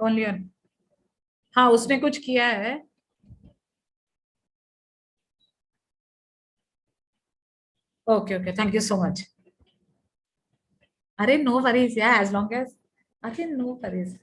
Only on. हाँ उसने कुछ किया है। Okay okay, thank you so much. अरे नो वरीज या, एज लॉन्ग एज, अरे नो वरीज।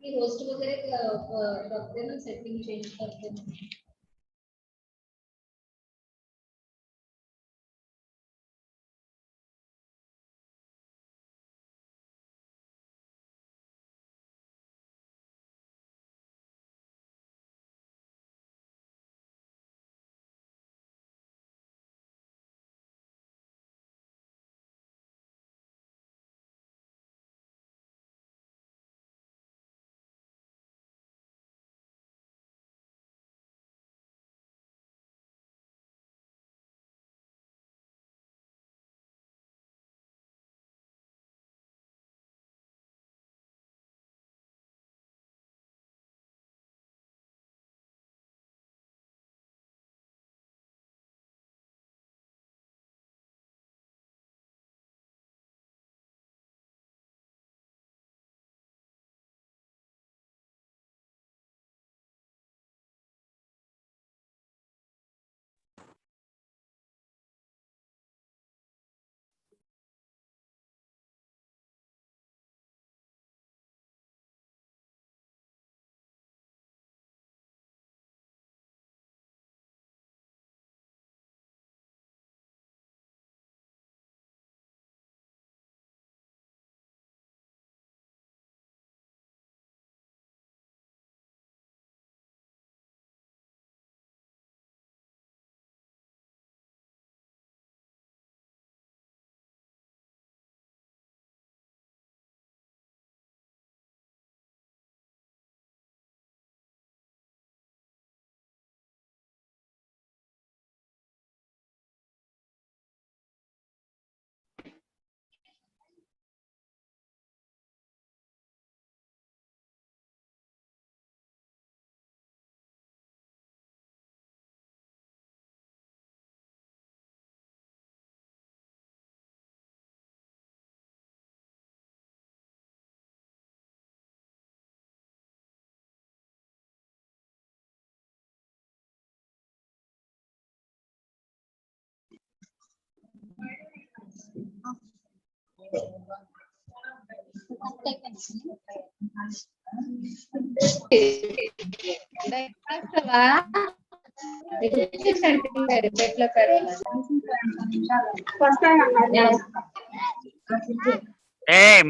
होस्ट वगैरह करते ना, सेटिंग चेंज करते ना।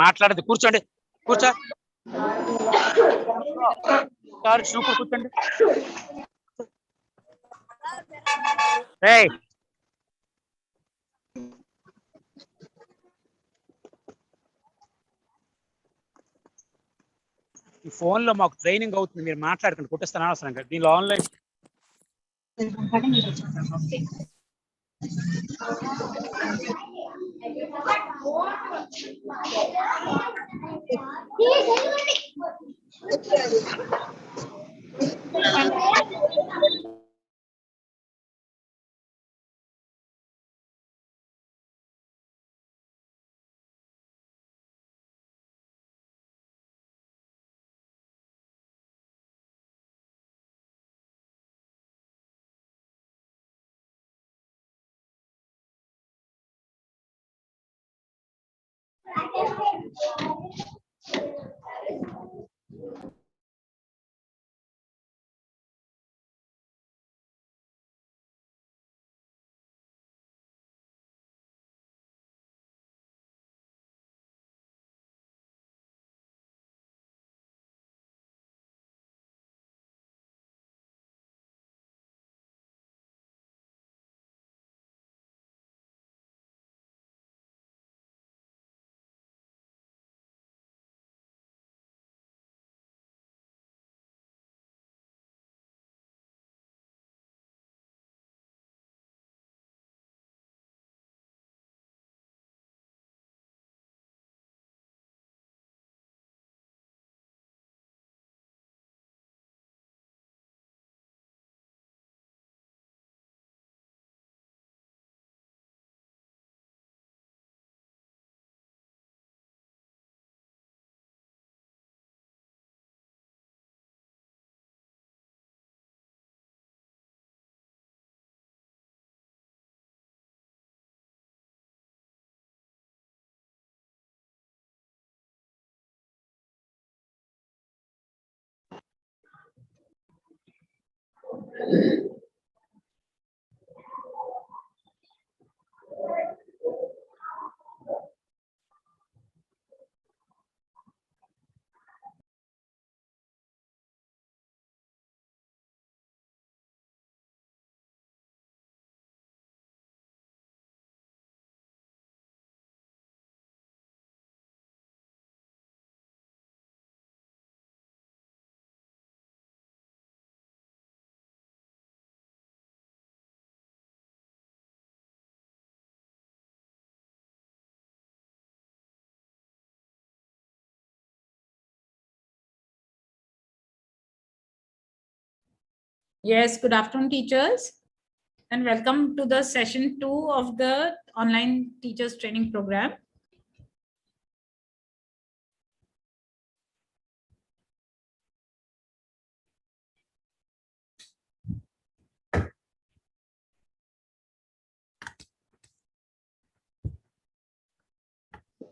మాట్లాడదు, కూర్చోండి, కూర్చో కూర్చోండి. ఈ ఫోన్ లో మాకు ట్రైనింగ్ అవుతుంది, మీరు మాట్లాడుకుంటే కొట్టేస్తాను అవసరంగా. దీనిలో online Yes, good afternoon, teachers, and welcome to the session 2 of the online teachers training program.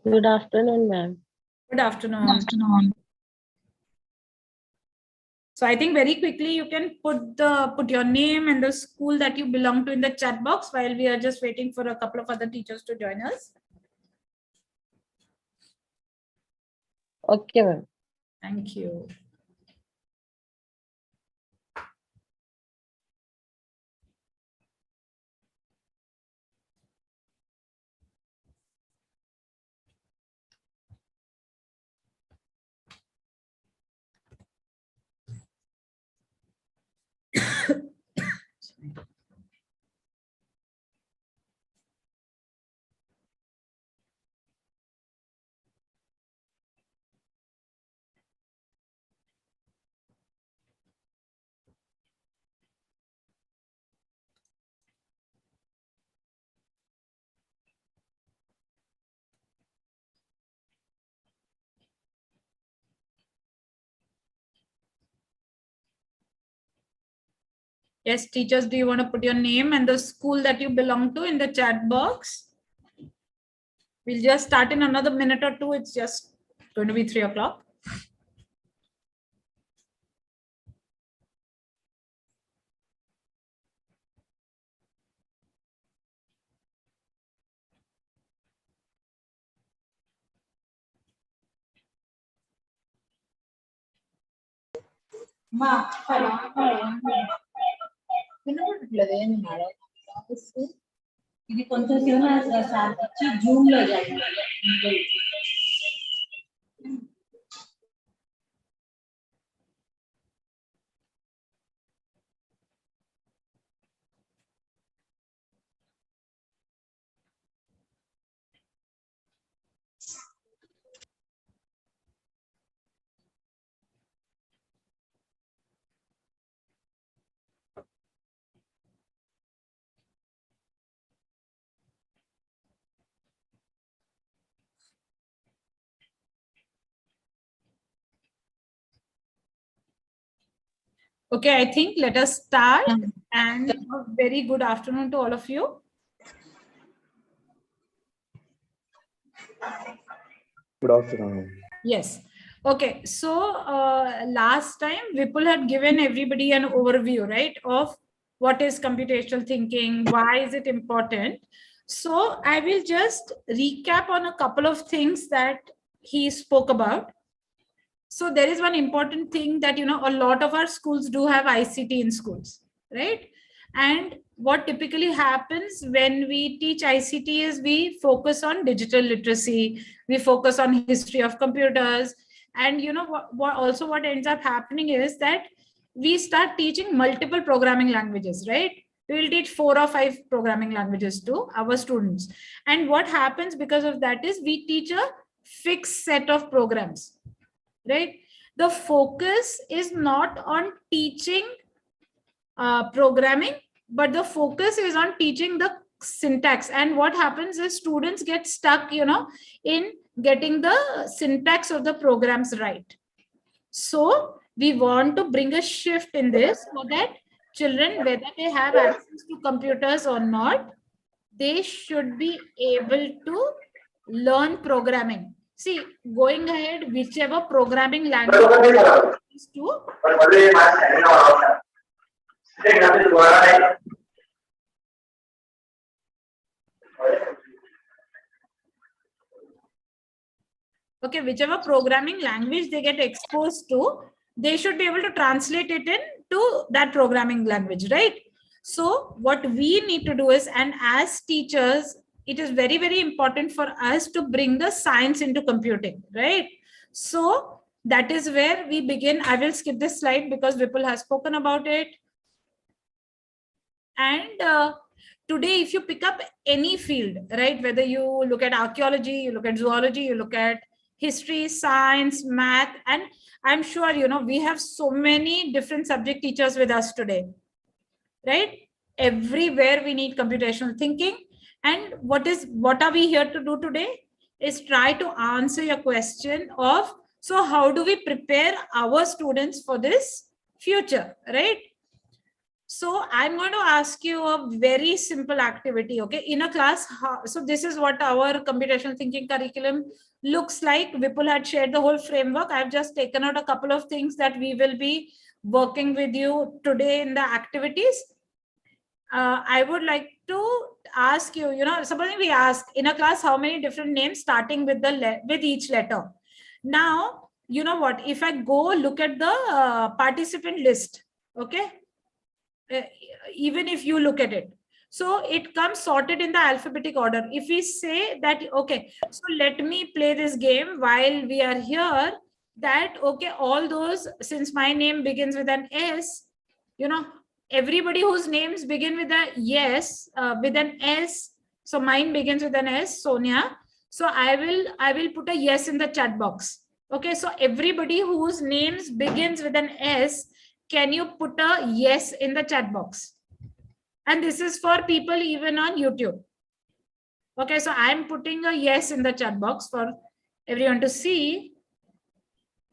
Good afternoon, ma'am. Good afternoon. So I think very quickly you can put your name and the school that you belong to in the chat box while we are just waiting for a couple of other teachers to join us. Okay, ma'am. Thank you. Yes, teachers, do you want to put your name and the school that you belong to in the chat box? We'll just start in another minute or two. It's just going to be 3 o'clock. ఇది కొంచెం వచ్చి June లో Okay, I think let us start, and a very good afternoon to all of you. Good afternoon. Yes. Okay. So last time Vipul had given everybody an overview, right, of what is computational thinking, why is it important. So I will just recap on a couple of things that he spoke about. So there is one important thing that, you know, a lot of our schools do have ICT in schools, right? And what typically happens when we teach ICT is we focus on digital literacy, we focus on history of computers. And you know what ends up happening is that we start teaching multiple programming languages, right? We will teach 4 or 5 programming languages to our students. And what happens because of that is we teach a fixed set of programs, right? The focus is not on teaching programming, but the focus is on teaching the syntax. And what happens is students get stuck, you know, in getting the syntax of the programs right. So we want to bring a shift in this so that children, whether they have access to computers or not, they should be able to learn programming. See, going ahead, whichever programming language is to okay, whichever programming language they get exposed to, they should be able to translate it into that programming language, right? So what we need to do is, and as teachers, it is very, very important for us to bring the science into computing, right? So that is where we begin. I will skip this slide because Vipul has spoken about it. And today, if you pick up any field, right, whether you look at archaeology, you look at zoology, you look at history, science, math, and I'm sure, you know, we have so many different subject teachers with us today, right? Everywhere we need computational thinking. And what are we here to do today is try to answer your question of, so how do we prepare our students for this future, right? So I'm going to ask you a very simple activity, okay? In a class, so this is what our computational thinking curriculum looks like. Vipul had shared the whole framework. I've just taken out a couple of things that we will be working with you today in the activities. I would like to ask you, you know, supposing we ask in a class how many different names starting with with each letter. Now, you know what, if I go look at the participant list, okay? Even if you look at it, so it comes sorted in the alphabetic order. If we say that, okay, so let me play this game while we are here, that, okay, all those, since my name begins with an S, you know, everybody whose names begin with a yes, with an S, so mine begins with an S, Sonia. So I will put a yes in the chat box. Okay, so everybody whose names begins with an S, can you put a yes in the chat box? And this is for people even on YouTube. Okay, so I'm putting a yes in the chat box for everyone to see.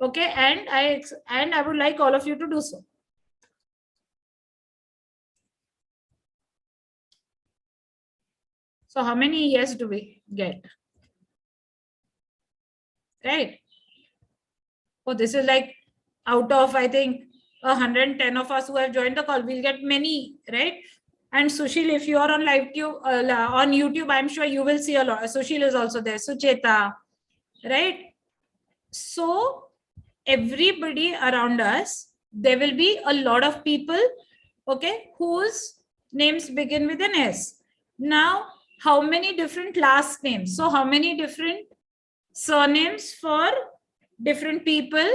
Okay, and I would like all of you to do so. So how many yes do we get? Right. Oh, this is like out of, I think, 110 of us who have joined the call, we'll get many, right? And Sushil, if you are on on YouTube, I'm sure you will see a lot. Sushil is also there. Sucheta, right? So everybody around us, there will be a lot of people, okay, whose names begin with an S. Now, how many different last names? So how many different surnames for different people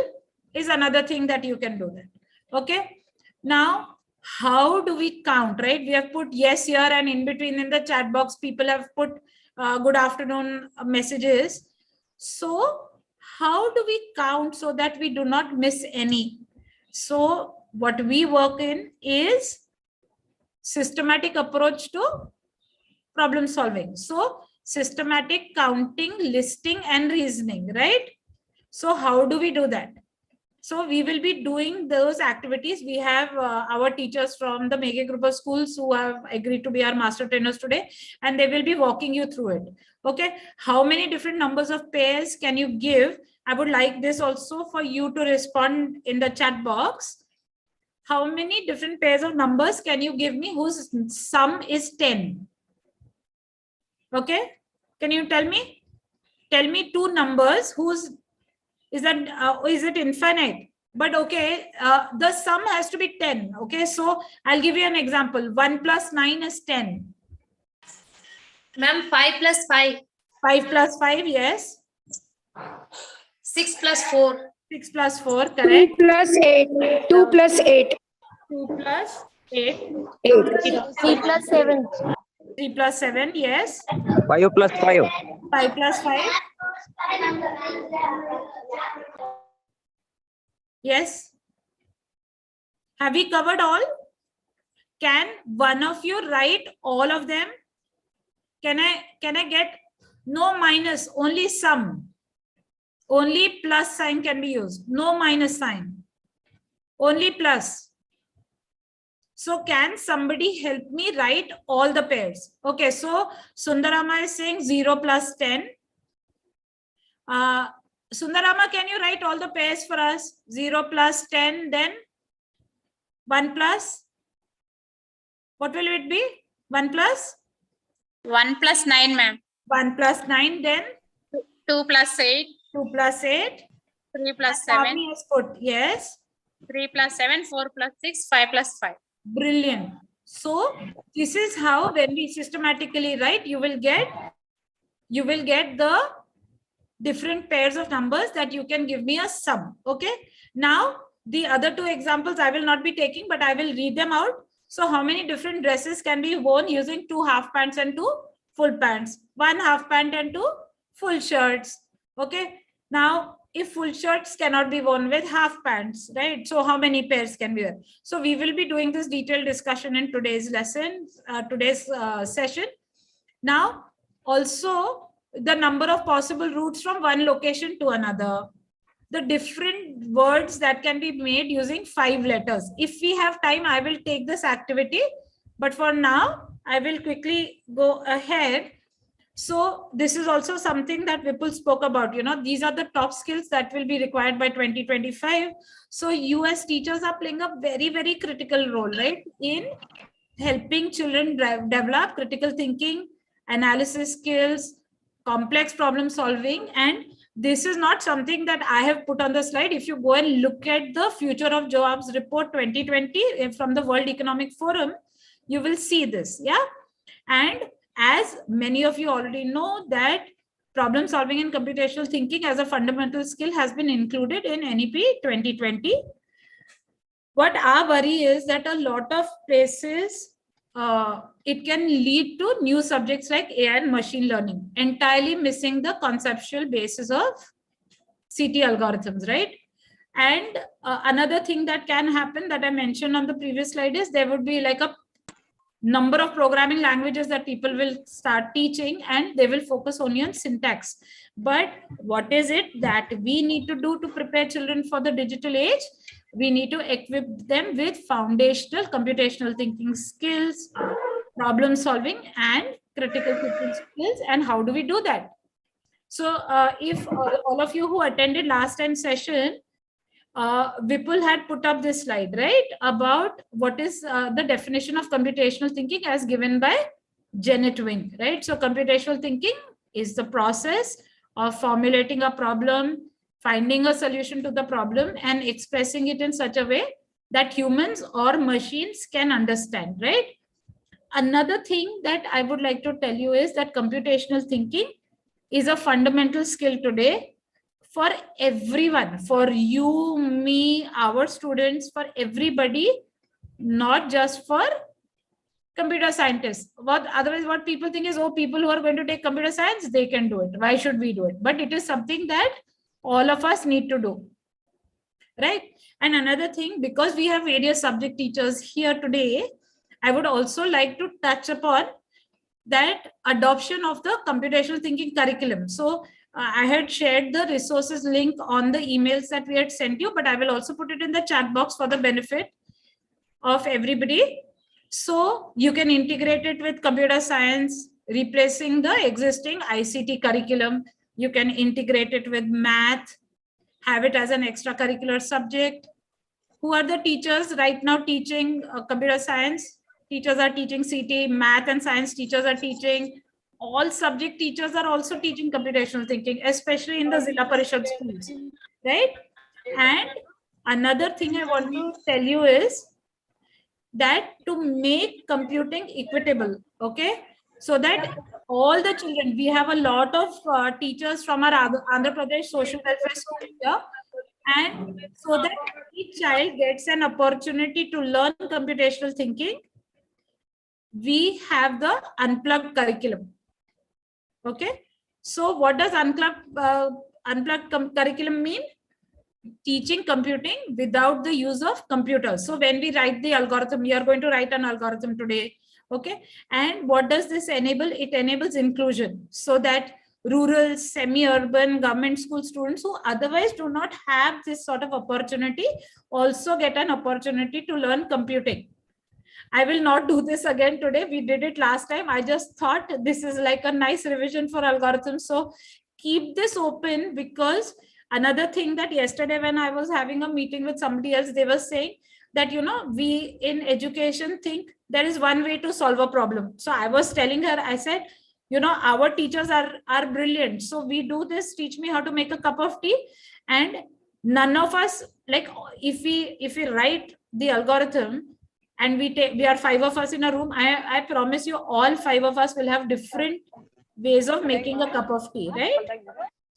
is another thing that you can do that. Okay. Now, how do we count, right? We have put yes here, and in between in the chat box, people have put good afternoon messages. So how do we count so that we do not miss any? So what we work in is systematic approach to problem solving. So systematic counting, listing, and reasoning, right? So how do we do that? So we will be doing those activities. We have our teachers from the Mega Group of Schools who have agreed to be our master trainers today, and they will be walking you through it. Okay. How many different numbers of pairs can you give? I would like this also for you to respond in the chat box. How many different pairs of numbers can you give me whose sum is 10? Okay. Can you tell me? Tell me two numbers whose is it infinite? But okay, the sum has to be 10. Okay, so I'll give you an example. 1 plus 9 is 10. Ma'am, 5 plus 5. 5 plus 5, yes. 6 plus 4. 6 plus 4, correct. 2 plus 8. 2 plus 8. 2 plus 8. 8. 3 plus 7. 3 plus 7, yes. 5 plus 5. 5 plus 5. Yes. Have we covered all? Can one of you write all of them? Can I get no minus, only sum? Only plus sign can be used. No minus sign. Only plus. So can somebody help me write all the pairs? Okay, so Sundarama is saying 0 plus 10. Sundarama, can you write all the pairs for us? 0 plus 10, then 1 plus? What will it be? 1 plus? 1 plus 9, ma'am. 1 plus 9, then 2 plus 8. 2 plus 8. 3 plus 7. Has put, yes. 3 plus 7. 4 plus 6. 5 plus 5. Brilliant. So this is how, when we systematically write, you will get the different pairs of numbers that you can give me a sum. Okay. Now the other two examples I will not be taking, but I will read them out. So how many different dresses can be worn using 2 half pants and 2 full pants? 1 half pant and 2 full shirts. Okay. Now if full shirts cannot be worn with half pants, right? So how many pairs can be there? So we will be doing this detailed discussion in today's lesson, today's session. Now also the number of possible routes from one location to another, the different words that can be made using 5 letters. If we have time, I will take this activity, but for now I will quickly go ahead. So this is also something that Vipul spoke about. You know, these are the top skills that will be required by 2025. So you as teachers are playing a very, very critical role, right, in helping children develop critical thinking, analysis skills, complex problem solving. And this is not something that I have put on the slide. If you go and look at the Future of Jobs Report 2020 from the World Economic Forum, you will see this. Yeah. And as many of you already know, that problem solving and computational thinking as a fundamental skill has been included in NEP 2020. What our worry is that a lot of places, it can lead to new subjects like AI and machine learning, entirely missing the conceptual basis of CT algorithms, right? And another thing that can happen that I mentioned on the previous slide is there would be like a number of programming languages that people will start teaching, and they will focus only on syntax. But what is it that we need to do to prepare children for the digital age? We need to equip them with foundational computational thinking skills, problem solving, and critical thinking skills. And how do we do that? So if all of you who attended last time session, Vipul had put up this slide, right, about what is the definition of computational thinking as given by Janet Wing, right? So computational thinking is the process of formulating a problem, finding a solution to the problem, and expressing it in such a way that humans or machines can understand, right? Another thing that I would like to tell you is that computational thinking is a fundamental skill today for everyone, for you, me, our students, for everybody, not just for computer scientists. Otherwise what people think is, oh, people who are going to take computer science, they can do it. Why should we do it? But it is something that all of us need to do, right? And another thing, because we have various subject teachers here today, I would also like to touch upon that adoption of the computational thinking curriculum. So I had shared the resources link on the emails that we had sent you, but I will also put it in the chat box for the benefit of everybody. So you can integrate it with computer science, replacing the existing ICT curriculum. You can integrate it with math, have it as an extracurricular subject. Who are the teachers right now teaching computer science? Teachers are teaching CT, math and science teachers are teaching. All subject teachers are also teaching computational thinking, especially in the Zilla Parishad schools, right? And another thing I want to tell you is that to make computing equitable, okay, so that all the children, we have a lot of teachers from our Andhra Pradesh social welfare school here, and so that each child gets an opportunity to learn computational thinking, we have the unplugged curriculum. Okay, so what does unplugged curriculum mean? Teaching computing without the use of computers. So when we write the algorithm, we are going to write an algorithm today. Okay, and what does this enable? It enables inclusion, so that rural, semi-urban, government school students who otherwise do not have this sort of opportunity also get an opportunity to learn computing. I will not do this again today. We did it last time. I just thought this is like a nice revision for algorithms. So keep this open, because another thing that yesterday when I was having a meeting with somebody else, they were saying that, you know, we in education think there is one way to solve a problem. So I was telling her, I said, you know, our teachers are brilliant. So we do this, teach me how to make a cup of tea. And none of us, like if we write the algorithm, and we are 5 of us in a room, I promise you all 5 of us will have different ways of making a cup of tea, right?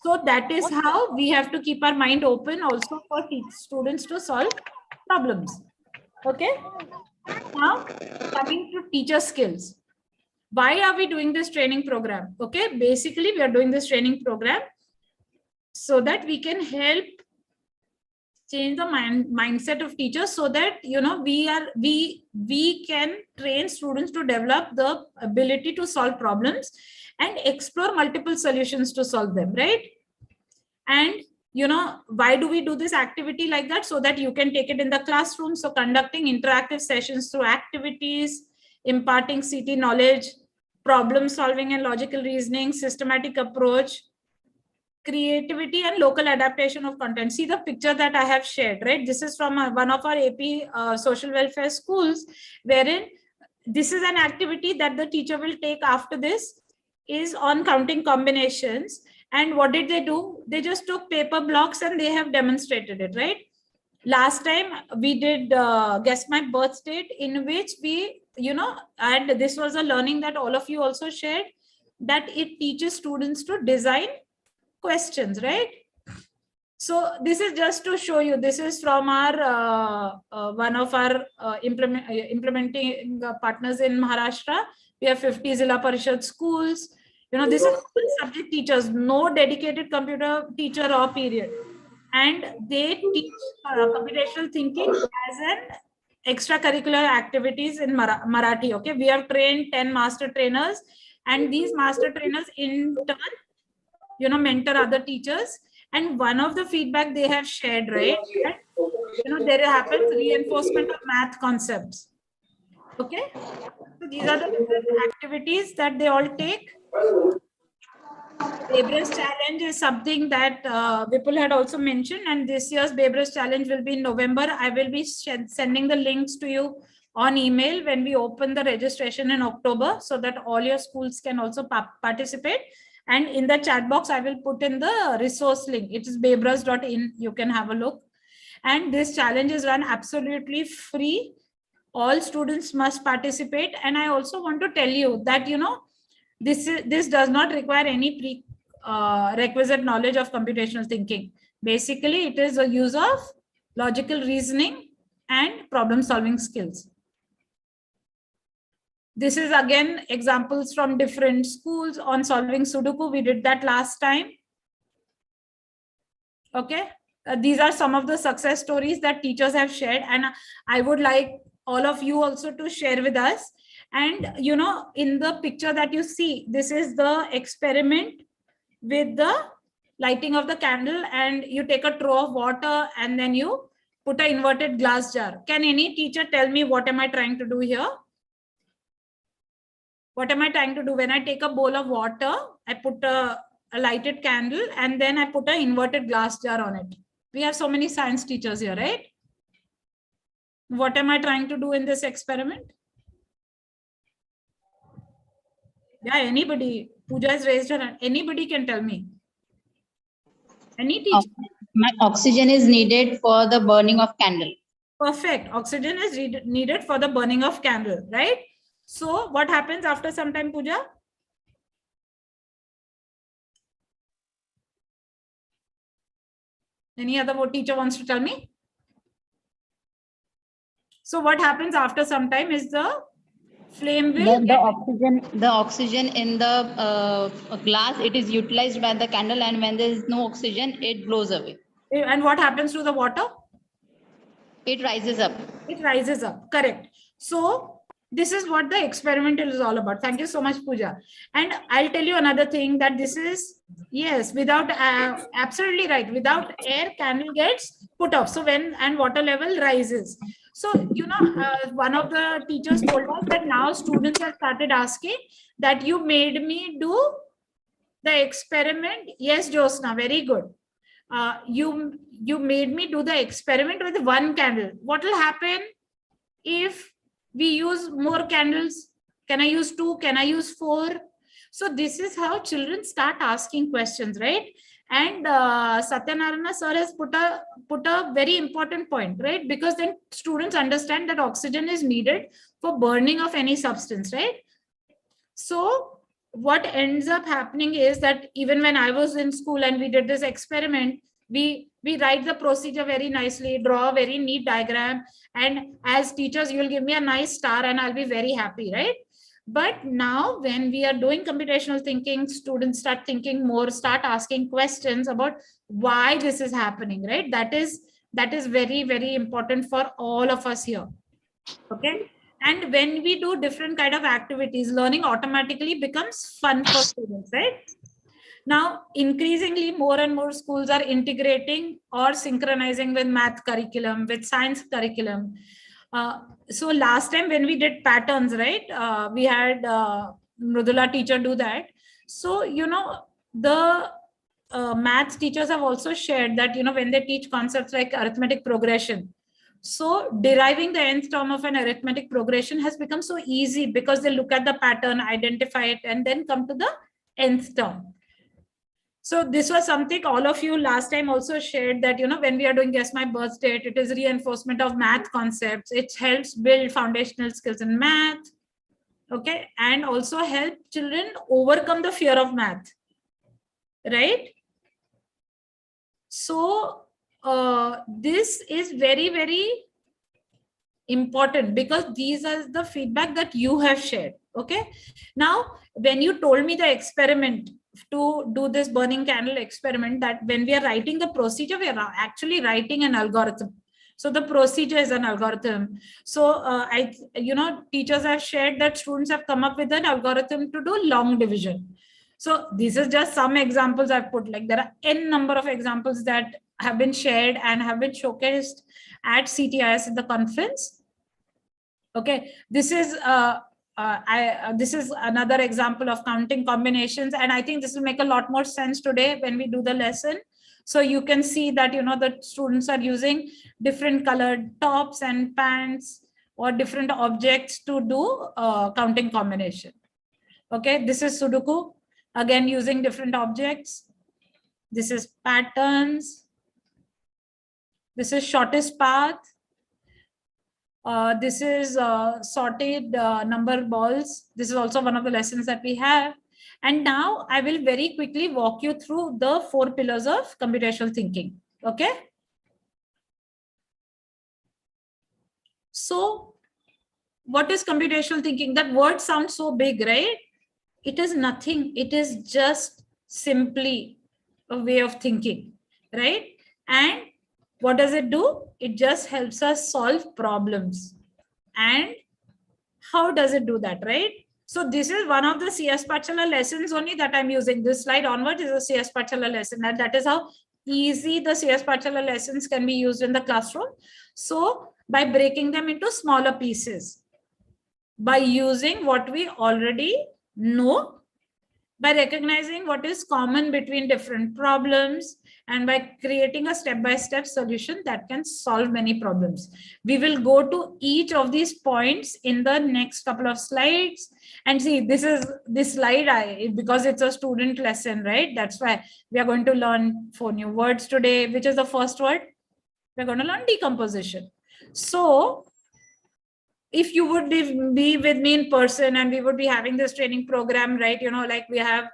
So that is how we have to keep our mind open also for students to solve problems. Okay, now coming to teacher skills. Why are we doing this training program? Okay, basically we are doing this training program so that we can help change the mindset of teachers, so that, you know, we can train students to develop the ability to solve problems and explore multiple solutions to solve them, right? And you know, why do we do this activity like that? So that you can take it in the classroom. So conducting interactive sessions through activities, imparting CT knowledge, problem solving and logical reasoning, systematic approach, creativity and local adaptation of content. See the picture that I have shared, right? This is from one of our AP social welfare schools, wherein this is an activity that the teacher will take after this, is on counting combinations. And what did they do? They just took paper blocks and they have demonstrated it, right? Last time we did guess my birth date, in which we, you know, and this was a learning that all of you also shared, that it teaches students to design questions, right? So this is just to show you, this is from our one of our implementing partners in Maharashtra. We have 50 Zilla Parishad schools. You know, this is subject teachers, no dedicated computer teacher or period. And they teach computational thinking as an extracurricular activities in Marathi. Okay, we have trained 10 master trainers, and these master trainers in turn, you know, mentor other teachers. And one of the feedback they have shared, right, that, you know, there happens reinforcement of math concepts. Okay, so these are the different activities that they all take. Beaver's challenge is something that Vipul had also mentioned, and this year's Beaver's challenge will be in November. I will be sending the links to you on email when we open the registration in October, so that all your schools can also participate. And in the chat box, I will put in the resource link. It is beavers.in. You can have a look. And this challenge is run absolutely free. All students must participate. And I also want to tell you that, you know, this does not require any requisite knowledge of computational thinking. Basically, it is a use of logical reasoning and problem solving skills. This is again examples from different schools on solving Sudoku. We did that last time. Okay, these are some of the success stories that teachers have shared, and I would like all of you also to share with us. And you know, in the picture that you see, this is the experiment with the lighting of the candle, and you take a trough of water and then you put an inverted glass jar. Can any teacher tell me what am I trying to do here? What am I trying to do? When I take a bowl of water, I put a lighted candle and then I put an inverted glass jar on it. We have so many science teachers here, right? What am I trying to do in this experiment? Yeah, anybody. Pooja has raised her hand. Anybody can tell me. Any teacher? My oxygen is needed for the burning of candle. Perfect. Oxygen is needed for the burning of candle, right? So what happens after some time, Pooja? Any other teacher wants to tell me? So what happens after some time is the flame will the oxygen in the glass, it is utilized by the candle, and when there is no oxygen, it blows away. And what happens to the water? It rises up. It rises up. Correct. So this is what the experiment is all about. Thank you so much, Pooja. And I'll tell you another thing, that this is, yes, without absolutely right. Without air, candle gets put off. So when and water level rises. So, you know, one of the teachers told us that now students have started asking that you made me do the experiment. Yes, Josna, very good. You made me do the experiment with one candle. What will happen if we use more candles? Can I use 2? Can I use 4? So this is how children start asking questions, right? And Satyanarayana sir has put a very important point, right? Because then students understand that oxygen is needed for burning of any substance, right? So what ends up happening is that even when I was in school and we did this experiment, we write the procedure very nicely, draw a very neat diagram, and as teachers, you will give me a nice star and I'll be very happy, right? But now when we are doing computational thinking, students start thinking more, start asking questions about why this is happening, right? That is very, very important for all of us here. Okay. And when we do different kind of activities, learning automatically becomes fun for students, right? Now, increasingly, more and more schools are integrating or synchronizing with math curriculum, with science curriculum. So last time when we did patterns, right, we had Mrudula teacher do that. So, you know, the math teachers have also shared that, you know, when they teach concepts like arithmetic progression, so deriving the nth term of an arithmetic progression has become so easy because they look at the pattern, identify it, and then come to the nth term. So this was something all of you last time also shared, that, you know, when we are doing Guess My Birth Date, it is reinforcement of math concepts. It helps build foundational skills in math. Okay. And also help children overcome the fear of math. Right. So this is very, very important because these are the feedback that you have shared. Okay. Now, when you told me the experiment to do this burning candle experiment, that when we are writing the procedure, we are actually writing an algorithm. So the procedure is an algorithm. So teachers have shared that students have come up with an algorithm to do long division. So this is just some examples I've put. Like there are n number of examples that have been shared and have been showcased at CTIS in the conference. Okay, this is this is another example of counting combinations, and I think this will make a lot more sense today when we do the lesson. So you can see that, you know, the students are using different colored tops and pants or different objects to do counting combination. Okay, this is Sudoku, again using different objects. This is patterns. This is shortest path. This is sorted number balls. This is also one of the lessons that we have. And now I will very quickly walk you through the 4 pillars of computational thinking. Okay. So what is computational thinking? That word sounds so big, right? It is nothing. It is just simply a way of thinking, right? And what does it do? It just helps us solve problems. And how does it do that, right? So this is one of the CSPathshala lessons only that I'm using. This slide onwards is a CSPathshala lesson, and that is how easy the CSPathshala lessons can be used in the classroom. So by breaking them into smaller pieces, by using what we already know, by recognizing what is common between different problems, and by creating a step-by-step solution that can solve many problems. We will go to each of these points in the next couple of slides. And see, this slide, because it's a student lesson, right? That's why we are going to learn 4 new words today. Which is the first word? We're going to learn decomposition. So if you would be with me in person and we would be having this training program, right? You know, like we have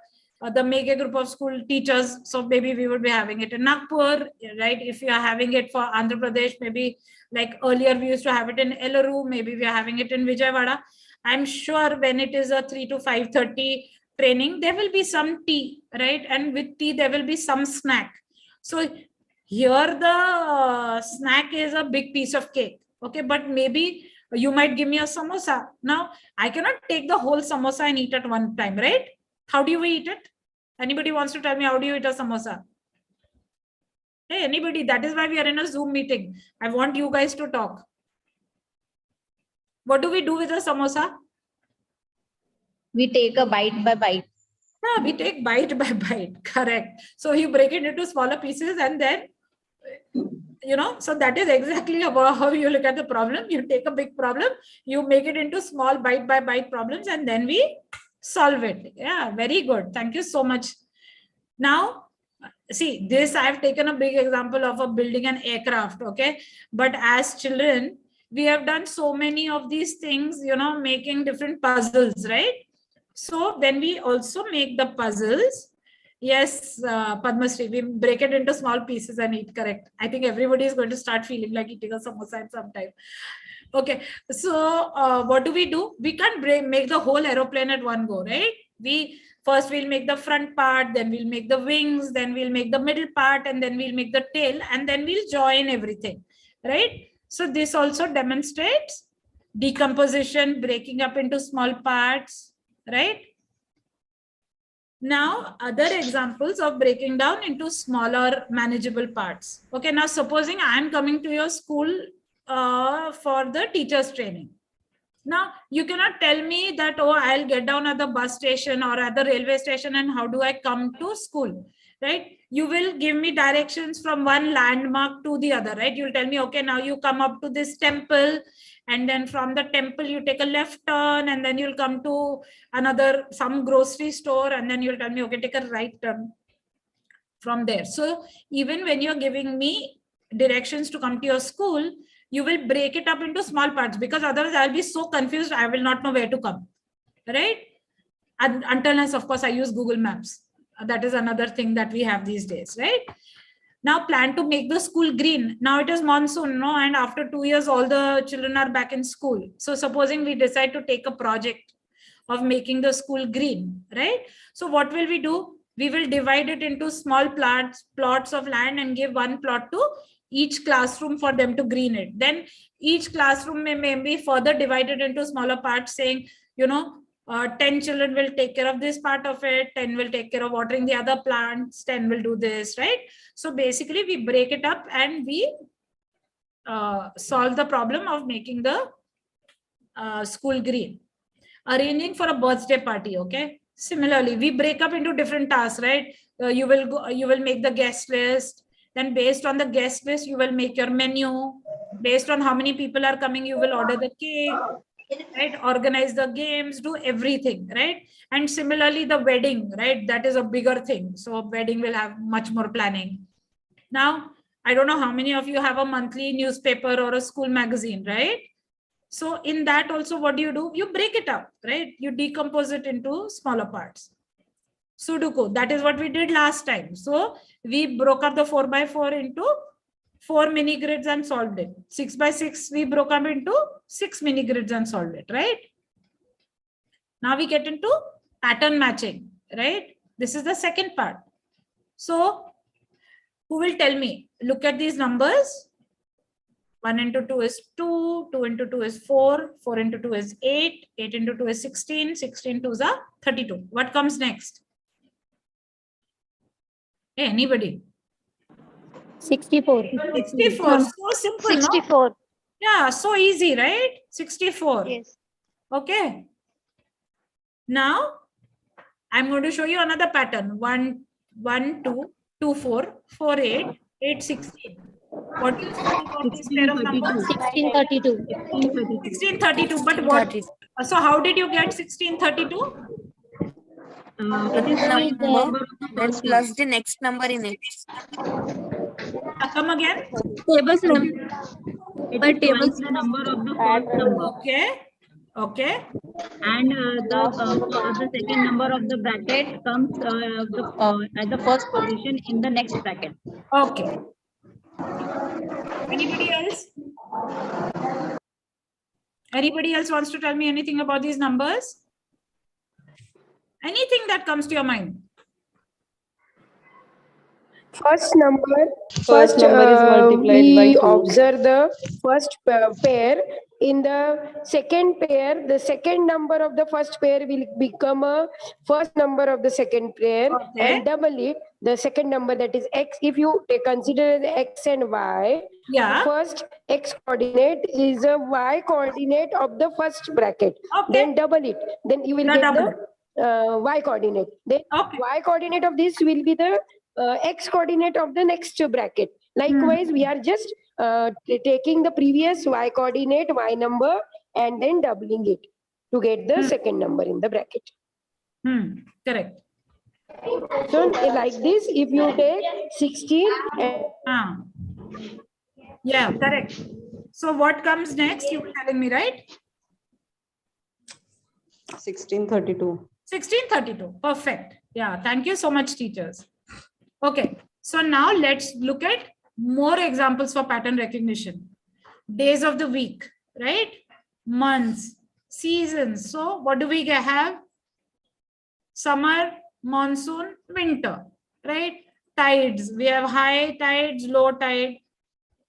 the mega group of school teachers. So maybe we would be having it in Nagpur, right? If you are having it for Andhra Pradesh, maybe like earlier we used to have it in Elaru, maybe we are having it in Vijayawada. I'm sure when it is a 3 to 5:30 training, there will be some tea, right? And with tea, there will be some snack. So here the snack is a big piece of cake, okay? But maybe you might give me a samosa. Now, I cannot take the whole samosa and eat at one time, right? How do you eat it? Anybody wants to tell me how do you eat a samosa? Hey, anybody? That is why we are in a Zoom meeting. I want you guys to talk. What do we do with a samosa? We take a bite by bite. Yeah, we take bite by bite. Correct. So you break it into smaller pieces and then, you know, so that is exactly about how you look at the problem. You take a big problem, you make it into small bite by bite problems, and then we solve it. Yeah, very good. Thank you so much. Now, see, this I've taken a big example of a building an aircraft, okay? But as children, we have done so many of these things, you know, making different puzzles, right? So when we also make the puzzles, yes, Padmasri, we break it into small pieces and eat, correct. I think everybody is going to start feeling like eating a samosa at some time. Okay, so what do? We can't make the whole aeroplane at one go, right? First we'll make the front part, then we'll make the wings, then we'll make the middle part, and then we'll make the tail, and then we'll join everything, right? So this also demonstrates decomposition, breaking up into small parts, right? Now, other examples of breaking down into smaller manageable parts. Okay, now supposing I am coming to your school for the teachers training. Now, you cannot tell me that, oh, I'll get down at the bus station or at the railway station and how do I come to school, right? You will give me directions from one landmark to the other, right? You'll tell me, okay, now you come up to this temple, and then from the temple, you take a left turn, and then you'll come to some grocery store, and then you'll tell me, okay, take a right turn from there. So even when you're giving me directions to come to your school, you will break it up into small parts, because otherwise I'll be so confused, I will not know where to come, right? And unless, of course, I use Google Maps. That is another thing that we have these days, right? Now plan to make the school green. Now it is monsoon, no? And after 2 years, all the children are back in school. So supposing we decide to take a project of making the school green, right? So what will we do? We will divide it into small plots of land and give one plot to each classroom for them to green it. Then each classroom may be further divided into smaller parts, saying, you know, 10 children will take care of this part of it, 10 will take care of watering the other plants, 10 will do this, right? So basically we break it up and we solve the problem of making the school green. Arranging for a birthday party, okay? Similarly, we break up into different tasks, right? You will make the guest list. Then based on the guest list, you will make your menu. Based on how many people are coming, you will order the cake, right? Organize the games, do everything, right? And similarly, the wedding, right? That is a bigger thing. So wedding will have much more planning. Now, I don't know how many of you have a monthly newspaper or a school magazine, right? So in that also, what do? You break it up, right? You decompose it into smaller parts. Sudoku, that is what we did last time. So we broke up the 4x4 into 4 mini grids and solved it. 6x6, we broke up into 6 mini grids and solved it, right? Now we get into pattern matching, right? This is the second part. So who will tell me? Look at these numbers. 1 into 2 is 2, 2 into 2 is 4, 4 into 2 is 8, 8 into 2 is 16, 16 2s are 32. What comes next? Hey, anybody? 64. 64. So simple, no? 64. Yeah, so easy, right? 64. Yes. Okay. Now, I'm going to show you another pattern. 1, 1, 2, 2, 4, 4, 8, 8, 16. What do you say about this pair of numbers? 1632. 1632. But what? So how did you get 1632? It is the number of the first plus the next number in it. Come again. tables. It is twice the number of the first number, Okay. Okay. and the second number of the bracket comes at the first position in the next bracket. Okay. Anybody else? Anybody else wants to tell me anything about these numbers? Anything that comes to your mind? First number is multiplied by we 2. observe the first pair. In the second pair, the second number of the first pair will become a first number of the second pair, Okay. and double it. The second number, that is x. If you consider the x and y, Yeah. first x coordinate is a y coordinate of the first bracket. Okay. Then double it. Then you will The get double. the y coordinate. Then Okay. y coordinate of this will be the x coordinate of the next bracket. Likewise, we are just taking the previous y coordinate, y number, and then doubling it to get the second number in the bracket. Correct. So like this, if you take 16 and yeah, correct. So what comes next? You were telling me, right? 1632. 1632. Perfect. Yeah. Thank you so much, teachers. Okay. So now let's look at more examples for pattern recognition. Days of the week, right? Months, seasons. So what do we have? Summer, monsoon, winter, right? Tides. We have high tides, low tide,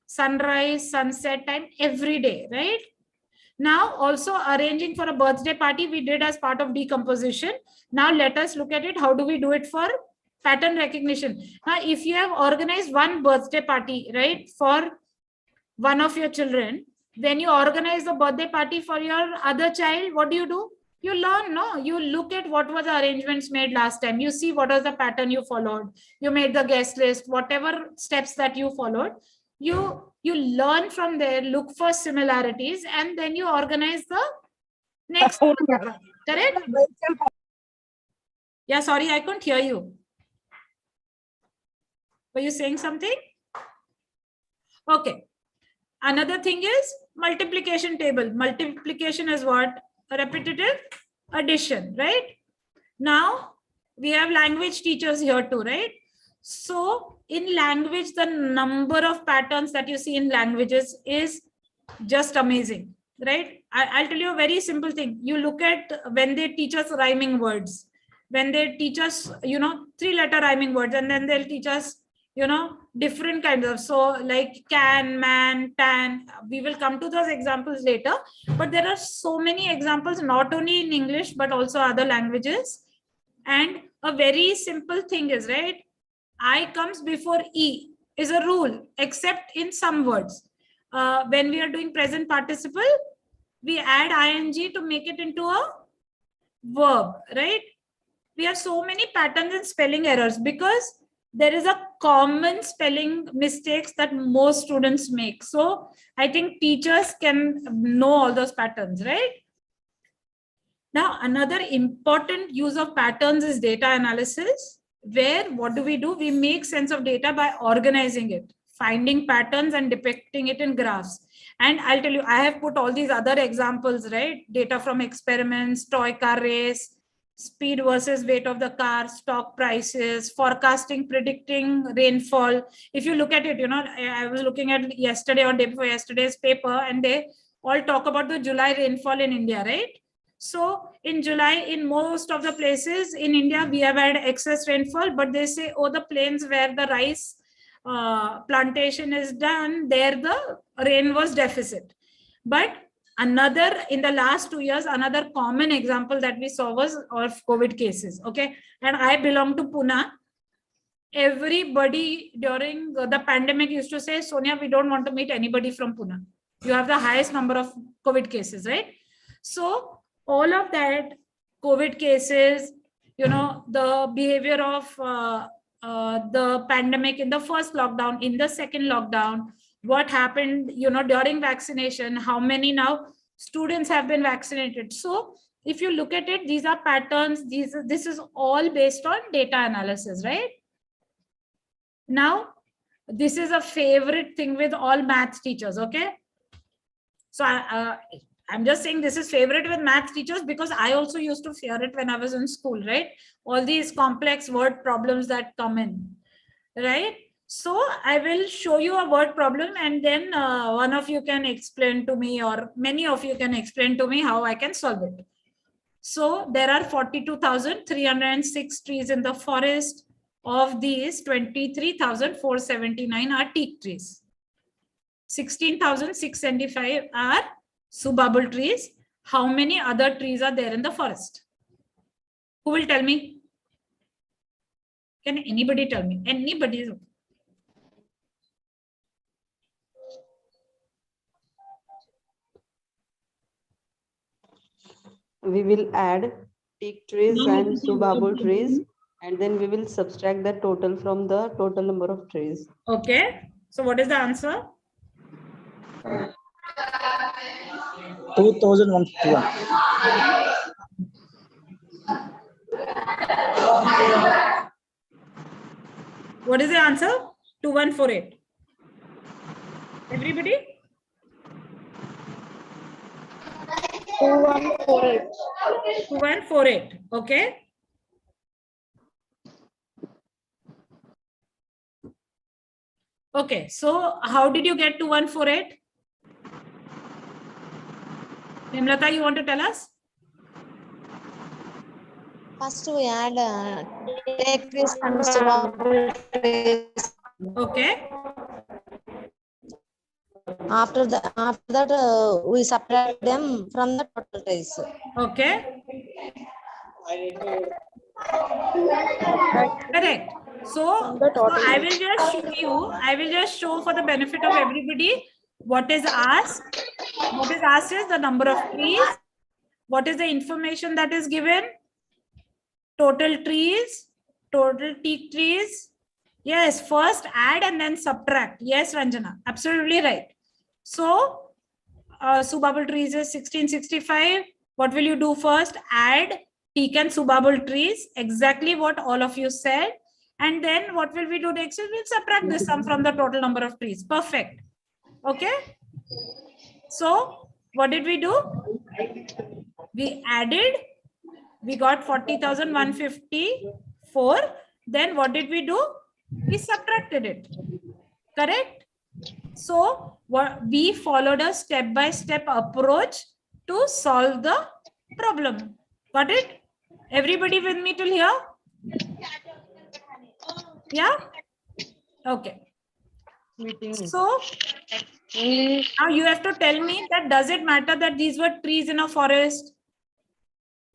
sunrise, sunset time every day, right? Now also arranging for a birthday party we did as part of decomposition. Now let us look at it. How do we do it for pattern recognition? Now, if you have organized one birthday party, right, for one of your children, when you organize the birthday party for your other child, what do? You learn, no? You look at what were the arrangements made last time. You see what was the pattern you followed. You made the guest list, whatever steps that you followed. You learn from there, look for similarities, and then you organize the next. Correct? Yeah, sorry, I couldn't hear you. Were you saying something? Okay. Another thing is multiplication table. Multiplication is what? A repetitive addition, right? Now, we have language teachers here too, right? So, in language, the number of patterns that you see in languages is just amazing, right? I'll tell you a very simple thing. You look at when they teach us rhyming words, when they teach us, 3-letter rhyming words, and then they'll teach us, different kinds of, so like can, man, tan. We will come to those examples later, but there are so many examples, not only in English, but also other languages. And a very simple thing is, right, I comes before E is a rule, except in some words. When we are doing present participle, we add ing to make it into a verb, right? We have so many patterns and spelling errors because there is a common spelling mistakes that most students make. So I think teachers can know all those patterns, right? Now, another important use of patterns is data analysis, where what do? We make sense of data by organizing it, finding patterns and depicting it in graphs. And I'll tell you, I have put all these other examples, right? Data from experiments, toy car race, speed versus weight of the car, stock prices, forecasting, predicting rainfall. If you look at it, I was looking at yesterday or day before yesterday's paper, and they all talk about the July rainfall in India, right? So in July, in most of the places in India, we have had excess rainfall, but they say, oh, the plains where the rice plantation is done, there the rain was deficit. But another, in the last 2 years, another common example that we saw was of COVID cases. Okay. And I belong to Pune. Everybody during the pandemic used to say, Sonia, we don't want to meet anybody from Pune. You have the highest number of COVID cases, right? So all of that, COVID cases, you know, the behavior of the pandemic in the first lockdown, in the second lockdown, what happened, you know, during vaccination, how many now students have been vaccinated. So if you look at it, these are patterns. This is all based on data analysis, right? Now, this is a favorite thing with all math teachers, okay? So I'm just saying this is favorite with math teachers because I also used to fear it when I was in school, right? All these complex word problems that come in, right? So I will show you a word problem and then one of you can explain to me, or many of you can explain to me how I can solve it. So there are 42,306 trees in the forest. Of these, 23,479 are teak trees. 16,675 are subabul trees. How many other trees are there in the forest? Who will tell me? Can anybody tell me? Anybody is okay. We will add teak trees and subabul trees, and then we will subtract the total from the total number of trees. Okay. So what is the answer? 2,151. What is the answer? 2148. Everybody? 2148. 2148. Okay. Okay. So how did you get to 148? Himlata, you want to tell us? First we add take this and subabul trees. Okay. After that we subtract them from the total trees. Okay. Correct. So I will just show you, I will just show for the benefit of everybody what is asked. What is asked is the number of trees. What is the information that is given? Total trees, total teak trees. Yes, first add and then subtract. Yes, Ranjana, absolutely right. So subabul trees is 1665. What will you do first? Add teak and subabul trees, exactly what all of you said. And then what will we do next? We'll subtract this sum from the total number of trees. Perfect. Okay. So what did we do? We added, we got 40,154. Then what did we do? We subtracted it. Correct? So we followed a step-by-step approach to solve the problem. Got it? Everybody with me till here? Yeah? Okay. So now you have to tell me that does it matter that these were trees in a forest?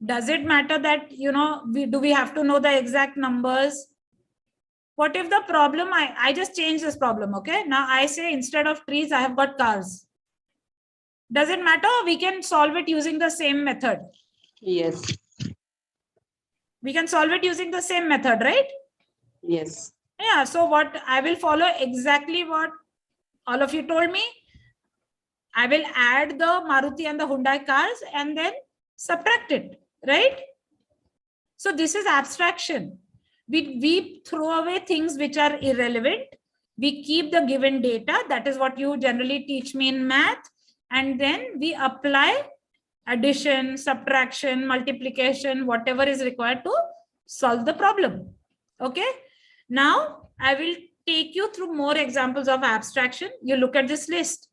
Does it matter that, you know, do we have to know the exact numbers? What if the problem, I just changed this problem, okay? Now I say instead of trees, I have got cars. Does it matter? We can solve it using the same method. Yes. We can solve it using the same method, right? Yes. Yeah, so what I will follow exactly what all of you told me. I will add the Maruti and the Hyundai cars and then subtract it, right? So this is abstraction. We throw away things which are irrelevant. We keep the given data. That is what you generally teach me in math. And then we apply addition, subtraction, multiplication, whatever is required to solve the problem. Okay. Now I will take you through more examples of abstraction. You look at this list.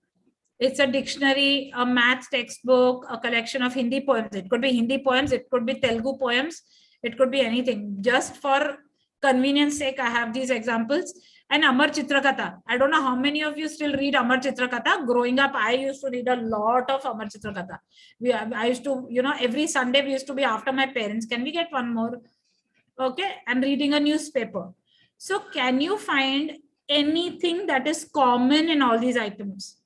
It's a dictionary, a math textbook, a collection of Hindi poems. It could be Hindi poems. It could be Telugu poems. It could be anything. Just for convenience sake, I have these examples. And Amar Chitrakatha. I don't know how many of you still read Amar Chitrakatha. Growing up, I used to read a lot of Amar Chitrakatha. I used to, every Sunday we used to be after my parents. Can we get one more? Okay, I'm reading a newspaper. So can you find anything that is common in all these items?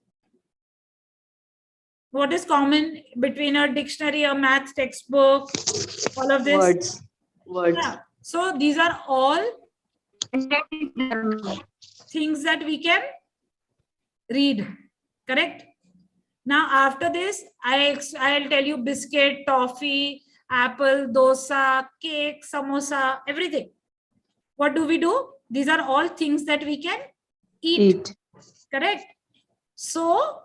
What is common between a dictionary, a math textbook, all of this? Words. Yeah. So these are all things that we can read, correct? Now after this, I'll tell you biscuit, toffee, apple, dosa, cake, samosa, everything. What do? These are all things that we can eat. Correct? So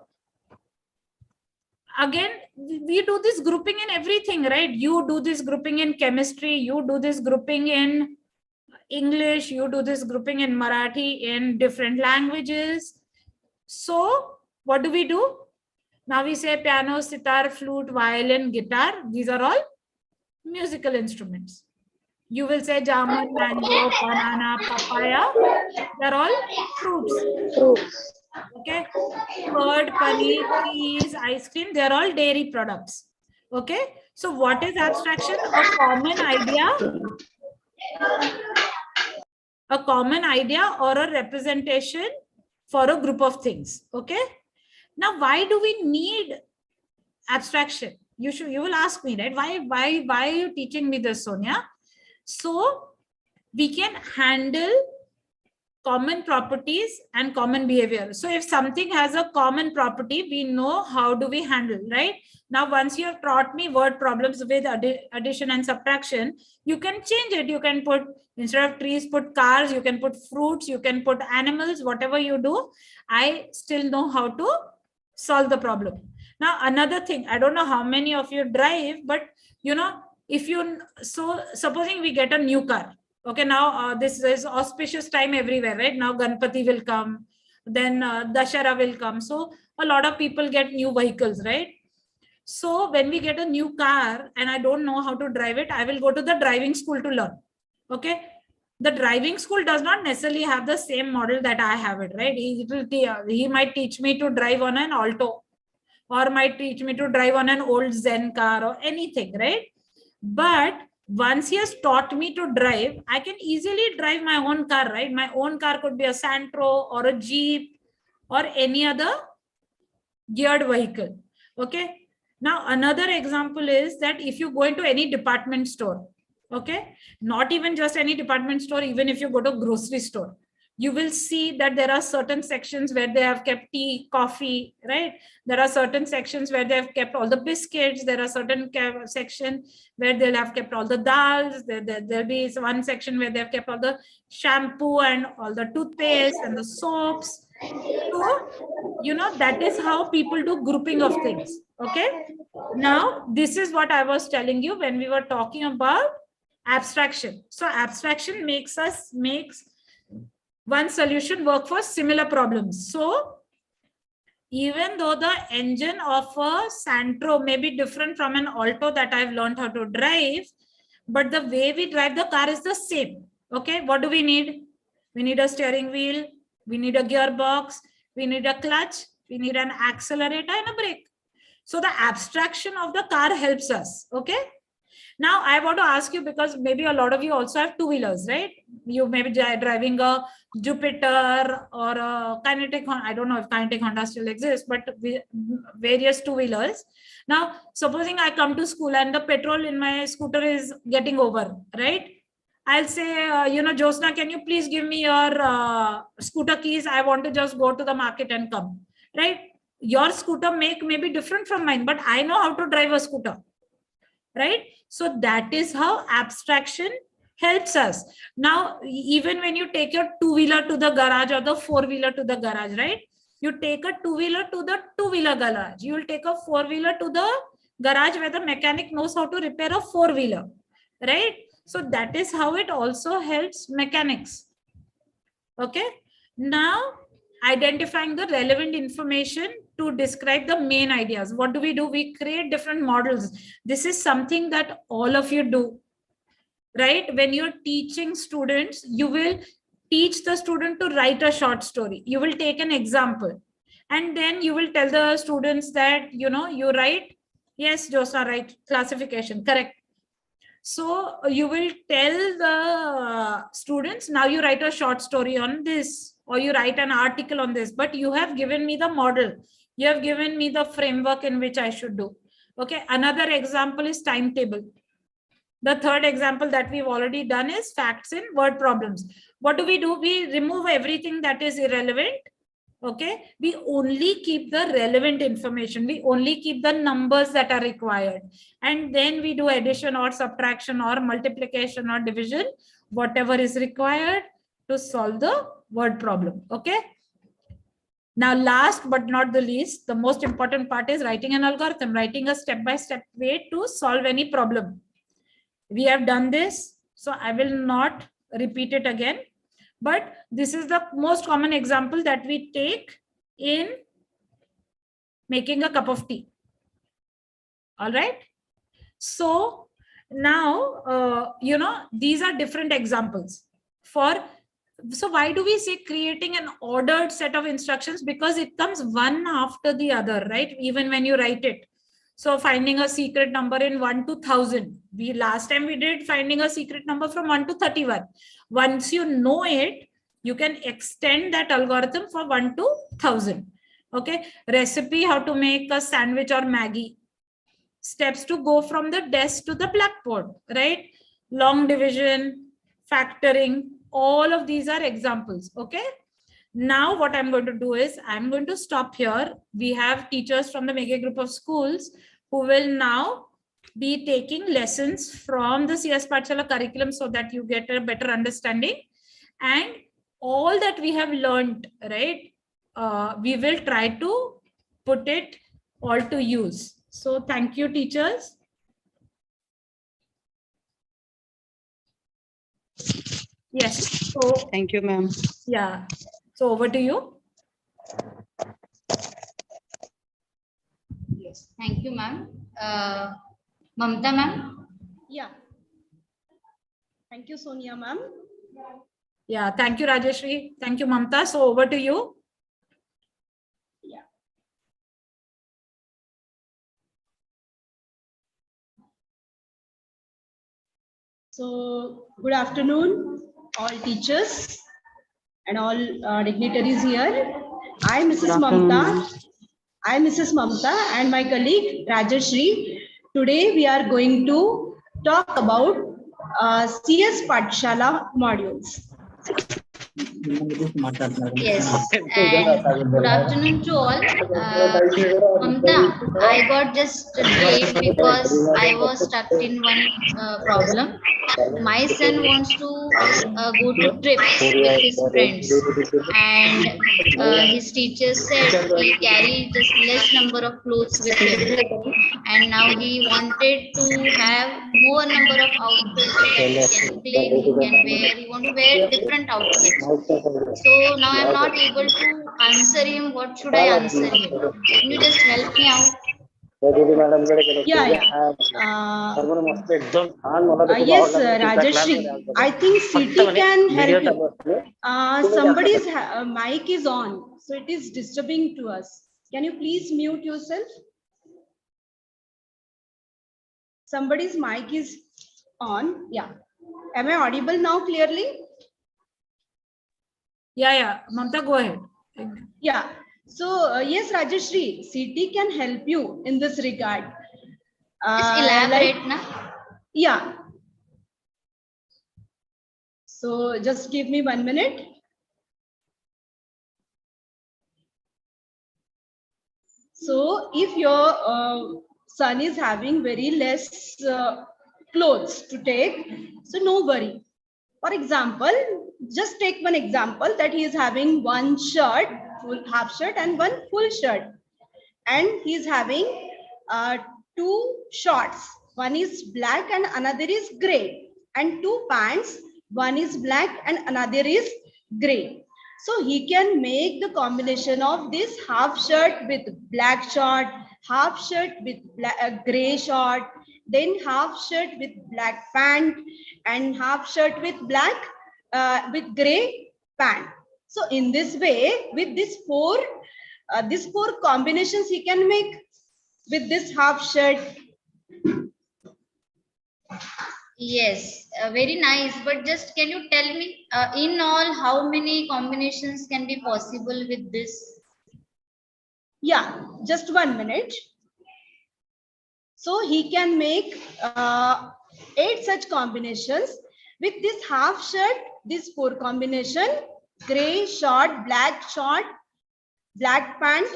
again, we do this grouping in everything, right? You do this grouping in chemistry, you do this grouping in English, you do this grouping in Marathi, in different languages. So what do? Now we say piano, sitar, flute, violin, guitar. These are all musical instruments. You will say jamun, mango, banana, papaya. They're all fruits. Okay. Curd, paneer, cheese, ice cream. They're all dairy products. Okay. So what is abstraction? A common idea. A common idea or a representation for a group of things. Okay. Now, why do we need abstraction? You will ask me, right? Why are you teaching me this, Sonia? So we can handle common properties and common behavior. So if something has a common property, we know how do we handle, right? Now, once you have taught me word problems with addition and subtraction, you can change it. You can put, instead of trees, put cars, you can put fruits, you can put animals, whatever you do, I still know how to solve the problem. Now, another thing, I don't know how many of you drive, but supposing we get a new car. Okay, now this is auspicious time everywhere, right? Now Ganpati will come, then Dashara will come. So a lot of people get new vehicles, right? So when we get a new car and I don't know how to drive it, I will go to the driving school to learn. Okay. The driving school does not necessarily have the same model that I have it, right? He might teach me to drive on an Alto, or might teach me to drive on an old Zen car or anything, right? But once he has taught me to drive, I can easily drive my own car, right? My own car could be a Santro or a Jeep or any other geared vehicle. Okay. Now, another example is that if you go into any department store, okay, not even just any department store, even if you go to a grocery store, you will see that there are certain sections where they have kept tea, coffee, right? There are certain sections where they have kept all the biscuits. There are certain sections where they'll have kept all the dals. There'll be one section where they have kept all the shampoo and all the toothpaste and the soaps. So, that is how people do grouping of things. Okay. Now, this is what I was telling you when we were talking about abstraction. So abstraction makes one solution work for similar problems. So even though the engine of a Santro may be different from an Alto that I've learned how to drive, but the way we drive the car is the same. Okay, what do we need? We need a steering wheel, we need a gearbox, we need a clutch, we need an accelerator and a brake. So the abstraction of the car helps us. Okay. Now I want to ask you, because maybe a lot of you also have two-wheelers, right? You may be driving a Jupiter or a Kinetic. I don't know if Kinetic Honda still exists, but various two-wheelers. Now, supposing I come to school and the petrol in my scooter is getting over, right? I'll say, Josna, can you please give me your scooter keys? I want to just go to the market and come, right? Your scooter may be different from mine, but I know how to drive a scooter, right? So that is how abstraction helps us. Now, even when you take your two-wheeler to the garage or the four-wheeler to the garage, right? You take a two-wheeler to the two-wheeler garage. You will take a four-wheeler to the garage where the mechanic knows how to repair a four-wheeler, right? So that is how it also helps mechanics. Okay. Now, identifying the relevant information to describe the main ideas. What do? We create different models. This is something that all of you do, right? When you're teaching students, you will teach the student to write a short story. You will take an example and then you will tell the students that, you write, yes, Josna, right, classification, correct. So you will tell the students, now you write a short story on this, or you write an article on this, but you have given me the model. You have given me the framework in which I should do. Okay. Another example is timetable. The third example that we've already done is facts in word problems. What do? We remove everything that is irrelevant. Okay. We only keep the relevant information. We only keep the numbers that are required. And then we do addition or subtraction or multiplication or division, whatever is required to solve the word problem. Okay. Now, last but not the least, the most important part is writing an algorithm, writing a step-by-step way to solve any problem. We have done this, so I will not repeat it again. But this is the most common example that we take in making a cup of tea. All right. So now, these are different examples for. So why do we say creating an ordered set of instructions? Because it comes one after the other, right? Even when you write it. So finding a secret number in 1 to 1000. Last time we did finding a secret number from 1 to 31. Once you know it, you can extend that algorithm for 1 to 1000. Okay. Recipe, how to make a sandwich or Maggie. Steps to go from the desk to the blackboard, right? Long division, factoring, all of these are examples. Okay. Now what I'm going to do is I'm going to stop here. We have teachers from the mega group of schools who will now be taking lessons from the CSPathshala curriculum so that you get a better understanding. And all that we have learned, right, we will try to put it all to use. So thank you, teachers. Yes. So Thank you, ma'am. yeah. So over to you. Yes, thank you, ma'am. Mamta, ma'am. Yeah. Thank you, Sonia, ma'am. Yeah. Thank you, Rajeshri. Thank you, Mamta. So over to you. Yeah. So good afternoon, all teachers and all dignitaries here. I am Mrs. Mamta. I am Mrs. Mamta and my colleague Rajeshri. Today we are going to talk about CSPathshala modules. Yes, and good afternoon to all. Mamta, I got just late because I was stuck in one problem. My son wants to go to trips with his friends, and his teacher said he carry just less number of clothes with him, and now he wanted to have more number of outfits so that he can claim he can wear. He want to wear different outfits. So now I'm not able to answer him. What should I answer him? Can you just help me out? Yeah. Yes, Rajeshri. I think CT can help you. Somebody's mic is on, so it is disturbing to us. Can you please mute yourself? Somebody's mic is on. Yeah. Am I audible now clearly? Yeah. Mamta, go ahead. Yeah. So yes, Rajeshri, CT can help you in this regard. Just elaborate, na? Yeah. So just give me 1 minute. So if your son is having very less clothes to take, so no worry. For example, just take one example that he is having one shirt, full half shirt, and one full shirt, and he is having two shorts. One is black and another is gray, and two pants. One is black and another is gray. So he can make the combination of this half shirt with black short, half shirt with gray short, then half shirt with black pant, and half shirt with black with gray pant. So in this way, with these four combinations he can make with this half shirt. Yes, very nice. But just can you tell me, in all, how many combinations can be possible with this? Yeah, just 1 minute. So he can make 8 such combinations with this half shirt, this 4 combination, gray short, black pant,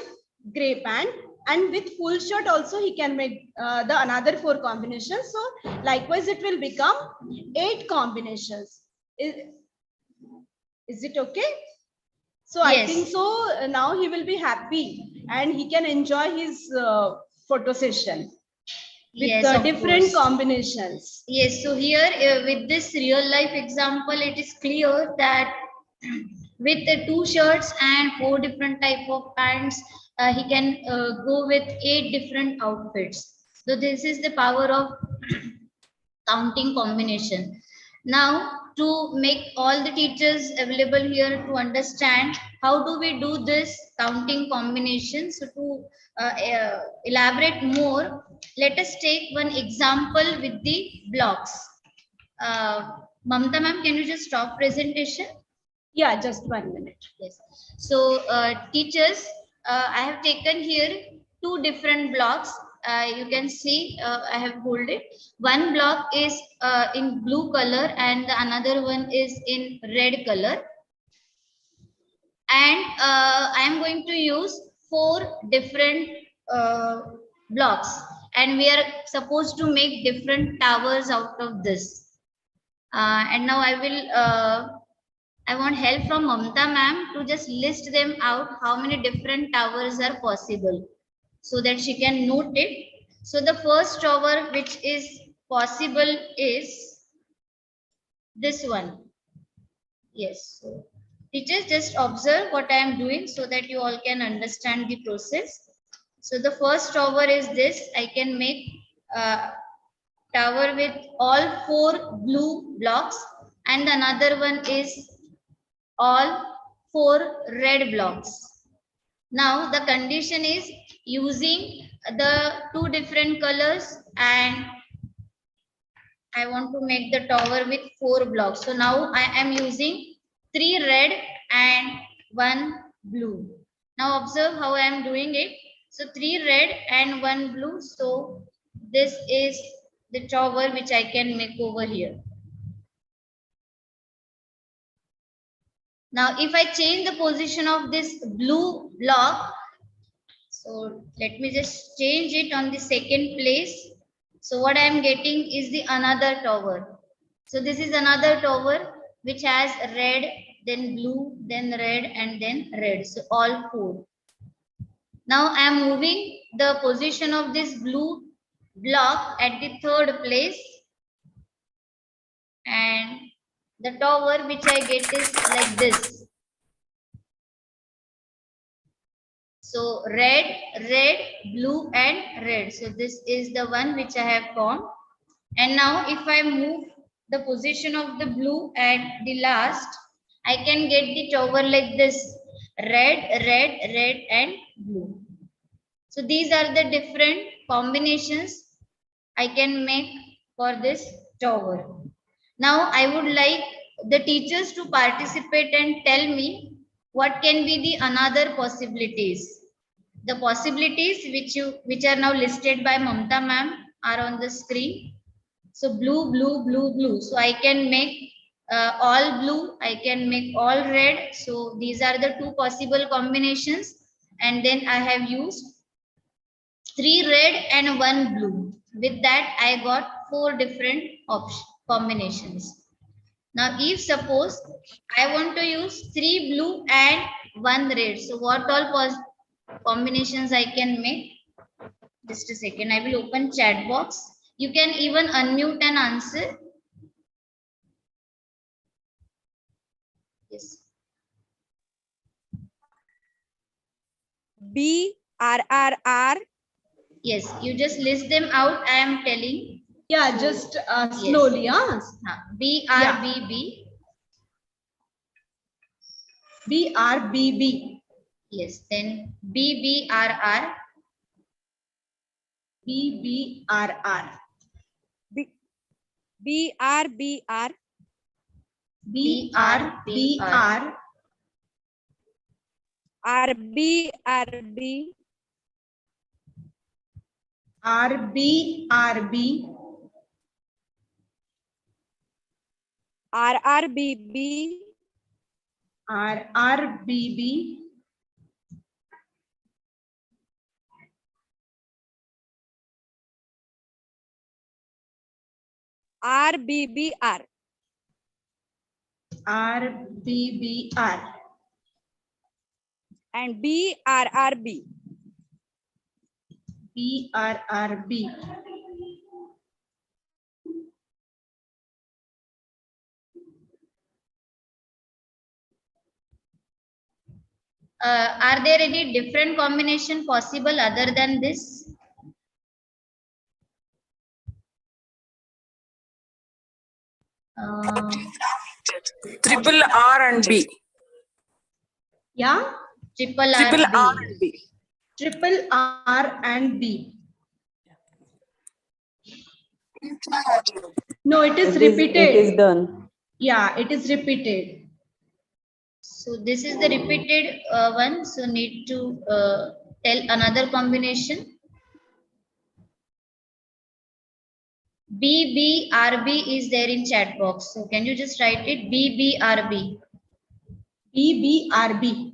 gray pant, and with full shirt also he can make the another 4 combinations. So likewise it will become 8 combinations. Is it okay? So Yes. I think so now he will be happy and he can enjoy his photo session with Yes, of different course. combinations. Yes, so here with this real life example, it is clear that with the 2 shirts and 4 different type of pants, he can go with 8 different outfits. So this is the power of counting combination. Now, to make all the teachers available here to understand how do we do this counting combination. So to elaborate more, let us take one example with the blocks. Mamta ma'am, can you just stop presentation? Yeah, just 1 minute. Yes. So teachers, I have taken here 2 different blocks. You can see I have folded. One block is in blue color and the another one is in red color. And I am going to use 4 different blocks. And we are supposed to make different towers out of this. And now I want help from Mamta ma'am to just list them out how many different towers are possible so that she can note it. So the first tower which is possible is this one. Yes. So teachers, just observe what I am doing so that you all can understand the process. So the first tower is this. I can make tower with all 4 blue blocks and another one is all 4 red blocks. Now the condition is using the 2 different colors and I want to make the tower with 4 blocks. So now I am using 3 red and 1 blue. Now observe how I am doing it. So 3 red and 1 blue. So this is the tower which I can make over here. Now, if I change the position of this blue block, so let me just change it on the second place. So what I am getting is the another tower. So this is another tower which has red, then blue, then red, and then red. So all 4. Now I am moving the position of this blue block at the 3rd place. And the tower which I get is like this. So red, red, blue and red. So this is the one which I have formed. And now if I move the position of the blue at the last, I can get the tower like this. Red, red, red and blue. So these are the different combinations I can make for this tower. Now I would like the teachers to participate and tell me what can be the another possibilities. The possibilities which are now listed by Mamta ma'am are on the screen. So blue, blue, blue, blue. So I can make all blue. I can make all red. So these are the 2 possible combinations. And then I have used 3 red and 1 blue. With that, I got 4 different combinations. Now, if suppose I want to use 3 blue and 1 red. So what all combinations I can make? Just a second. I will open chat box. You can even unmute and answer. Yes. B R R R. Yes, you just list them out. I am telling. Yeah, just slowly. B R B B. BRBB. Yes. Then BBRR. BBRR. BRBR. BRBR. RBRB. RBRB. RRBB. RRBB. RBBR. RBBR. And BRRB. BRRB. Are there any different combination possible other than this? Triple R and B. Yeah? Triple Triple R, R B. and B. Triple R and B. No, it is repeated. It is done. Yeah, it is repeated. So this is the repeated one. So need to tell another combination. BBRB is there in chat box. So can you just write it? BBRB. BBRB.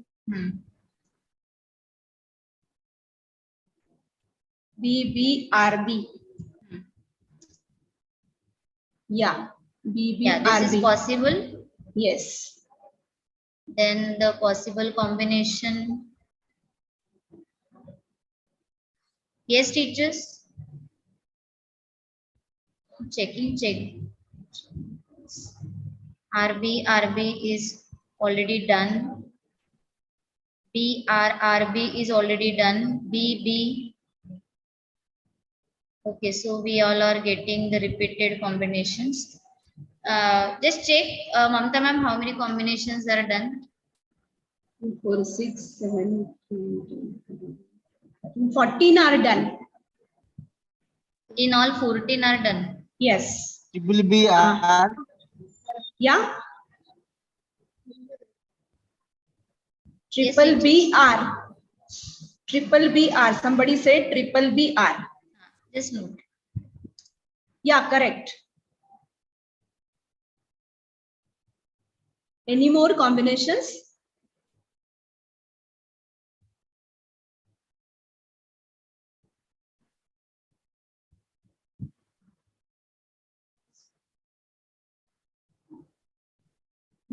BBRB. Yeah. BBRB. Yeah, this is possible. Yes. Then the possible combination. Yes, teachers. Checking. RB is already done. BRRB is already done. BB. Okay, so we all are getting the repeated combinations. Just check, Mamta ma'am, how many combinations are done? 2, 4, 6, 7, 14 are done. In all, 14 are done. Yes. Triple BR. Yeah. Yes, Triple BR. Triple BR. Somebody said triple BR. Just note. Yeah, correct. Any more combinations?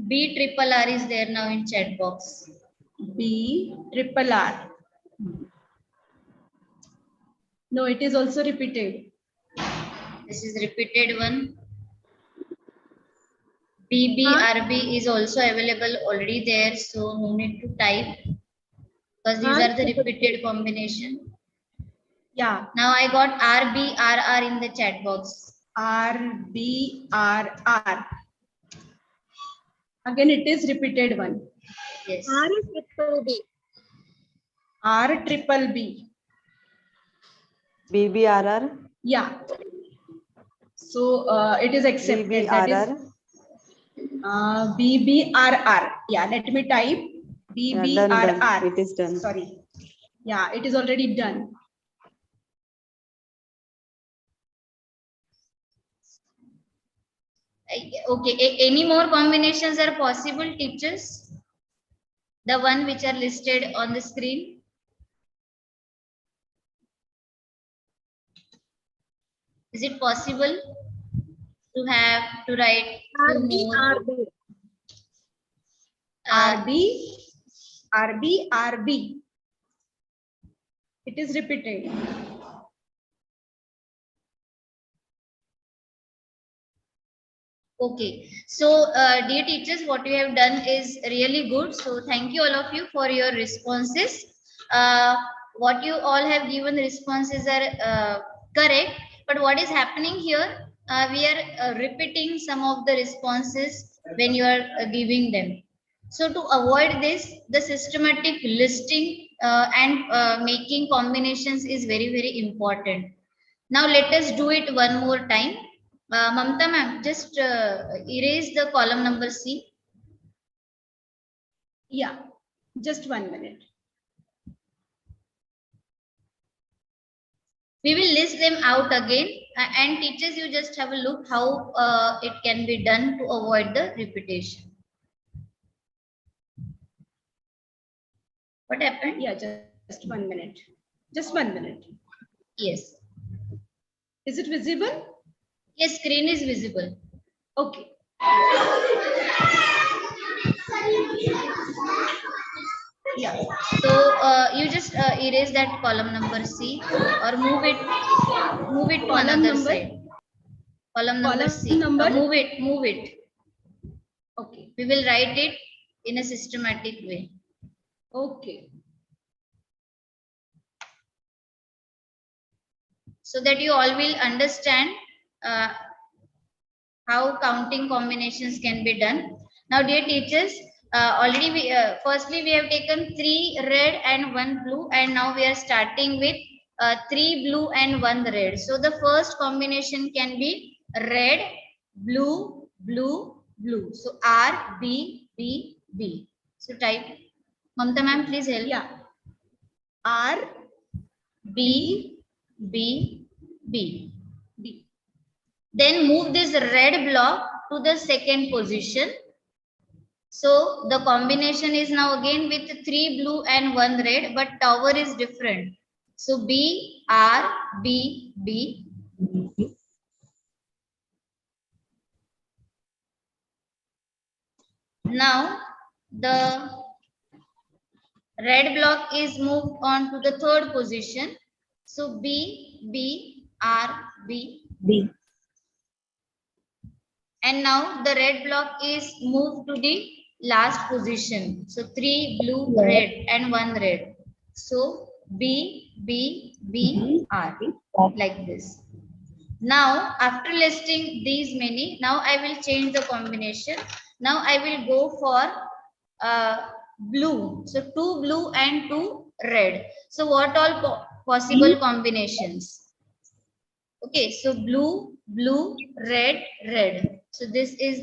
B triple R is there now in chat box. B triple R. No, it is also repeated. This is repeated one. BBRB is also available already there, so no need to type because these are the repeated combination. Yeah. Now I got RBRR in the chat box. RBRR. Again, it is repeated one. Yes. R triple B. BBRR. Yeah. So it is accepted. That is BBRR. Yeah, let me type BBRR. Done. It is done. Sorry. Yeah, it is already done. Okay. Any more combinations are possible, teachers? The one which are listed on the screen. Is it possible to write two more? RB. It is repeated. Okay, so dear teachers, what you have done is really good. So thank you all of you for your responses. What you all have given responses are correct, but what is happening here? We are repeating some of the responses when you are giving them. So to avoid this, the systematic listing and making combinations is very, very important. Now let us do it one more time. Mamta ma'am, just erase the column number C. Yeah, just 1 minute. We will list them out again, and teachers, you just have a look how it can be done to avoid the repetition. What happened? Yeah, just 1 minute. Just 1 minute. Yes. Is it visible? Yes, screen is visible. Okay. Yeah. So you just erase that column number C or move it to Column another number? side. Column number C. Number? Move it. Okay. We will write it in a systematic way. Okay. So that you all will understand how counting combinations can be done. Now, dear teachers, already firstly we have taken 3 red and 1 blue, and now we are starting with 3 blue and 1 red. So the first combination can be red, blue, blue, blue. So R, B, B, B. So type. Mamta ma'am, please help. Yeah. R, B, B, B. B. Then move this red block to the second position. So the combination is now again with 3 blue and 1 red, but tower is different. So B, R, B, B. Now the red block is moved on to the third position. So B, B, R, B, B. And now the red block is moved to the last position. So 3 blue, red and 1 red. So B, B, B, R, like this. Now after listing these many, now I will change the combination. Now I will go for blue. So 2 blue and 2 red. So what all possible combinations? Okay, so blue, blue, red, red. So this is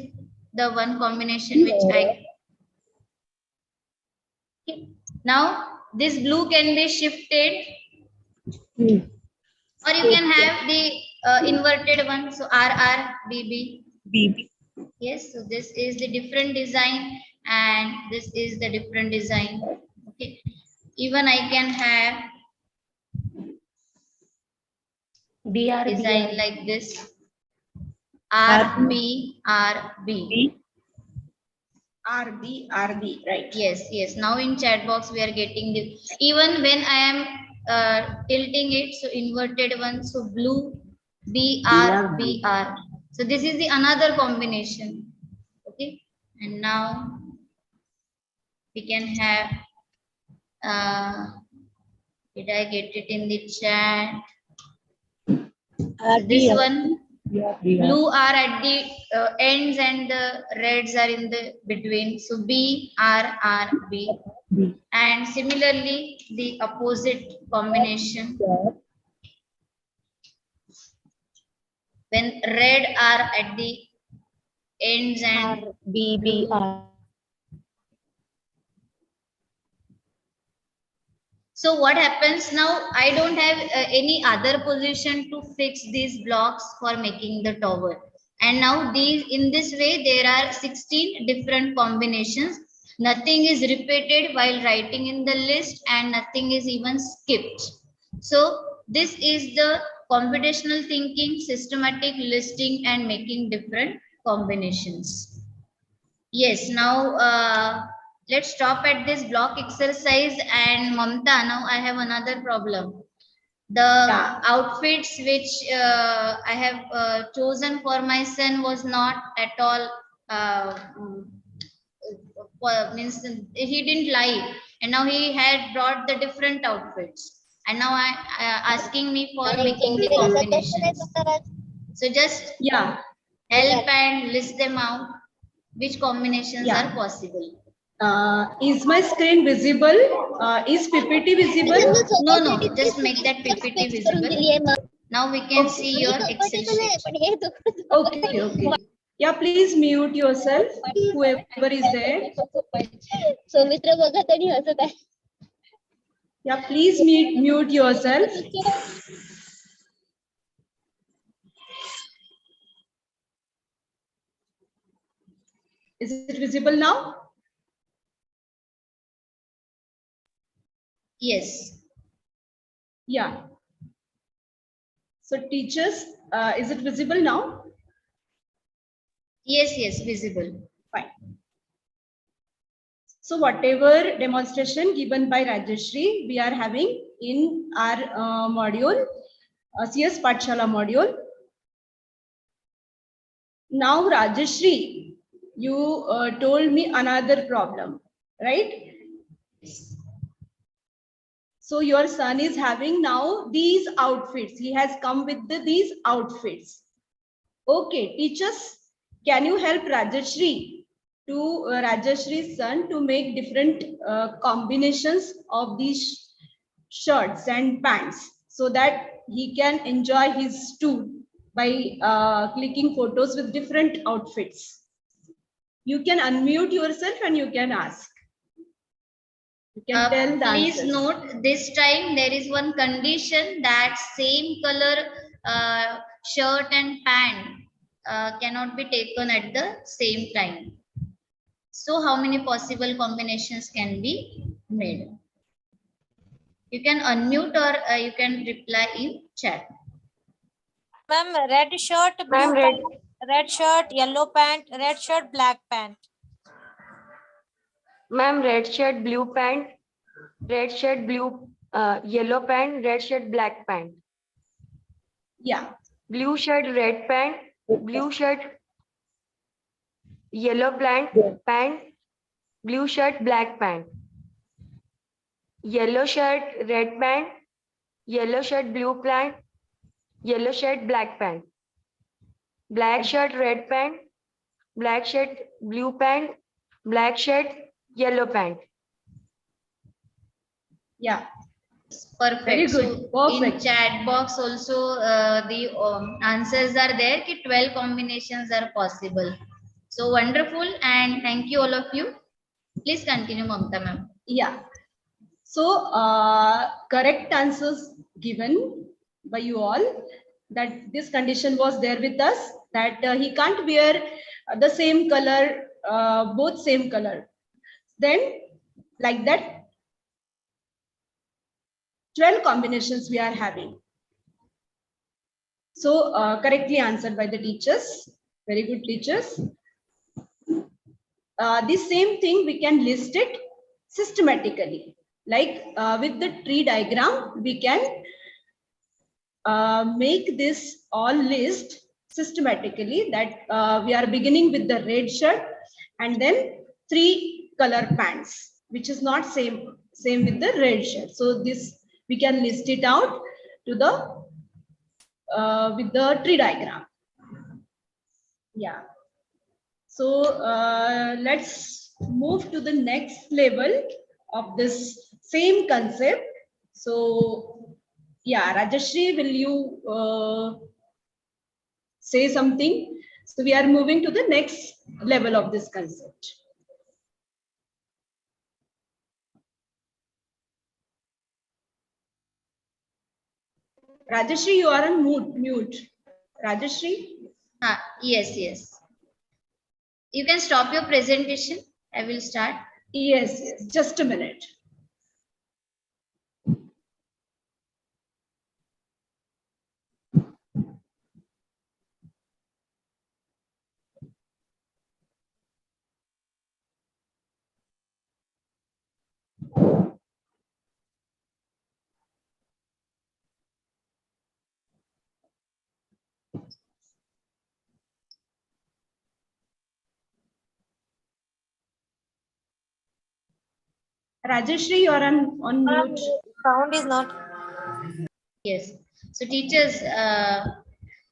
the one combination which I. Okay. Now this blue can be shifted, or you can have the inverted one. So R, R, B, B, B, B. Yes, so this is the different design, and this is the different design. Okay, even I can have BR, design like this. R, B, R, B. RB, RB, right? Yes, yes. Now in chat box we are getting the, even when I am tilting it, so inverted one, so blue, BR, BR. So this is the another combination. Okay, and now we can have, did I get it in the chat? So this one, blue are at the ends and the reds are in the between. So B, R, R, B. And similarly, the opposite combination. When red are at the ends and B, B, R. So what happens now? I don't have any other position to fix these blocks for making the tower. And now these, in this way, there are 16 different combinations. Nothing is repeated while writing in the list, and nothing is even skipped. So this is the computational thinking, systematic listing and making different combinations. Yes, now let's stop at this block exercise. And Mamta, now I have another problem. The outfits which I have chosen for my son was not at all means he didn't like, and now he had brought the different outfits, and now I asking me for making the combinations. So just help and list them out, which combinations are possible. Is my screen visible? Is PPT visible? No, no, just make that PPT visible. Now we can see your Excel sheet. Okay, okay. Yeah, please mute yourself, whoever is there. Yeah, please mute yourself. Is it visible now? Yes. Yeah. So teachers, is it visible now? Yes, yes, visible. Fine. So whatever demonstration given by Rajeshri, we are having in our module, CSPathshala module. Now Rajeshri, you told me another problem, right? So your son is having now these outfits. He has come with these outfits. Okay, teachers, can you help Rajeshri to Rajeshri's son to make different combinations of these shirts and pants so that he can enjoy his tour by clicking photos with different outfits. You can unmute yourself and you can ask. You can tell the Please answers. note, this time there is one condition that same color shirt and pant cannot be taken at the same time. So how many possible combinations can be made? You can unmute or you can reply in chat. Ma'am, red shirt, blue pant, red shirt, yellow pant, red shirt, black pant. Ma'am, red shirt, blue pant, red shirt, blue, yellow pant, red shirt, black pant. Yeah. Blue shirt, red pant, blue shirt, yellow pant, blue shirt, black pant. Yellow shirt, red pant, yellow shirt, blue pant, yellow shirt, black pant. Black shirt, red pant, black shirt, blue pant, black shirt, yellow pant. Yeah. Perfect. Very good. So Perfect. in chat box also the answers are there. Ki 12 combinations are possible. So wonderful, and thank you all of you. Please continue, Mamta ma'am. Yeah. So correct answers given by you all, that this condition was there with us, that he can't wear the same color, both same color. Then like that 12 combinations we are having. So correctly answered by the teachers. Very good, teachers. The same thing we can list it systematically. Like with the tree diagram, we can make this all list systematically, that we are beginning with the red shirt and then 3 color pants, which is not same with the red shirt. So this we can list it out to the with the tree diagram. Yeah. So let's move to the next level of this same concept. So yeah, Rajeshri, will you say something? So we are moving to the next level of this concept. Rajeshri, you are on mute. Rajeshri? Yes, yes. You can stop your presentation. I will start. Yes, yes. Just a minute. Rajeshri, you are on mute. Sound is not. Yes. So teachers,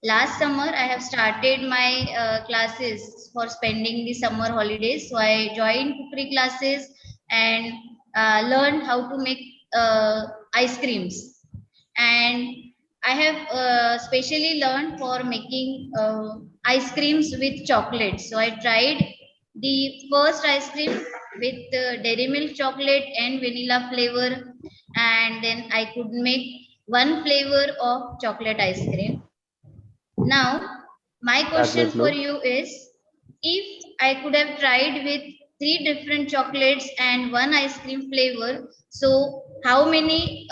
Last summer, I have started my classes for spending the summer holidays. So I joined cookery classes and learned how to make ice creams. And I have specially learned for making ice creams with chocolate. So I tried the first ice cream with dairy milk chocolate and vanilla flavor, and then I could make one flavor of chocolate ice cream. Now, my question for you is, if I could have tried with 3 different chocolates and one ice cream flavor, so how many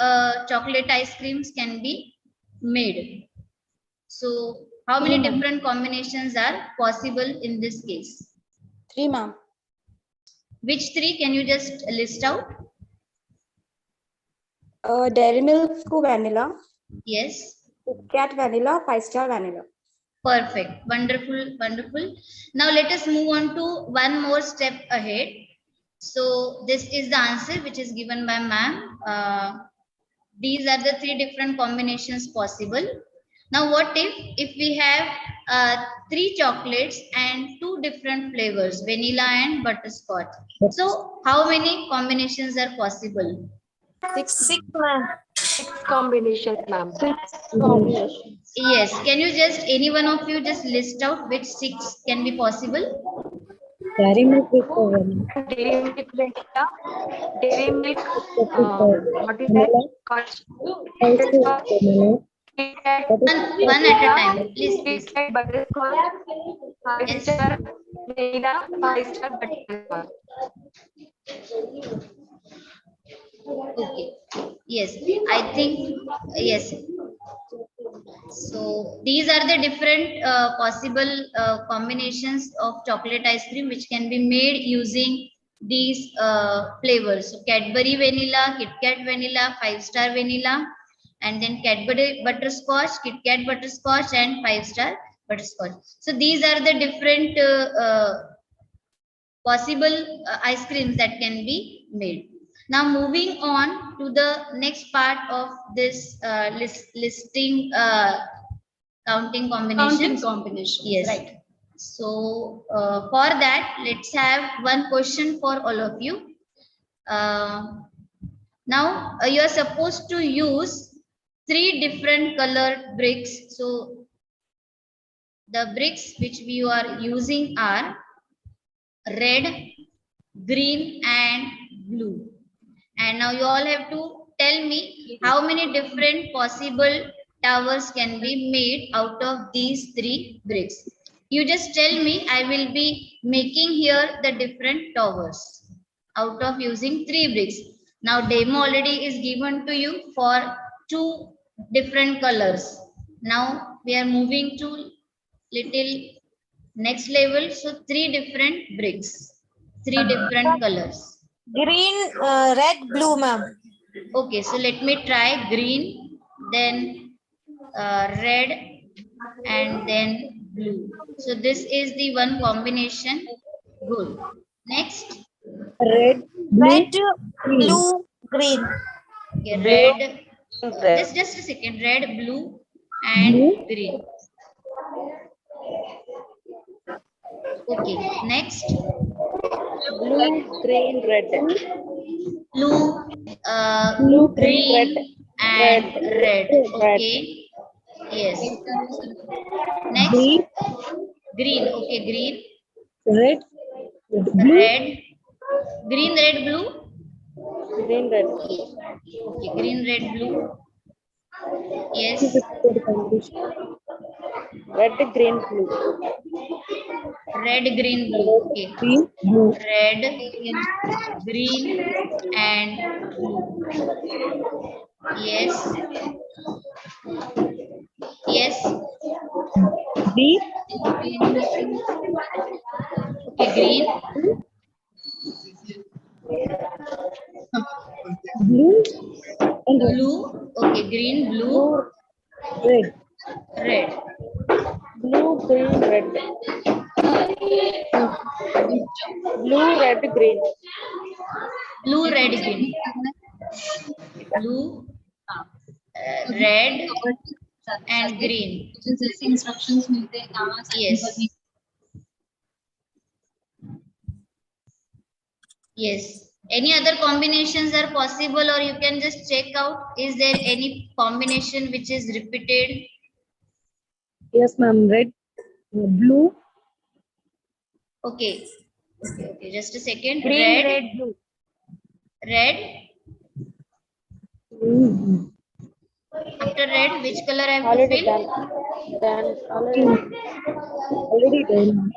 chocolate ice creams can be made? So, how many different combinations are possible in this case? 3, ma'am. Which 3 can you just list out? Dairy milk vanilla. Yes. Cat vanilla, 5-star vanilla. Perfect. Wonderful. Wonderful. Now let us move on to one more step ahead. So this is the answer which is given by ma'am. These are the 3 different combinations possible. Now what if we have 3 chocolates and 2 different flavors, vanilla and butterscotch? So how many combinations are possible? 6, ma'am. 6 combinations, ma'am. 6 combinations. Yes. Can you just, any one of you just list out which 6 can be possible? Dairy milk with vanilla. Dairy milk vanilla. Dairy milk. What is that? Scotch. One at a time, please. Butterscotch. 5-star vanilla. 5-star butterscotch. Okay. Yes, I think yes. So these are the different possible combinations of chocolate ice cream which can be made using these flavors. So Cadbury vanilla, Kit Kat vanilla, 5-star vanilla, and then Cadbury butterscotch, Kit Kat butterscotch, and 5-star butterscotch. So these are the different possible ice creams that can be made. Now moving on to the next part of this listing counting combinations. Counting combinations. Yes. Right. So for that, let's have one question for all of you. Now you are supposed to use 3 different colored bricks. So the bricks which we are using are red, green, and blue. And now you all have to tell me how many different possible towers can be made out of these 3 bricks. You just tell me, I will be making here the different towers out of using 3 bricks. Now demo already is given to you for 2 different colors. Now we are moving to little next level. So 3 different bricks, 3 different colors. Green, red, blue, ma'am. Okay, so let me try green, then red, and then blue. So this is the one combination. Good. Next. Red, Red, green. blue, green. Okay, red. Just a second. Red, blue, and green. Okay. Next. Blue, green, red. Blue, Blue, green, red. and red. Okay. Yes. Next. Green. Okay, green. Red, Red. Green, red, blue. Green, red. Okay, green, red, blue. Yes. Red, green, blue. Red, green, blue. Okay. Red, green, and blue. Yes. Yes. B, Okay, green. blue, and Blue. Okay, green, blue, red. red. Blue, green, red. Blue, red, green. Blue, red, green. Blue, red, and green. जैसे instructions मिलते हैं कहाँ Yes. Yes. Any other combinations are possible, or you can just check out. Is there any combination which is repeated? Yes, ma'am. Red, blue. Okay. Okay. Just a second. Green, Red, red, blue. red. After red, which color I have to Already fill? done. Already done.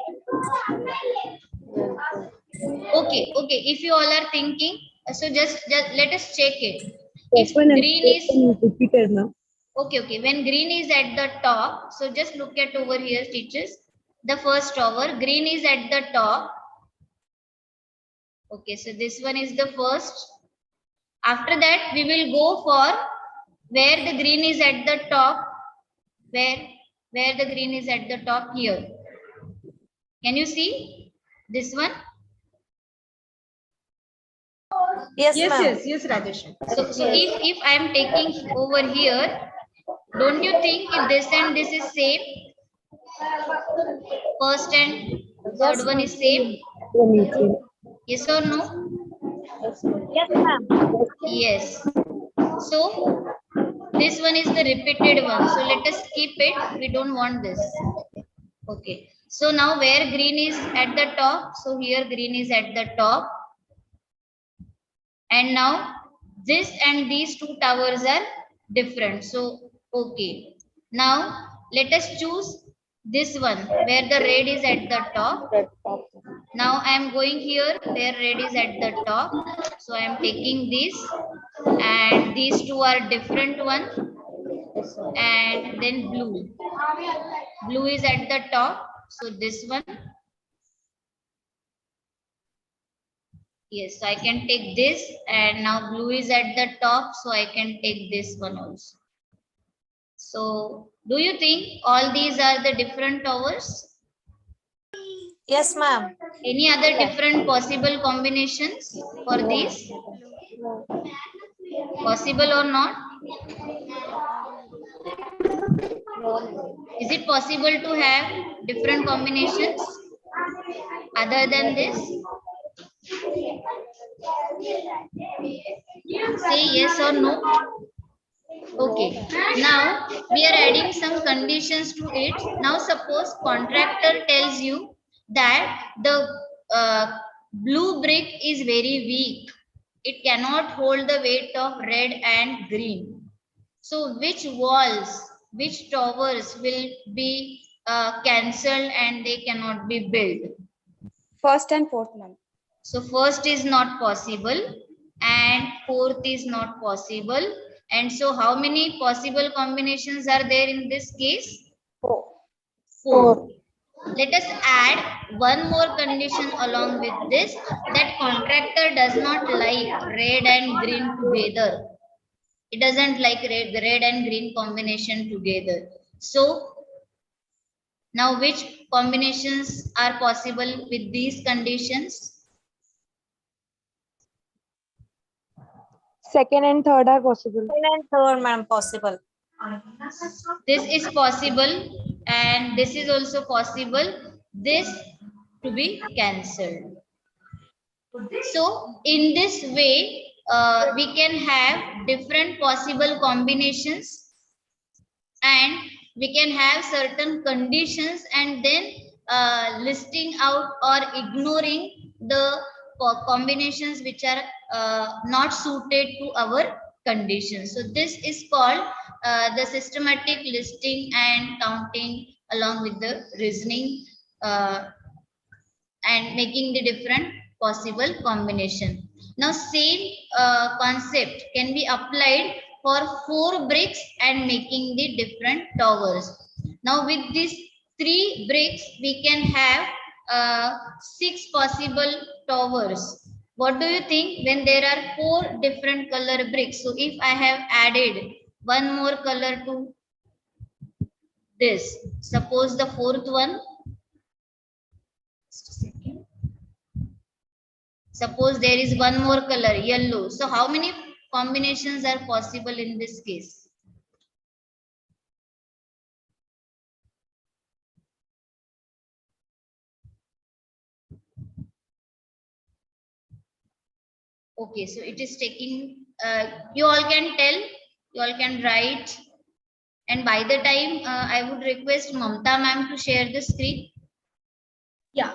Okay. Okay. If you all are thinking, so just let us check it. If Open and green is repeated, ma'am. okay, okay. When green is at the top, so just look at over here, teachers. The first tower, green is at the top. Okay, so this one is the first. After that, we will go for where the green is at the top. Where the green is at the top here. Can you see this one? Yes, Yes, ma'am. yes, Rajesh. So if I am taking over here, don't you think if this and this is same? First and third one is same? Yes or no? Yes, ma'am. Yes. So this one is the repeated one. So let us keep it. We don't want this. Okay. So now where green is at the top? So here green is at the top. And now this and these two towers are different. So okay. Now let us choose this one where the red is at the top. Now I am going here where red is at the top. So I am taking this, and these two are different one, and then blue. Blue is at the top. So this one. Yes, so I can take this, and now blue is at the top. So I can take this one also. So do you think all these are the different towers? Yes, ma'am. Any other different possible combinations for these? Possible or not? Is it possible to have different combinations other than this? Say yes or no. Okay. Now we are adding some conditions to it. Now suppose contractor tells you that the blue brick is very weak. It cannot hold the weight of red and green. So which walls, which towers will be cancelled and they cannot be built? First and fourth, ma'am. So first is not possible and fourth is not possible. And so how many possible combinations are there in this case? Four. Let us add one more condition along with this, that contractor does not like red and green together. It doesn't like red and green combination together. So now which combinations are possible with these conditions? Second and third are possible. Second and third, ma'am, possible. This is possible and this is also possible. This to be cancelled. So in this way, we can have different possible combinations, and we can have certain conditions, and then listing out or ignoring the combinations which are not suited to our conditions. So this is called the systematic listing and counting along with the reasoning and making the different possible combination. Now same concept can be applied for 4 bricks and making the different towers. Now with these 3 bricks we can have 6 possible towers. What do you think when there are 4 different color bricks? So if I have added one more color to this, suppose the 4th one, suppose there is one more color, yellow. So how many combinations are possible in this case? Okay, so it is taking, you all can tell, you all can write. And by the time, I would request Mamta ma'am to share the screen. Yeah.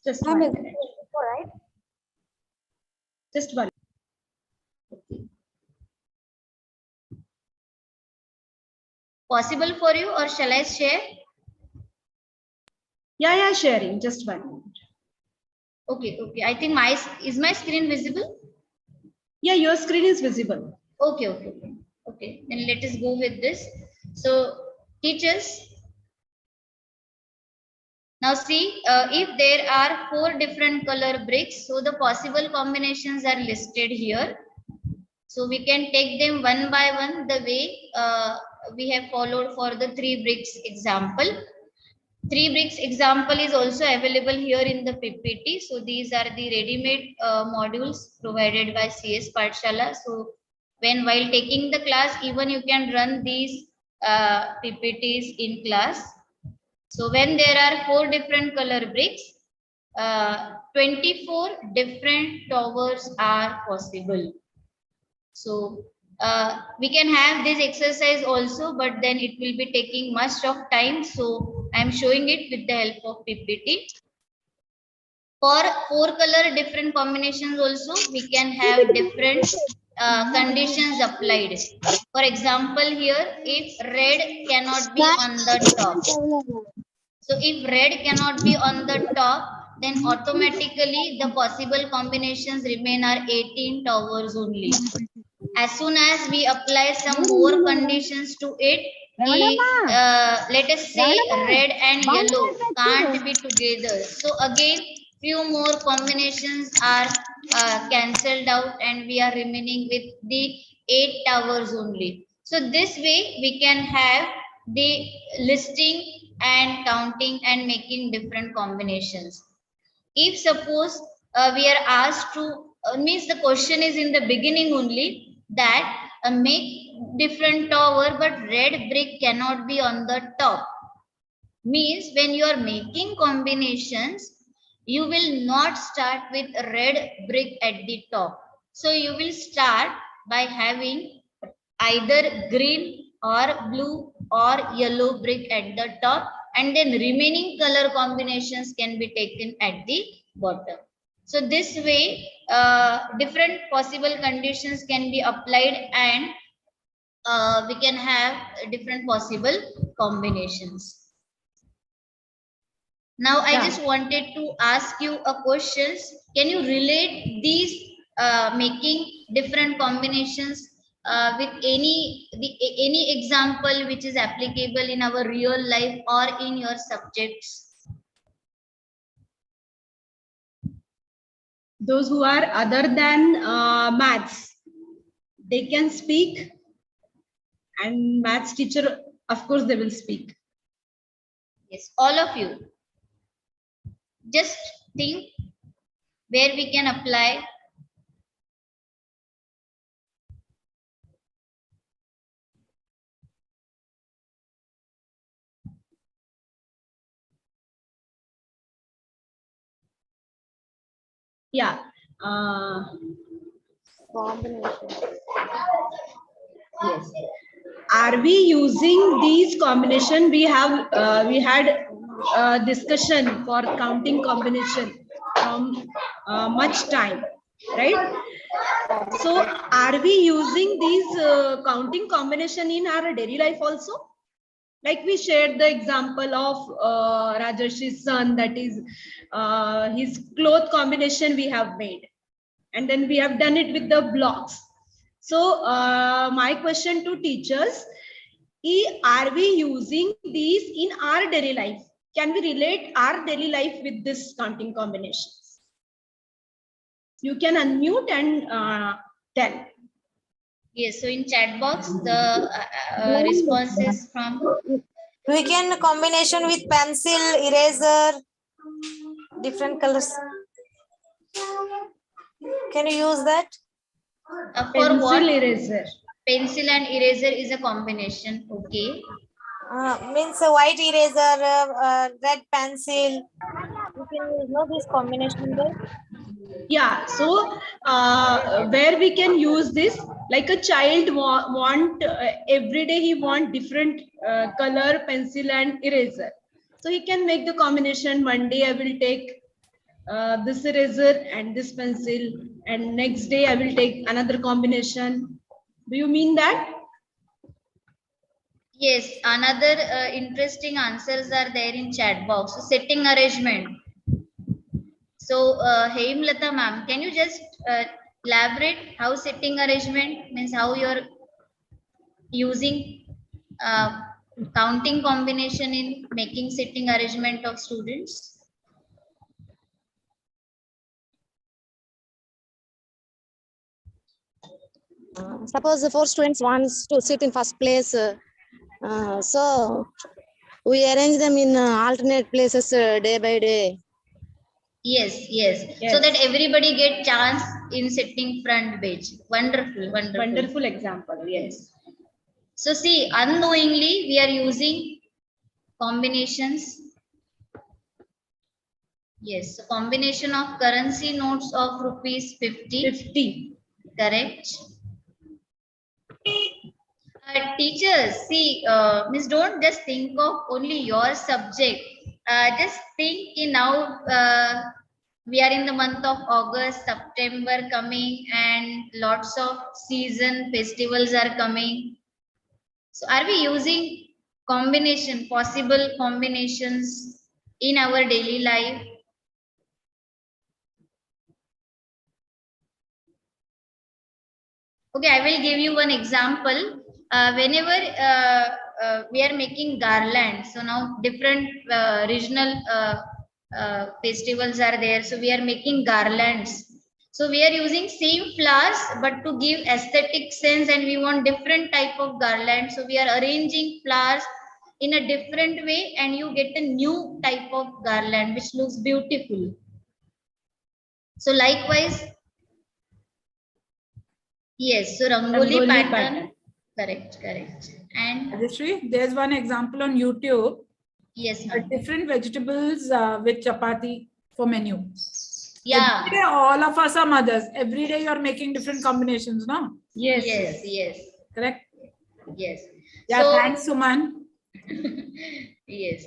Just 1 minute. Right? Just 1. Possible for you, or shall I share? Yeah, sharing. Just 1 minute. Okay. I think is my screen visible? Yeah, your screen is visible. Okay. Then let us go with this. So, teachers, now see, if there are 4 different color bricks, so the possible combinations are listed here. So we can take them one by one, the way we have followed for the 3 bricks example. 3 bricks example is also available here in the PPT. So these are the ready-made modules provided by CSPathshala. So while taking the class, even you can run these PPTs in class. So when there are 4 different color bricks, 24 different towers are possible. So we can have this exercise also, but then it will be taking much of time. So I am showing it with the help of PPT. For 4 color different combinations also, we can have different conditions applied. For example, here, if red cannot be on the top. So if red cannot be on the top, then automatically the possible combinations remain are 18 towers only. As soon as we apply some more conditions to it, let us say red and yellow can't be together. So again, few more combinations are cancelled out, and we are remaining with the 8 towers only. So this way we can have the listing and counting and making different combinations. If suppose we are asked to, means the question is in the beginning only, that make different tower but red brick cannot be on the top. Means when you are making combinations, you will not start with red brick at the top. So you will start by having either green or blue or yellow brick at the top, and then remaining color combinations can be taken at the bottom. So this way, different possible conditions can be applied, and we can have different possible combinations. Now I just wanted to ask you a questions. Can you relate these making different combinations with any example which is applicable in our real life or in your subjects? Those who are other than maths, they can speak, and maths teacher, of course, they will speak. Yes, all of you. Just think where we can apply. Yeah. Yes. Are we using these combination? We had discussion for counting combination from much time, right? So are we using these counting combination in our daily life also? Like we shared the example of Rajash's son, that is his cloth combination we have made, and then we have done it with the blocks. So my question to teachers, are we using these in our daily life? Can we relate our daily life with this counting combinations? You can unmute and tell. Yes, so in chat box, the responses from... We can combination with pencil, eraser, different colors. Can you use that? For pencil what? Eraser. Pencil and eraser is a combination. Okay. Means a white eraser, red pencil. You can use this combination there. Yeah, so where we can use this, like a child want every day he want different color pencil and eraser. So he can make the combination. One day I will take this eraser and this pencil, and next day I will take another combination. Do you mean that? Yes, another interesting answers are there in chat box. So setting arrangement. So, Heimlata ma'am, can you just elaborate how setting arrangement means, how you're using uh, counting combination in making setting arrangement of students? Suppose the 4 students wants to sit in first place, so we arrange them in alternate places day by day. Yes, yes, so that everybody get chance in sitting front bench. Wonderful, wonderful. Wonderful example. Yes. So see, unknowingly we are using combinations. Yes, so combination of currency notes of rupees 50. Correct. Teachers, see, Miss, don't just think of only your subject. Just think now we are in the month of August, September coming, and lots of season festivals are coming. So are we using possible combinations in our daily life? Okay, I will give you one example. Whenever we are making garlands, so now different regional festivals are there. So we are making garlands. So we are using same flowers, but to give aesthetic sense, and we want different type of garland. So we are arranging flowers in a different way, and you get a new type of garland which looks beautiful. So likewise, yes, so Rangoli pattern. Correct, correct. And Rajeshri, there's one example on YouTube. Yes, ma'am. Different vegetables with chapati for menu. Yeah. Every day, all of us are mothers. Every day you're making different combinations, no? Yes. Yes, yes. Correct? Yes. Yeah, So, thanks, Suman. Yes.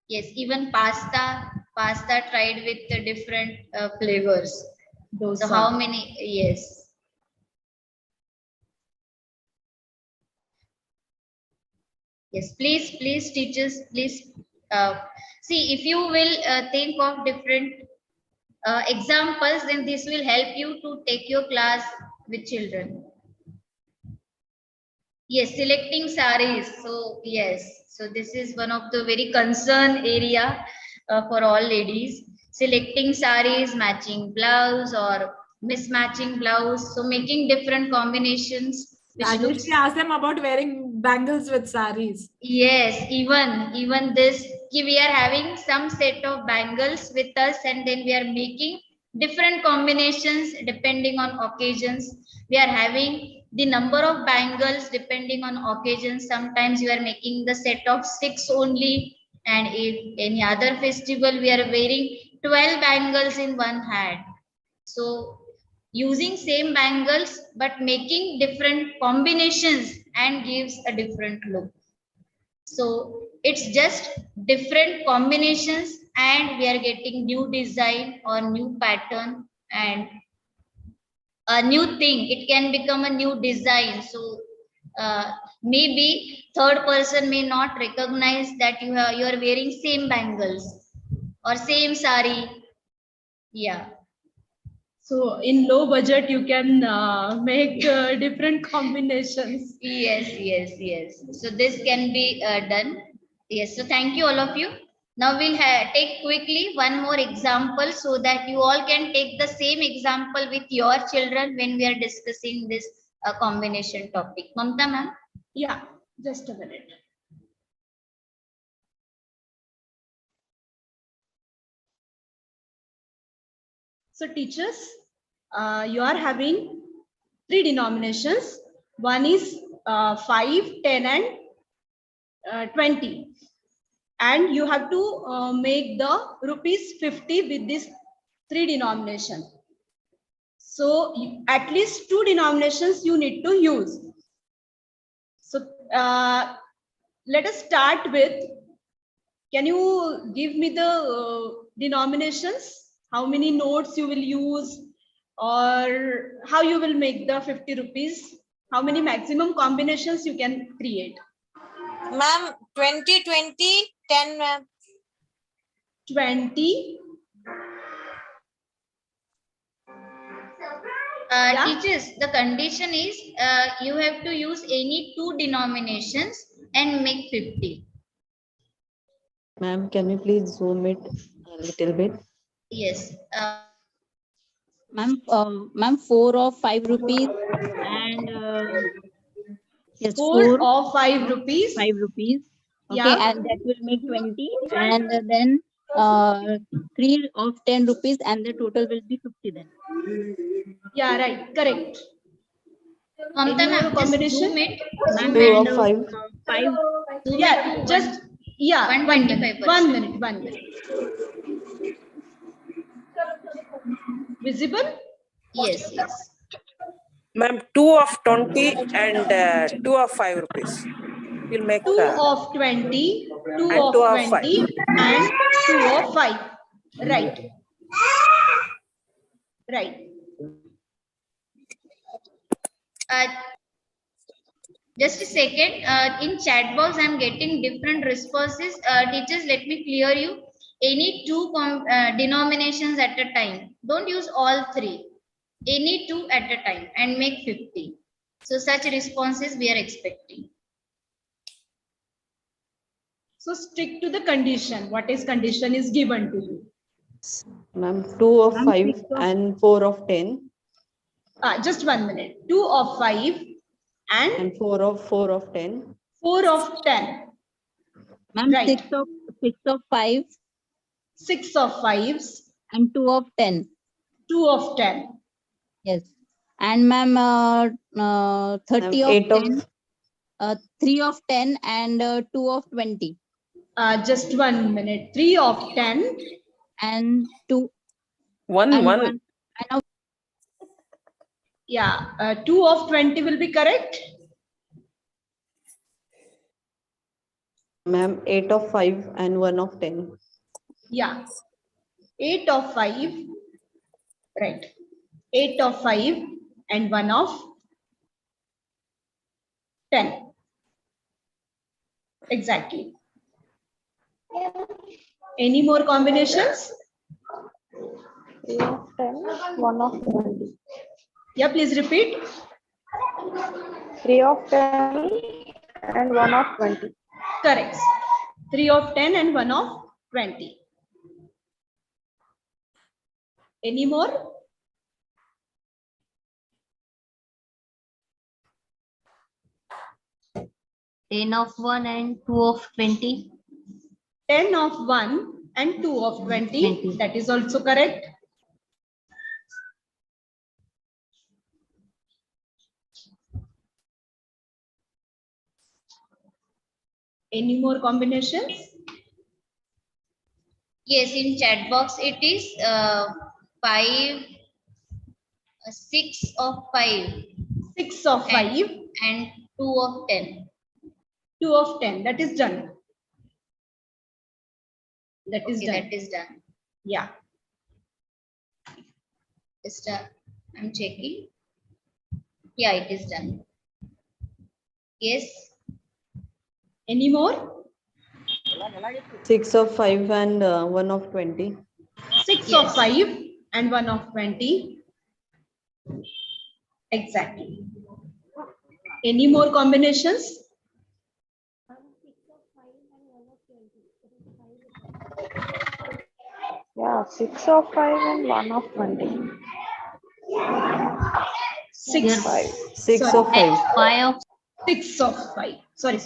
Yes, even pasta tried with the different flavors. So how many? Yes. Yes, please, teachers, please see, if you will think of different examples, then this will help you to take your class with children. Yes, selecting sarees. So yes, so this is one of the very concern area for all ladies. Selecting sarees, matching blouse or mismatching blouse. So making different combinations. Rajeshri asked them about wearing bangles with saris. Yes, even this, we are having some set of bangles with us, and then we are making different combinations depending on occasions. We are having the number of bangles depending on occasions. Sometimes you are making the set of 6 only, and if any other festival we are wearing 12 bangles in one hand. So using same bangles but making different combinations and gives a different look. So it's just different combinations, and we are getting new design or new pattern and a new thing. It can become a new design. So maybe third person may not recognize that you are wearing same bangles or same sari. Yeah. So in low budget, you can make different combinations. Yes. So this can be done. Yes. So thank you all of you. Now we'll take quickly one more example so that you all can take the same example with your children when we are discussing this combination topic. Mamta ma'am. Yeah, just a minute. So teachers, you are having 3 denominations. One is 5, 10 and 20. And you have to make the rupees 50 with this 3 denomination. So at least 2 denominations you need to use. So let us start with, can you give me the denominations? How many notes you will use, or how you will make the 50 rupees? How many maximum combinations you can create? Ma'am, 20, 20, 10, ma'am. 20. Teachers, the condition is you have to use any 2 denominations and make 50. Ma'am, can you please zoom it a little bit? Yes. Ma'am, 4 of 5 rupees and yes, 4 of 5 rupees. 5 rupees. Okay, Yeah. and that will make 20, and then 3 of 10 rupees, and the total will be 50 then. Yeah, right. Correct. Mamta ma'am, just combination? zoom it. Zoom 2 it. of 5. 5. Zoom Yeah, it to just, yeah, 125%. 1 minute, 1 minute. Visible? Yes, yes. Ma'am, 2 of 20 and 2 of 5 rupees. We'll make 2 of 20, 2 and of 2 of 5. 20, and 2 of 5. Right. Right. Just a second. In chat box, I'm getting different responses. Teachers, let me clear you. Any 2 denominations at a time. Don't use all 3. Any 2 at a time and make 50. So such responses we are expecting. So stick to the condition. What is condition is given to you. Ma'am, 2 of 5 and 4 of 10. Just 1 minute. 2 of 5 and 4 of 10. 4 of 10. Ma'am, Right. 6 of 5. 6 of 5s. And 2 of 10. 2 of 10. Yes. And ma'am, 30 of 10. 3 of 10 and 2 of 20. Just 1 minute. 3 of 10. And 2. 1. And yeah, 2 of 20 will be correct. Ma'am, 8 of 5 and 1 of 10. Yeah. 8 of 5. Right. 8 of 5 and 1 of 10. Exactly. Any more combinations? 3 of 10, 1 of 20. Yeah, please repeat. 3 of 10 and 1 of 20. Correct. 3 of 10 and 1 of 20. Any more? Ten of 1 and 2 of 20. 10 of 1 and 2 of 20. That is also correct. Any more combinations? Yes, in chat box it is 6 of 5. 6 of 5 and 2 of 10. 2 of 10. That is done. That is Okay, done. that is done. Yeah. Just I'm checking. Yeah, it is done. Yes. Any more? 6 of 5 and 1 of 20. 6 of 5 and 1 of 20. Exactly. Any more combinations? Yeah, 6 of 5 and 1 of 20. 6 5. 6 of 5. 5 of 6 of 5. Sorry.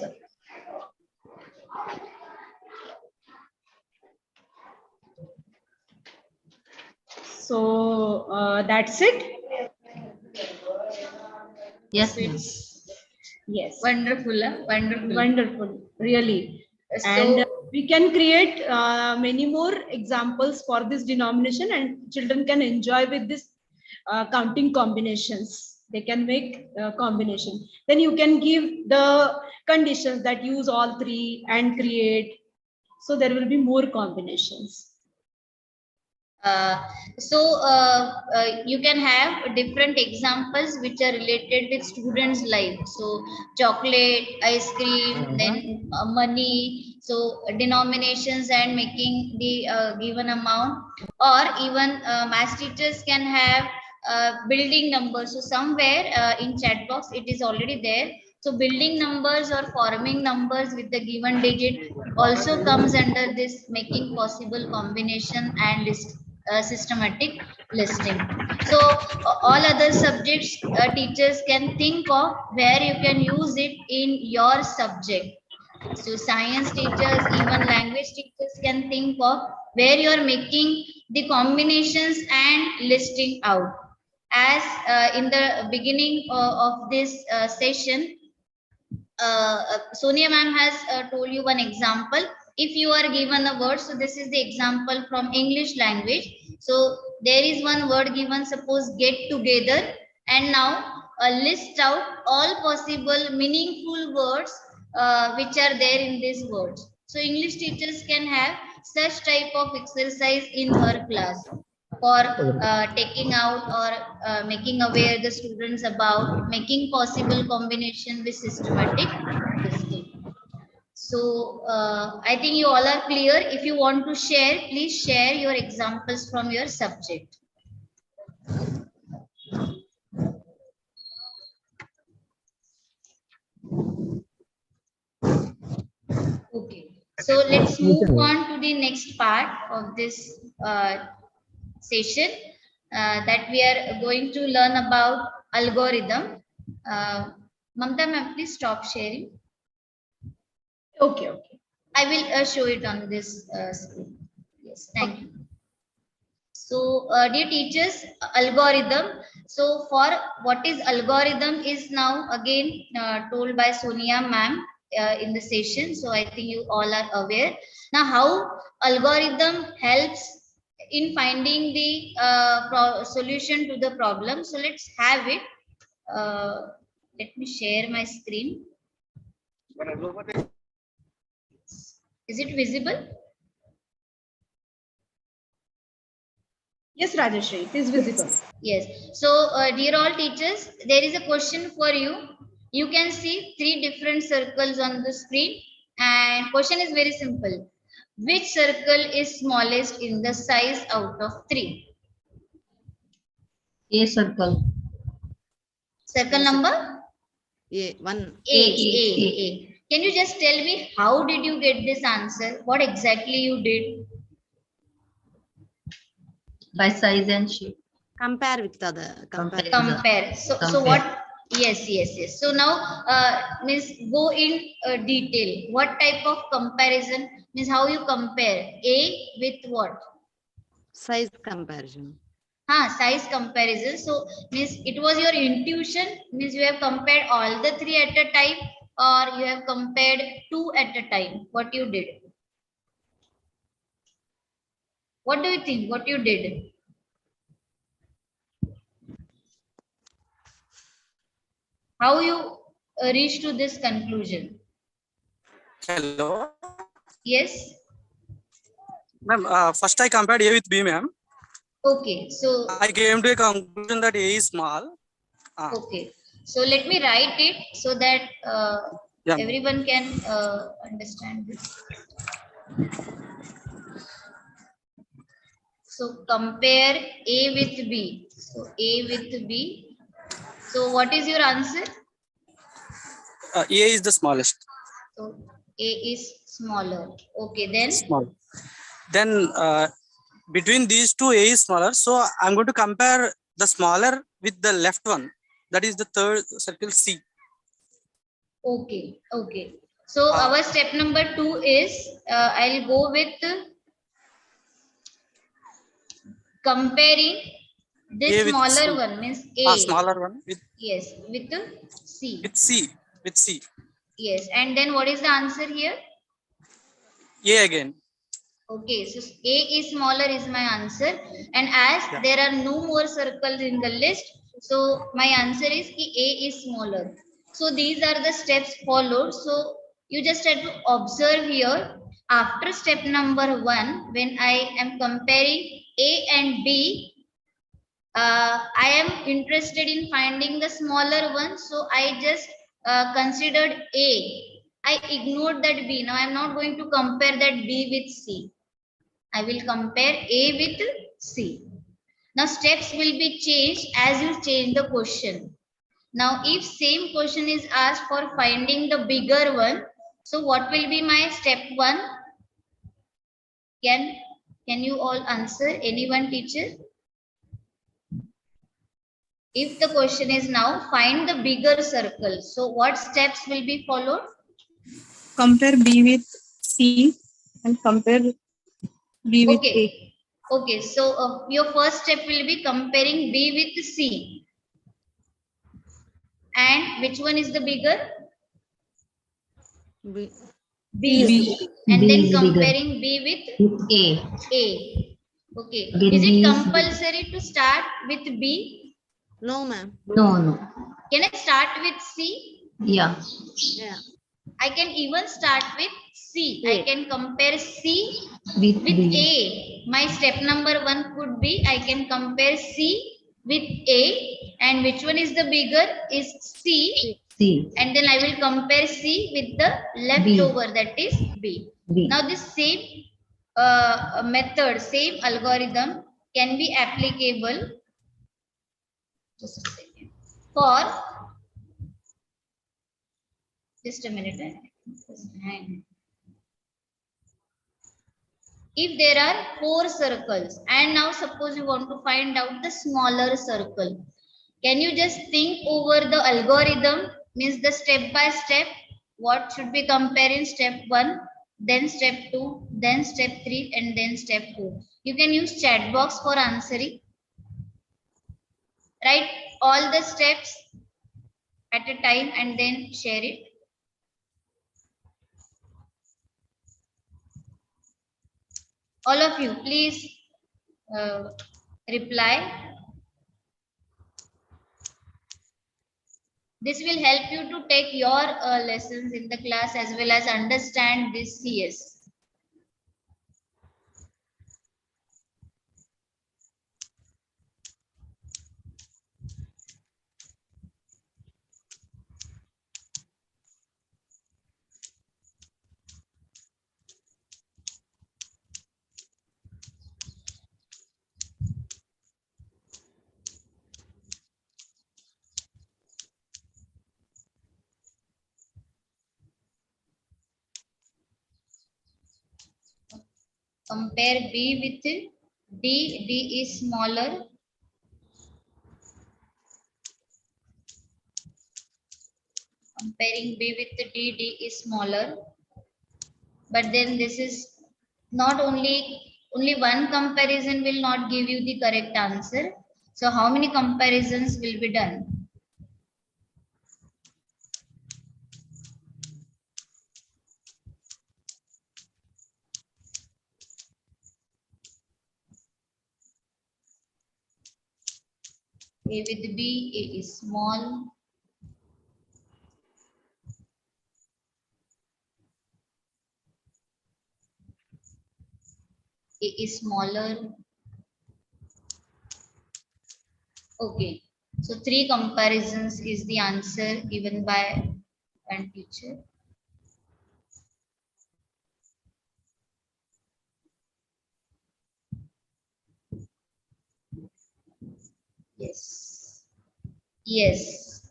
So that's it. Yes. Yes. Wonderful. Wonderful. Wonderful. Really. So And we can create many more examples for this denomination, and children can enjoy with this counting combinations. They can make combination. Then you can give the conditions that use all three and create. So there will be more combinations. You can have different examples which are related with students' life. So chocolate, ice cream, then money. So denominations and making the given amount, or even math teachers can have building numbers. So somewhere in chat box it is already there. So building numbers or forming numbers with the given digit also comes under this making possible combination and list. Systematic listing. So all other subjects teachers can think of where you can use it in your subject. So science teachers, even language teachers can think of where you are making the combinations and listing out. As in the beginning of this session, Sonia ma'am has told you one example. If you are given a word, so this is the example from English language. So there is one word given, suppose get together, and now list out all possible meaningful words which are there in these words. So English teachers can have such type of exercise in her class for taking out or making aware the students about making possible combination with systematic listing. So I think you all are clear. If you want to share, please share your examples from your subject. Okay, so let's move on to the next part of this session that we are going to learn about algorithm. Mamta ma'am, please stop sharing. Okay. I will show it on this screen. Yes, thank you. So, dear teachers, algorithm. So, for what is algorithm is now again told by Sonia ma'am in the session. So, I think you all are aware. Now, how algorithm helps in finding the solution to the problem. So, let's have it. Let me share my screen. Is it visible? Yes, Rajeshri, it is visible. Yes. So, dear all teachers, there is a question for you. You can see 3 different circles on the screen, and question is very simple. Which circle is smallest in the size out of 3? A circle. Circle number? A. A. Can you just tell me how did you get this answer? What exactly you did? By size and shape. Compare with other. Compare. So what? Yes. So now, means go in detail. What type of comparison? Means how you compare A with what? Size comparison. Size comparison. So means it was your intuition. Means you have compared all the 3 at a time, or you have compared 2 at a time. What you did? What do you think? What you did? How you reach to this conclusion? Hello. Yes. Ma'am, first I compared A with B, ma'am. Okay, so I came to a conclusion that A is small. Okay, so let me write it so that everyone can understand this. So compare A with B. So A with B. So what is your answer? A is the smallest. So A is smaller. Okay, then? Small. Then between these two, A is smaller. So I'm going to compare the smaller with the left one. That is the third circle, C. Okay. So our step number 2 is I'll go with comparing this smaller one, means A. Smaller one with Yes, with C. With C. Yes, and then what is the answer here? A again. Okay, so A is smaller is my answer. And as there are no more circles in the list, so my answer is ki A is smaller. So these are the steps followed. So you just have to observe here. After step number 1, when I am comparing A and B, I am interested in finding the smaller one. So I just considered A. I ignored that B. Now I am not going to compare that B with C. I will compare A with C. Now steps will be changed as you change the question. Now if same question is asked for finding the bigger one, so what will be my step 1? Can you all answer? Anyone, teacher? If the question is now find the bigger circle, so what steps will be followed? Compare B with C and compare B with A. Okay, so your first step will be comparing B with C. And which one is the bigger? B. B. And B then is comparing B with A. A. Okay. Again, Is B it is compulsory to start with B? No, ma'am. No. Can I start with C? Yeah. I can even start with C. I can compare C With with B. A. My step number 1 could be I can compare C with A, and which one is the bigger is C. C. And then I will compare C with the leftover, that is B. Now this same method, same algorithm can be applicable, just a second, for, just a minute. If there are 4 circles and now suppose you want to find out the smaller circle, can you just think over the algorithm, means the step by step, what should be compared in step 1, then step 2, then step 3, and then step 4. You can use chat box for answering. Write all the steps at a time and then share it. All of you, please reply. This will help you to take your lessons in the class as well as understand this CS. Compare B with D. D is smaller. Comparing B with D, D is smaller. But then this is not only one comparison will not give you the correct answer. So how many comparisons will be done? A with B, A is small. A is smaller. Okay. So 3 comparisons is the answer given by one teacher. Yes. Yes.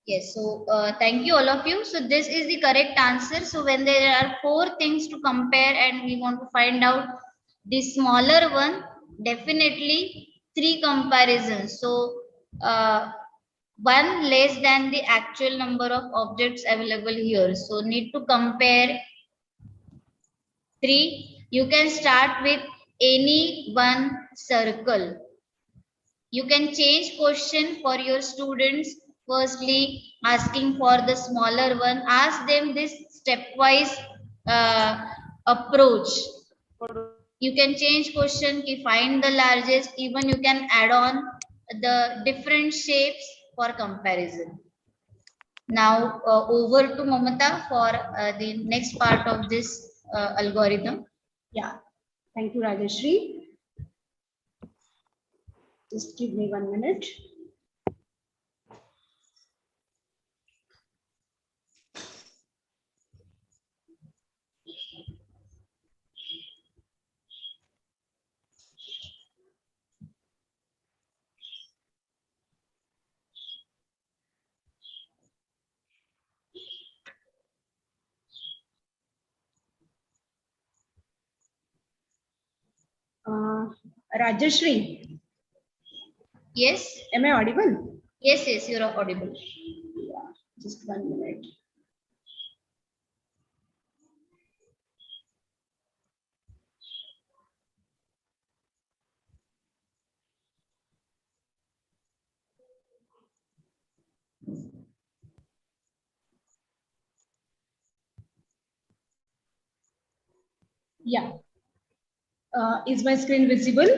Yes, so thank you all of you. So this is the correct answer. So when there are 4 things to compare and we want to find out the smaller one, definitely 3 comparisons. So one less than the actual number of objects available here. So need to compare 3. You can start with any one circle. You can change question for your students firstly asking for the smaller one. Ask them this stepwise approach. You can change question, find the largest, even you can add on the different shapes for comparison. Now over to Mamata for the next part of this algorithm. Yeah, thank you, Rajeshri. Just give me 1 minute. Rajeshri. Yes. Am I audible? Yes, yes, you are audible. Yeah, just 1 minute. Yeah. Is my screen visible?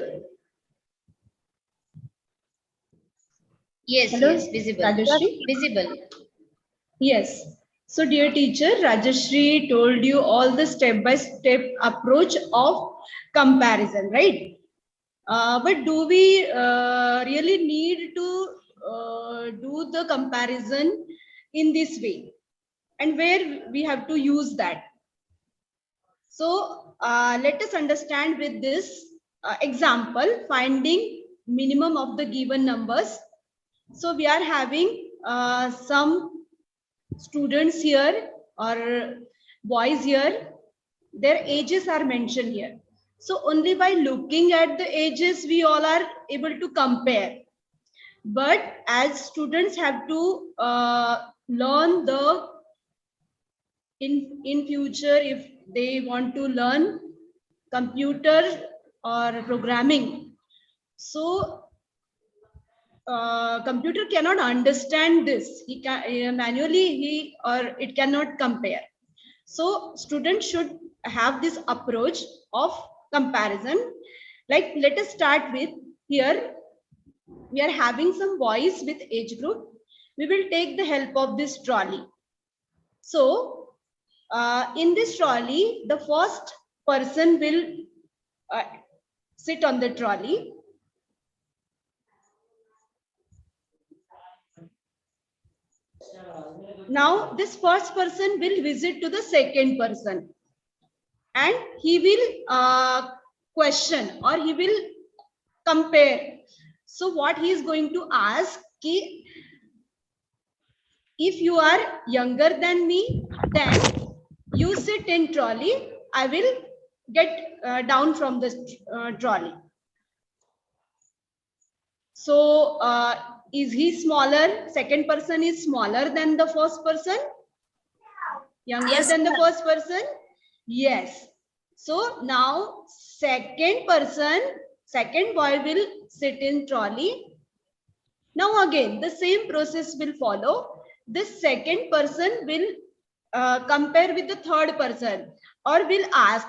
Yes, Hello, yes, visible. Rajeshri? Visible. Yes. So, dear teacher, Rajeshri told you all the step-by-step approach of comparison, right? But do we really need to do the comparison in this way? And where we have to use that? So let us understand with this example, finding minimum of the given numbers. So we are having some students here or boys here, their ages are mentioned here. So only by looking at the ages, we all are able to compare. But as students have to learn the in future, if they want to learn computer or programming, so computer cannot understand this. He can manually he or it cannot compare. So students should have this approach of comparison. Like let us start with here. We are having some boys with age group. We will take the help of this trolley. So in this trolley, the first person will sit on the trolley. Now this first person will visit to the second person and he will question or he will compare. So what he is going to ask, if you are younger than me, then you sit in trolley, I will get down from the trolley. So is he smaller? Second person is smaller than the first person? Younger than the first person? Yes. So now second boy will sit in trolley. Now again, the same process will follow. The second person will compare with the third person or will ask.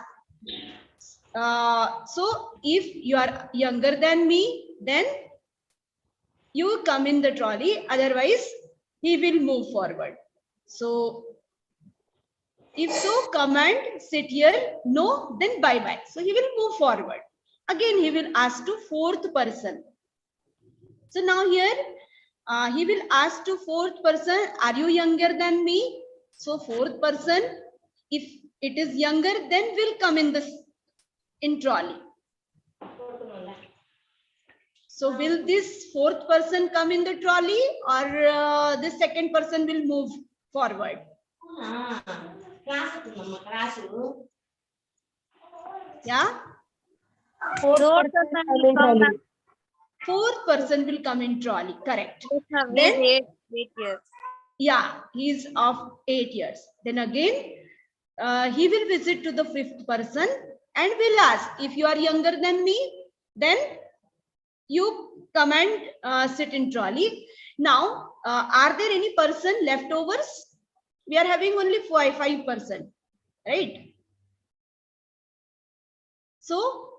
So if you are younger than me, then you come in the trolley, otherwise he will move forward. So if so, come and sit here. No, then bye-bye. So he will move forward. Again, he will ask to fourth person. So now here, he will ask to fourth person, are you younger than me? So fourth person, if it is younger, then will come in trolley. So will this fourth person come in the trolley or the second person will move forward? Yeah? Fourth person will come in trolley, correct. Then, Wait years. Yeah, he is of 8 years. Then again, he will visit to the fifth person and will ask, if you are younger than me, then you come and sit in trolley. Now, are there any person leftovers? We are having only 5%, right? So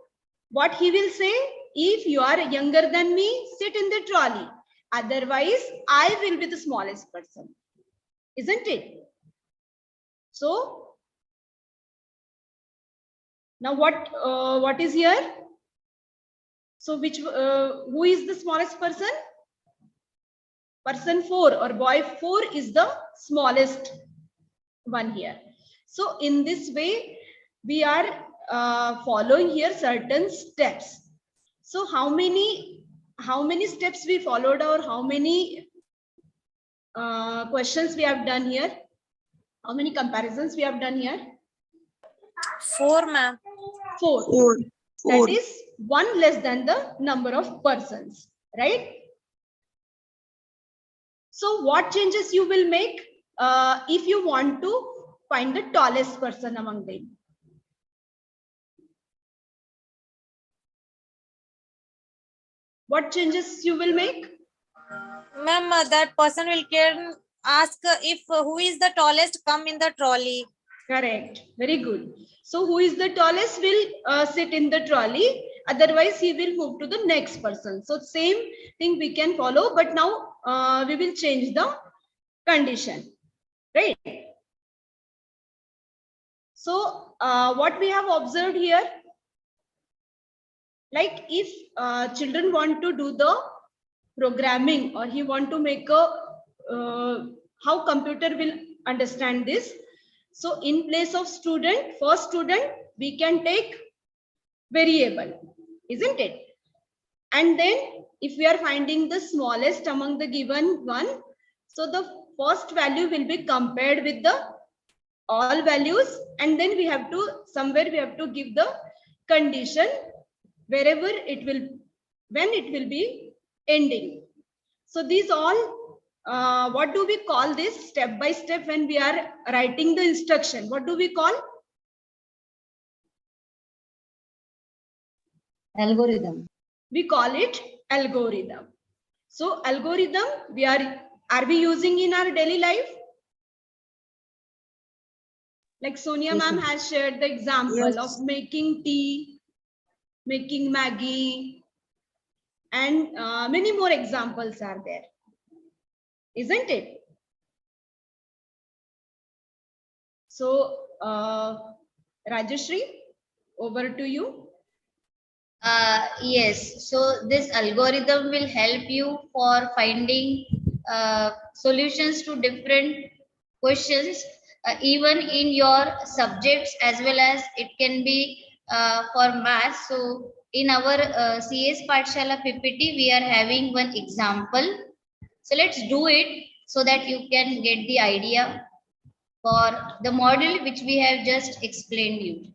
what he will say, if you are younger than me, sit in the trolley. Otherwise, I will be the smallest person. Isn't it? So now what is here? So which who is the smallest person? Person 4 or boy 4 is the smallest one here. So in this way, we are following here certain steps. So how many steps we followed, or how many questions we have done here? How many comparisons we have done here? 4, ma'am. 4. That is 1 less than the number of persons, right? So what changes you will make if you want to find the tallest person among them? What changes you will make? Ma'am, that person will ask if who is the tallest come in the trolley. Correct. Very good. So who is the tallest will sit in the trolley. Otherwise, he will move to the next person. So same thing we can follow, but now we will change the condition, right? So what we have observed here, like if children want to do the programming, or he want to make a how computer will understand this. So in place of student, for student, we can take variable, isn't it? And then if we are finding the smallest among the given one, so the first value will be compared with the all values, and then we have to somewhere we have to give the condition wherever it will, when it will be ending. So these all what do we call this step by step when we are writing the instruction? What do we call? Algorithm. We call it algorithm. So algorithm we are we using in our daily life? Like Sonia ma'am has shared the example of making tea, making Maggie, and many more examples are there, isn't it? So Rajeshri, over to you. Yes, so this algorithm will help you for finding solutions to different questions, even in your subjects, as well as it can be for maths. So in our CSPathshala PPT, we are having one example. So let's do it so that you can get the idea for the model which we have just explained you.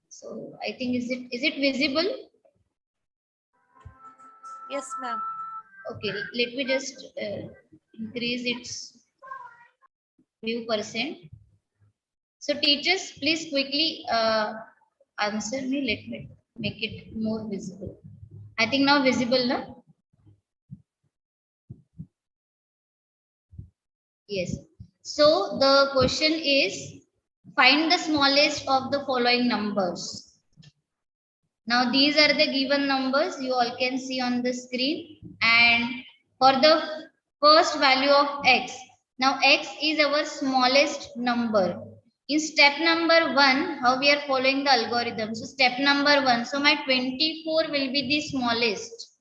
So I think is it visible? Yes, ma'am. Okay, let me just increase its view percent. So teachers, please quickly answer me. Let me make it more visible. I think now visible, no? Yes. So the question is, find the smallest of the following numbers. Now these are the given numbers you all can see on the screen, and for the first value of x, now x is our smallest number. In step number 1, how we are following the algorithm? So step number 1, so my 24 will be the smallest.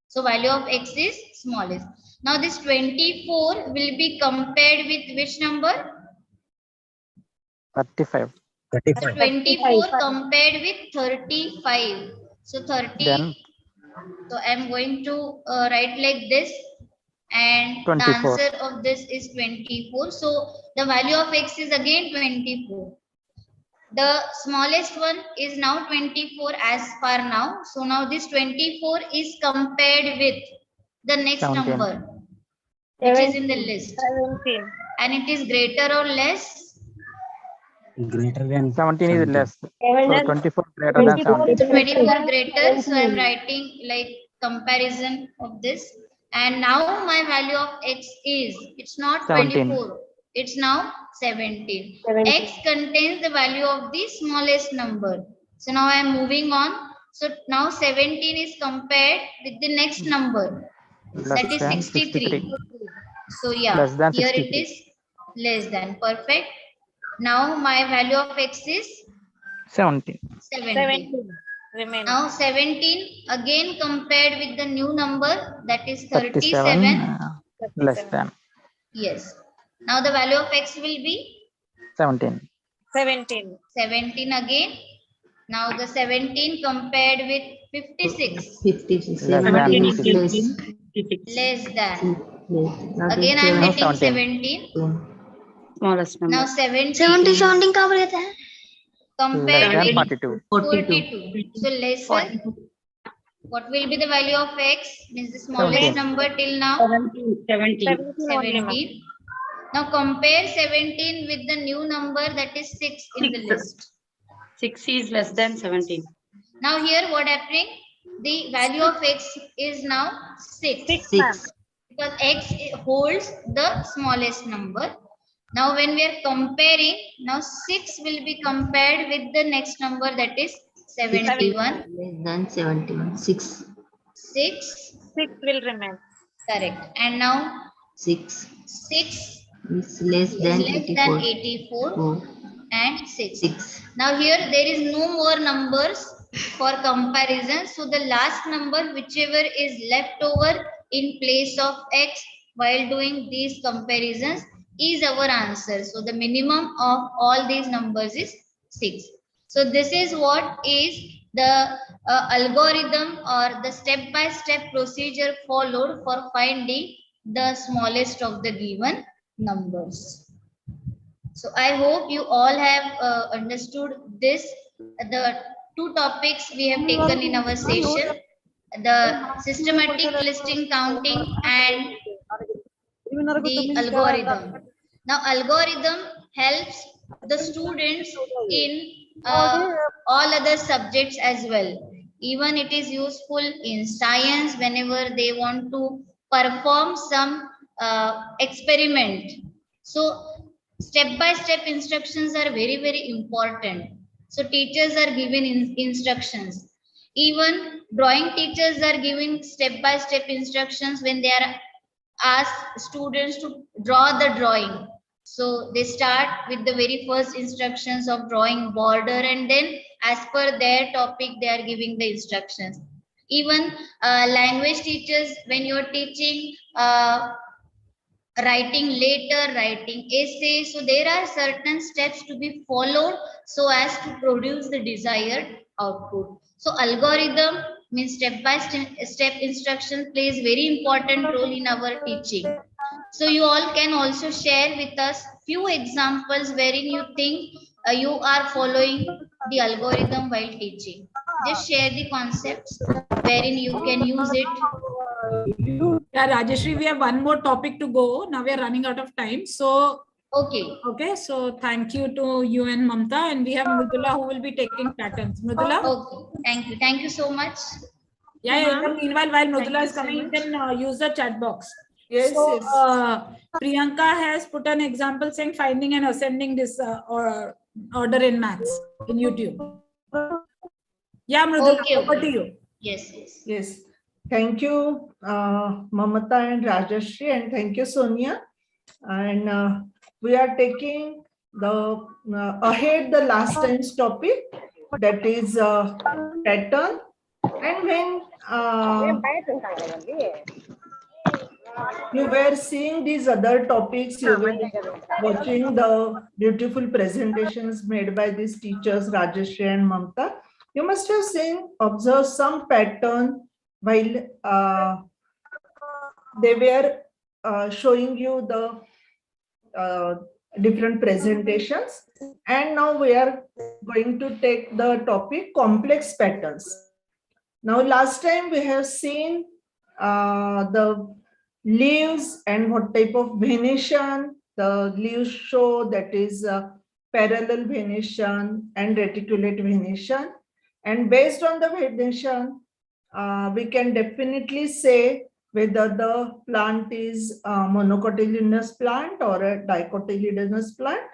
So value of x is smallest. Now this 24 will be compared with which number? 35. 24 compared with 35. So 30. Then so I'm going to write like this, and 24. the answer of this is 24. So the value of x is again 24. The smallest one is now 24 as far now. So now this 24 is compared with the next 17. number which is in the list. 17. And it is greater or less? Greater than 17 is less. So 17. 24 greater than 17. 24 greater. So I'm writing like comparison of this. And now my value of x is, it's not 17. 24, it's now 17. 17. X contains the value of the smallest number. So now I am moving on. So now 17 is compared with the next number, Less that is than 63. So Less yeah, than here 63. it is less than. Perfect. Now my value of x is 17. 17. Remain. Now 17 again compared with the new number, that is 37. 37. Less than Yes. Now the value of x will be 17. 17. 17 again. Now the 17 compared with 56. 56. Less than 17 is 56. Less than. less. Again I am Now getting 17. 17. Smallest number. Now 17 17 का बोलता है? compared Less than with 42. 42. So lesser. What will be the value of x? Means the smallest 17. number till now. 17. 17. Now compare 17 with the new number, that is 6 in the list. 6 is less than 17. Now here what happening? The value of x is now 6. 6. Because x holds the smallest number. Now when we are comparing, now 6 will be compared with the next number, that is 71. Less than 71. 6. 6. 6 will remain. Correct. And now 6 6 is less is than less than 84. 84 and 6. 6. Now here there is no more numbers for comparison. So the last number, whichever is left over in place of x while doing these comparisons, is our answer. So the minimum of all these numbers is 6. So this is what is the algorithm or the step-by-step procedure followed for finding the smallest of the given numbers. So I hope you all have understood this. The two topics we have taken in our session, the systematic listing counting and the algorithm. Now algorithm helps the students in all other subjects as well. Even it is useful in science whenever they want to perform some experiment. So step-by-step instructions are very, very important. So teachers are giving instructions. Even drawing teachers are giving step-by-step instructions when they are ask students to draw the drawing. So they start with the very first instructions of drawing border, and then as per their topic they are giving the instructions. Even language teachers, when you are teaching writing letter, writing essay, so there are certain steps to be followed so as to produce the desired output. So algorithm means step by step instruction plays very important role in our teaching. So you all can also share with us few examples wherein you think you are following the algorithm while teaching. Just share the concepts wherein you can use it. Yeah, Rajeshri, we have one more topic to go. Now we are running out of time. So okay. So thank you to you and Mamta, and we have Mridula who will be taking patterns. Mridula. Okay. Thank you so much. Yeah. Meanwhile, while Mridula is coming, you can use the chat box. Yes, so, yes. Priyanka has put an example saying finding and ascending this order in maths in YouTube. Yeah, Mridula, over to you. Yes. Thank you, Mamata and Rajeshri, and thank you, Sonia. And we are taking the ahead the last time's topic, that is pattern. And when you were seeing these other topics, you were watching the beautiful presentations made by these teachers, Rajeshri and Mamta. You must have observed some pattern while they were showing you the different presentations. And now we are going to take the topic complex patterns. Now last time we have seen the leaves and what type of Venetian the leaves show, that is parallel Venetian and reticulate Venetian. And based on the Venetian, we can definitely say whether the plant is a monocotyledonous plant or a dicotyledonous plant.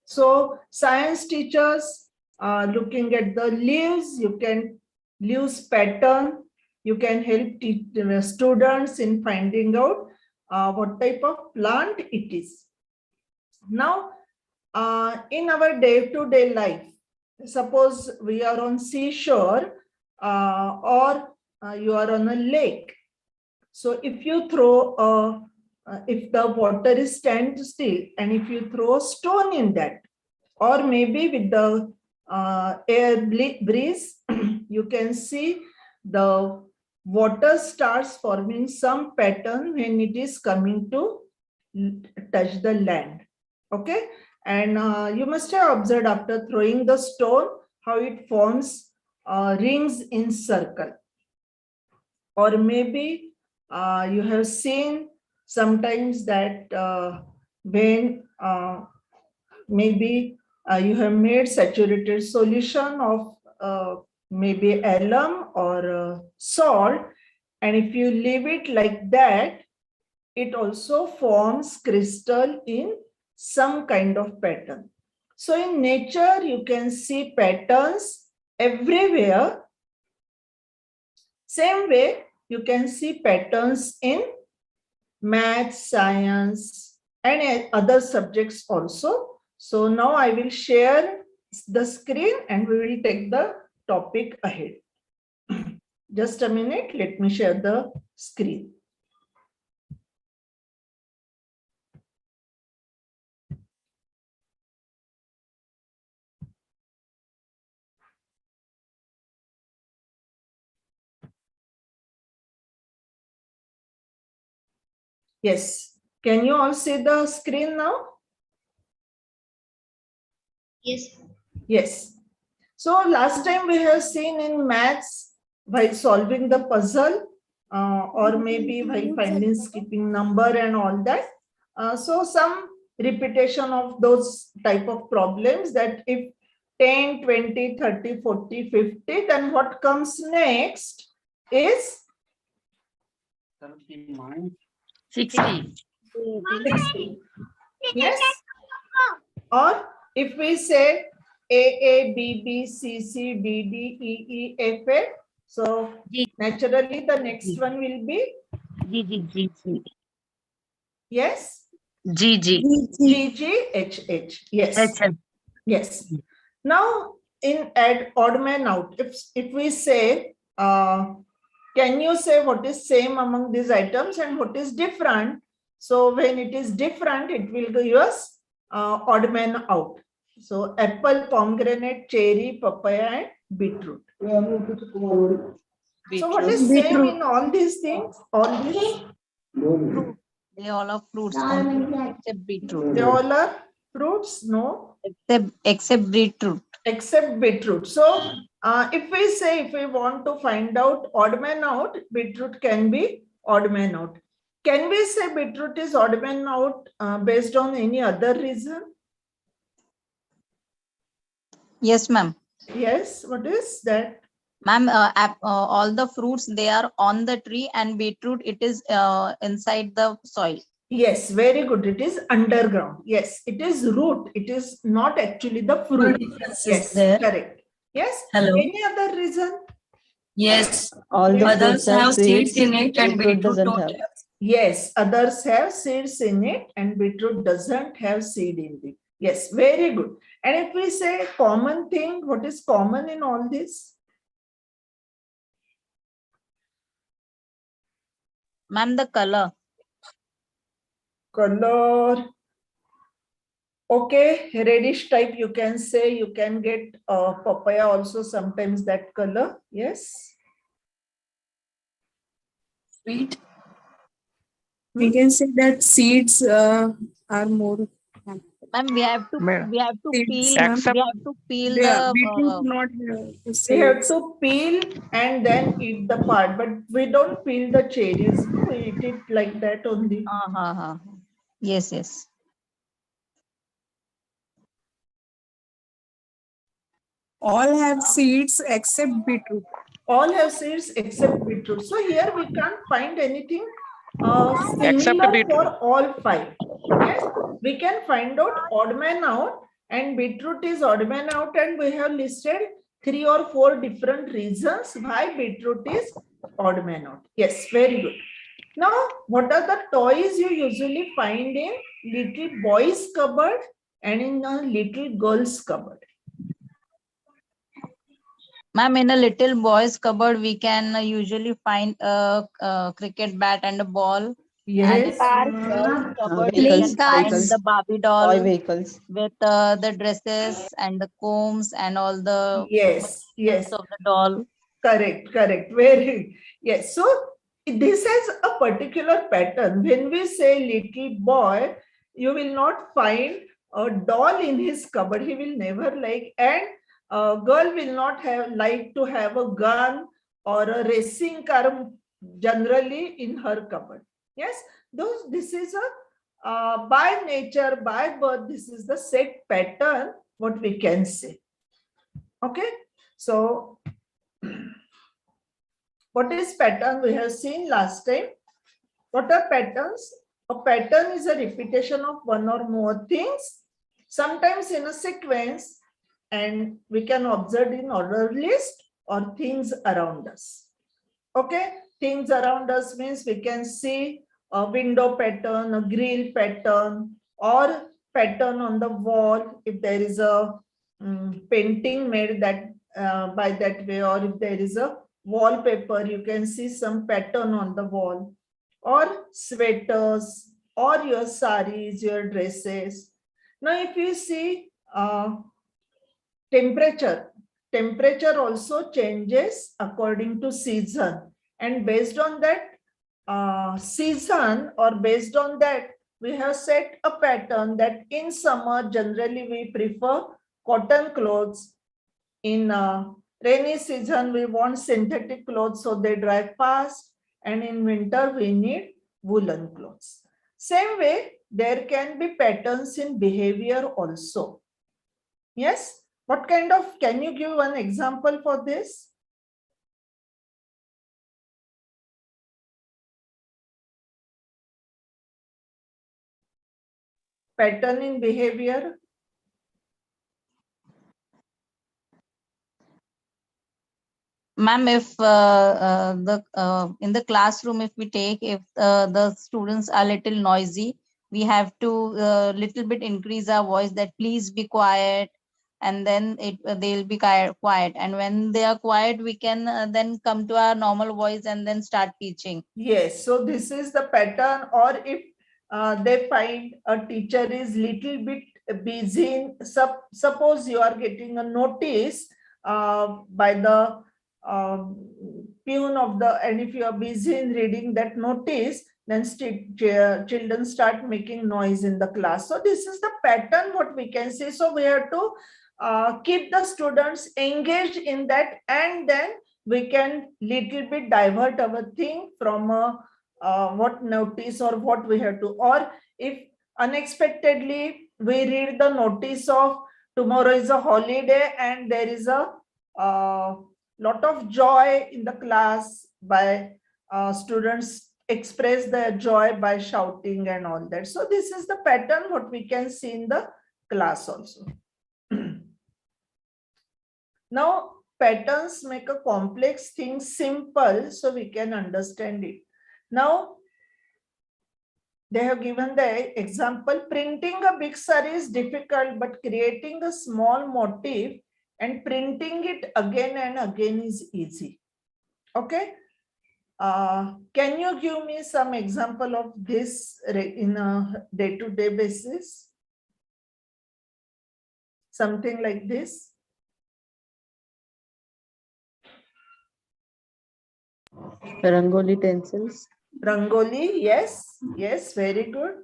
So science teachers looking at the leaves, you can leaves pattern, you can help students in finding out what type of plant it is. Now, in our day-to-day life, suppose we are on seashore or you are on a lake. So if you throw if the water is standstill and if you throw a stone in that, or maybe with the air breeze, you can see the water starts forming some pattern when it is coming to touch the land. Okay, and you must have observed after throwing the stone how it forms rings in circle. Or maybe you have seen sometimes that when maybe you have made saturated solution of maybe alum or salt, and if you leave it like that, it also forms crystal in some kind of pattern. So in nature, you can see patterns everywhere. Same way, you can see patterns in math, science, and other subjects also. So now I will share the screen and we will take the topic ahead. Just a minute, let me share the screen. Yes. Can you all see the screen now? Yes. Yes. So last time we have seen in maths while solving the puzzle or maybe while finding skipping number and all that. So some repetition of those type of problems, that if 10, 20, 30, 40, 50, then what comes next is 60. 60. Yes. Or if we say A, B, B, C, C, D, D, E, E, F, F. So naturally the next one will be G, G, G, G. Yes. G, G. G, G, H, H. Yes. H, H. Yes. Now in add odd man out, if we say can you say what is same among these items and what is different? So when it is different, it will give us odd man out. So apple, pomegranate, cherry, papaya, and beetroot. So what is same in all these things? All these? They all are fruits except beetroot. They all are fruits? No. Except beetroot. Except beetroot. So if we say, if we want to find out odd man out, beetroot can be odd man out. Can we say beetroot is odd man out based on any other reason? Yes, ma'am. Yes, what is that? Ma'am, all the fruits, they are on the tree, and beetroot, it is inside the soil. Yes, very good. It is underground. Yes, it is root. It is not actually the fruit. Yes, correct. Yes. Hello. Any other reason? Yes. All the Others fruits have have seeds in seeds, it and beetroot doesn't don't have. have. Yes, others have seeds in it and beetroot doesn't have seed in it. Yes, very good. And if we say common thing, what is common in all this? Ma'am, the color. Color. Okay, reddish type you can say, you can get papaya also sometimes that color. Yes. Sweet. We can say that seeds are more. Ma'am, we have to Seeds, peel. ma'am. We have to peel beetroot not We have to peel and then eat the part, but we don't peel the cherries. No, we eat it like that only. Yes, yes. All have seeds except beetroot. All have seeds except beetroot. So here we can't find anything Except similar beetroot. for all 5. Yes, we can find out odd man out, and beetroot is odd man out, and we have listed 3 or 4 different reasons why beetroot is odd man out. Yes, very good. Now, what are the toys you usually find in little boys cupboard and in a little girls cupboard? Ma'am, in a little boy's cupboard, we can usually find a cricket bat and a ball. Yes. And in girls' cupboard, we Vehicles, can find vehicles, the Barbie toy doll vehicles. with the dresses and the combs and all the Yes, yes. of the doll. Correct, correct. Very, yes. So this has a particular pattern. When we say little boy, you will not find a doll in his cupboard. He will never like, and a girl will not have like to have a gun or a racing car generally in her cupboard. Yes, this is a by nature, by birth, this is the set pattern, what we can say. Okay, so what is pattern? We have seen last time. What are patterns? A pattern is a repetition of one or more things, sometimes in a sequence, and we can observe in order list or things around us. Okay, things around us means we can see a window pattern, a grill pattern, or pattern on the wall if there is a painting made that by that way, or if there is a wallpaper, you can see some pattern on the wall, or sweaters, or your saris, your dresses. Now, if you see temperature also changes according to season, and based on that season, or based on that, we have set a pattern that in summer generally we prefer cotton clothes. In rainy season we want synthetic clothes so they dry fast, and in winter we need woolen clothes. Same way, there can be patterns in behavior also. Yes, what kind of, can you give one example for this? Pattern in behavior. Ma'am, if in the classroom, if we take, if the students are little noisy, we have to little bit increase our voice that please be quiet, and then they'll be quiet. And when they are quiet, we can then come to our normal voice and then start teaching. Yes, so this is the pattern. Or if they find a teacher is little bit busy, suppose you are getting a notice by the peon of the, and if you are busy in reading that notice, then children start making noise in the class. So this is the pattern what we can see. So we have to keep the students engaged in that, and then we can little bit divert our thing from what notice or what we have to, or if unexpectedly we read the notice of tomorrow is a holiday and there is a lot of joy in the class by students express their joy by shouting and all that. So this is the pattern what we can see in the class also. Now, patterns make a complex thing simple so we can understand it. Now, they have given the example, printing a big saree is difficult, but creating a small motif and printing it again and again is easy. Okay. Can you give me some example of this in a day-to-day basis? Something like this. Rangoli utensils. Rangoli, yes, yes, very good.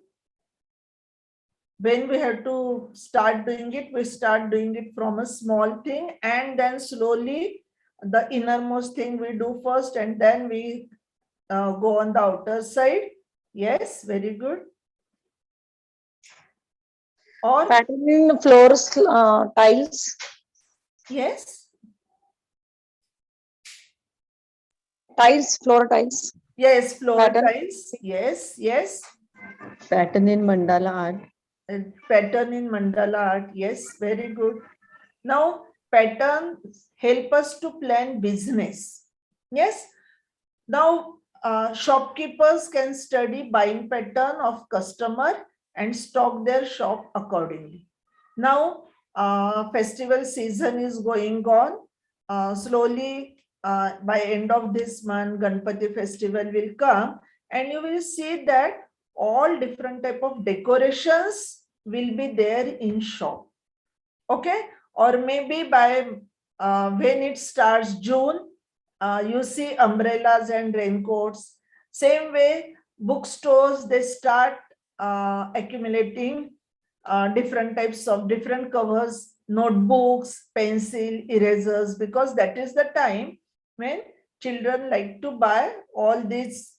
When we have to start doing it, we start doing it from a small thing, and then slowly the innermost thing we do first, and then we go on the outer side. Yes, very good. Or patterning floors, tiles. Yes. Tiles, floor tiles. Yes, floor Pattern. tiles. Yes, yes. Pattern in mandala art. Pattern in mandala art. Yes, very good. Now, patterns help us to plan business. Yes. Now, shopkeepers can study buying pattern of customer and stock their shop accordingly. Now, festival season is going on. Slowly, by end of this month, Ganpati festival will come, and you will see that all different type of decorations will be there in shop. Okay, or maybe by when it starts June, you see umbrellas and raincoats. Same way, bookstores, they start accumulating different types of different covers, notebooks, pencil, erasers, because that is the time when children like to buy all these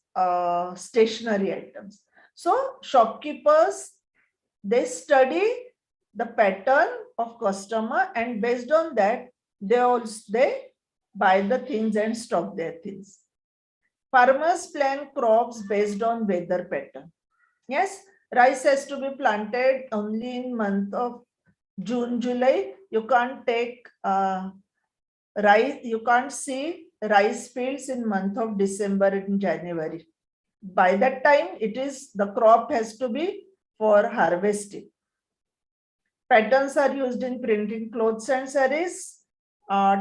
stationery items. So shopkeepers, they study the pattern of customer, and based on that, they buy the things and stock their things. Farmers plan crops based on weather pattern. Yes, rice has to be planted only in month of June, July. You can't take rice, you can't see rice fields in month of December and January. By that time, the crop has to be for harvesting. Patterns are used in printing clothes and sarees.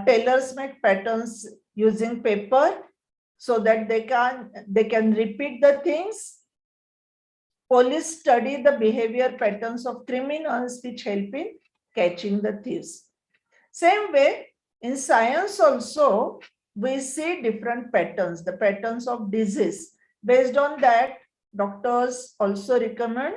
Tailors make patterns using paper so that they can repeat the things. Police study the behavior patterns of criminals, which help in catching the thieves. Same way, in science also, we see different patterns, the patterns of disease. Based on that, doctors also recommend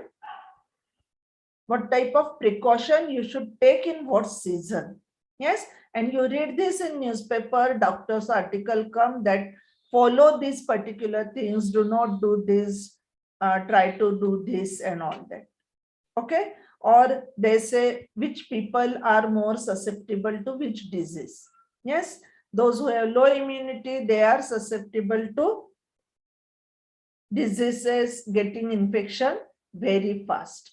what type of precaution you should take in what season. Yes, and you read this in newspaper, doctor's article come that follow these particular things, do not do this, try to do this and all that. Okay, or they say which people are more susceptible to which disease. Yes, those who have low immunity, they are susceptible to diseases, getting infection very fast.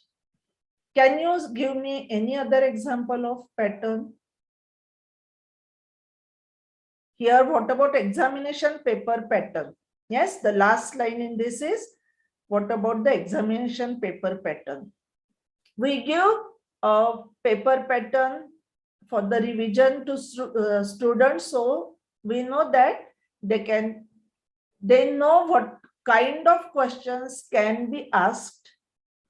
Can you give me any other example of pattern? Here, what about examination paper pattern? Yes, the last line in this is, what about the examination paper pattern? We give a paper pattern for the revision to students, so we know that they know what kind of questions can be asked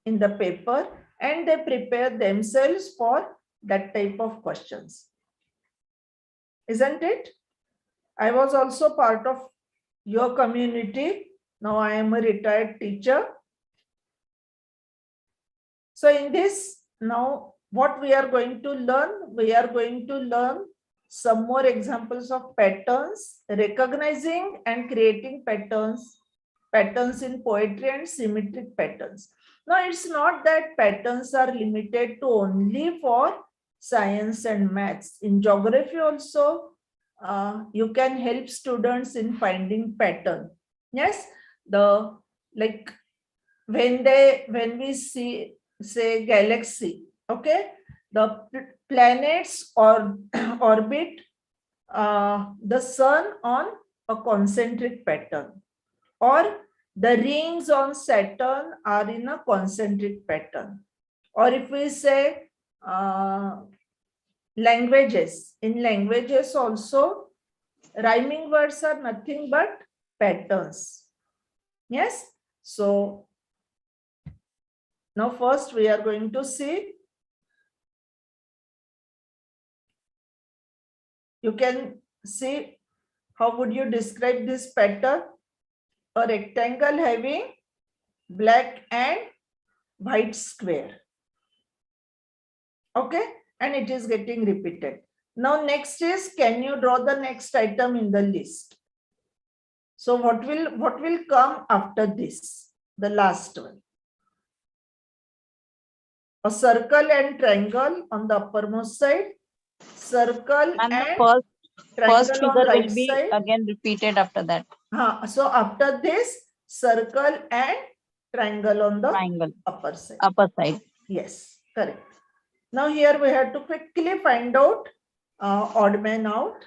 in the paper, and they prepare themselves for that type of questions. Isn't it? I was also part of your community. Now I am a retired teacher. So in this, now what we are going to learn? We are going to learn some more examples of patterns, recognizing and creating patterns in poetry and symmetric patterns. Now, it's not that patterns are limited to only for science and maths. In geography also, you can help students in finding pattern. Yes, when we say galaxy, okay, the planets or orbit the sun on a concentric pattern, or the rings on Saturn are in a concentric pattern. Or if we say languages, in languages also, rhyming words are nothing but patterns. Yes, so now first we are going to see, you can see how would you describe this pattern? A rectangle having black and white square. Okay, and it is getting repeated. Now next is, can you draw the next item in the list? So what will come after this? The last one. A circle and triangle on the uppermost side. Circle and first triangle figure on right will be side. again repeated after that. So after this, circle and triangle on the upper side. Upper side. Yes, correct. Now here we have to quickly find out odd man out.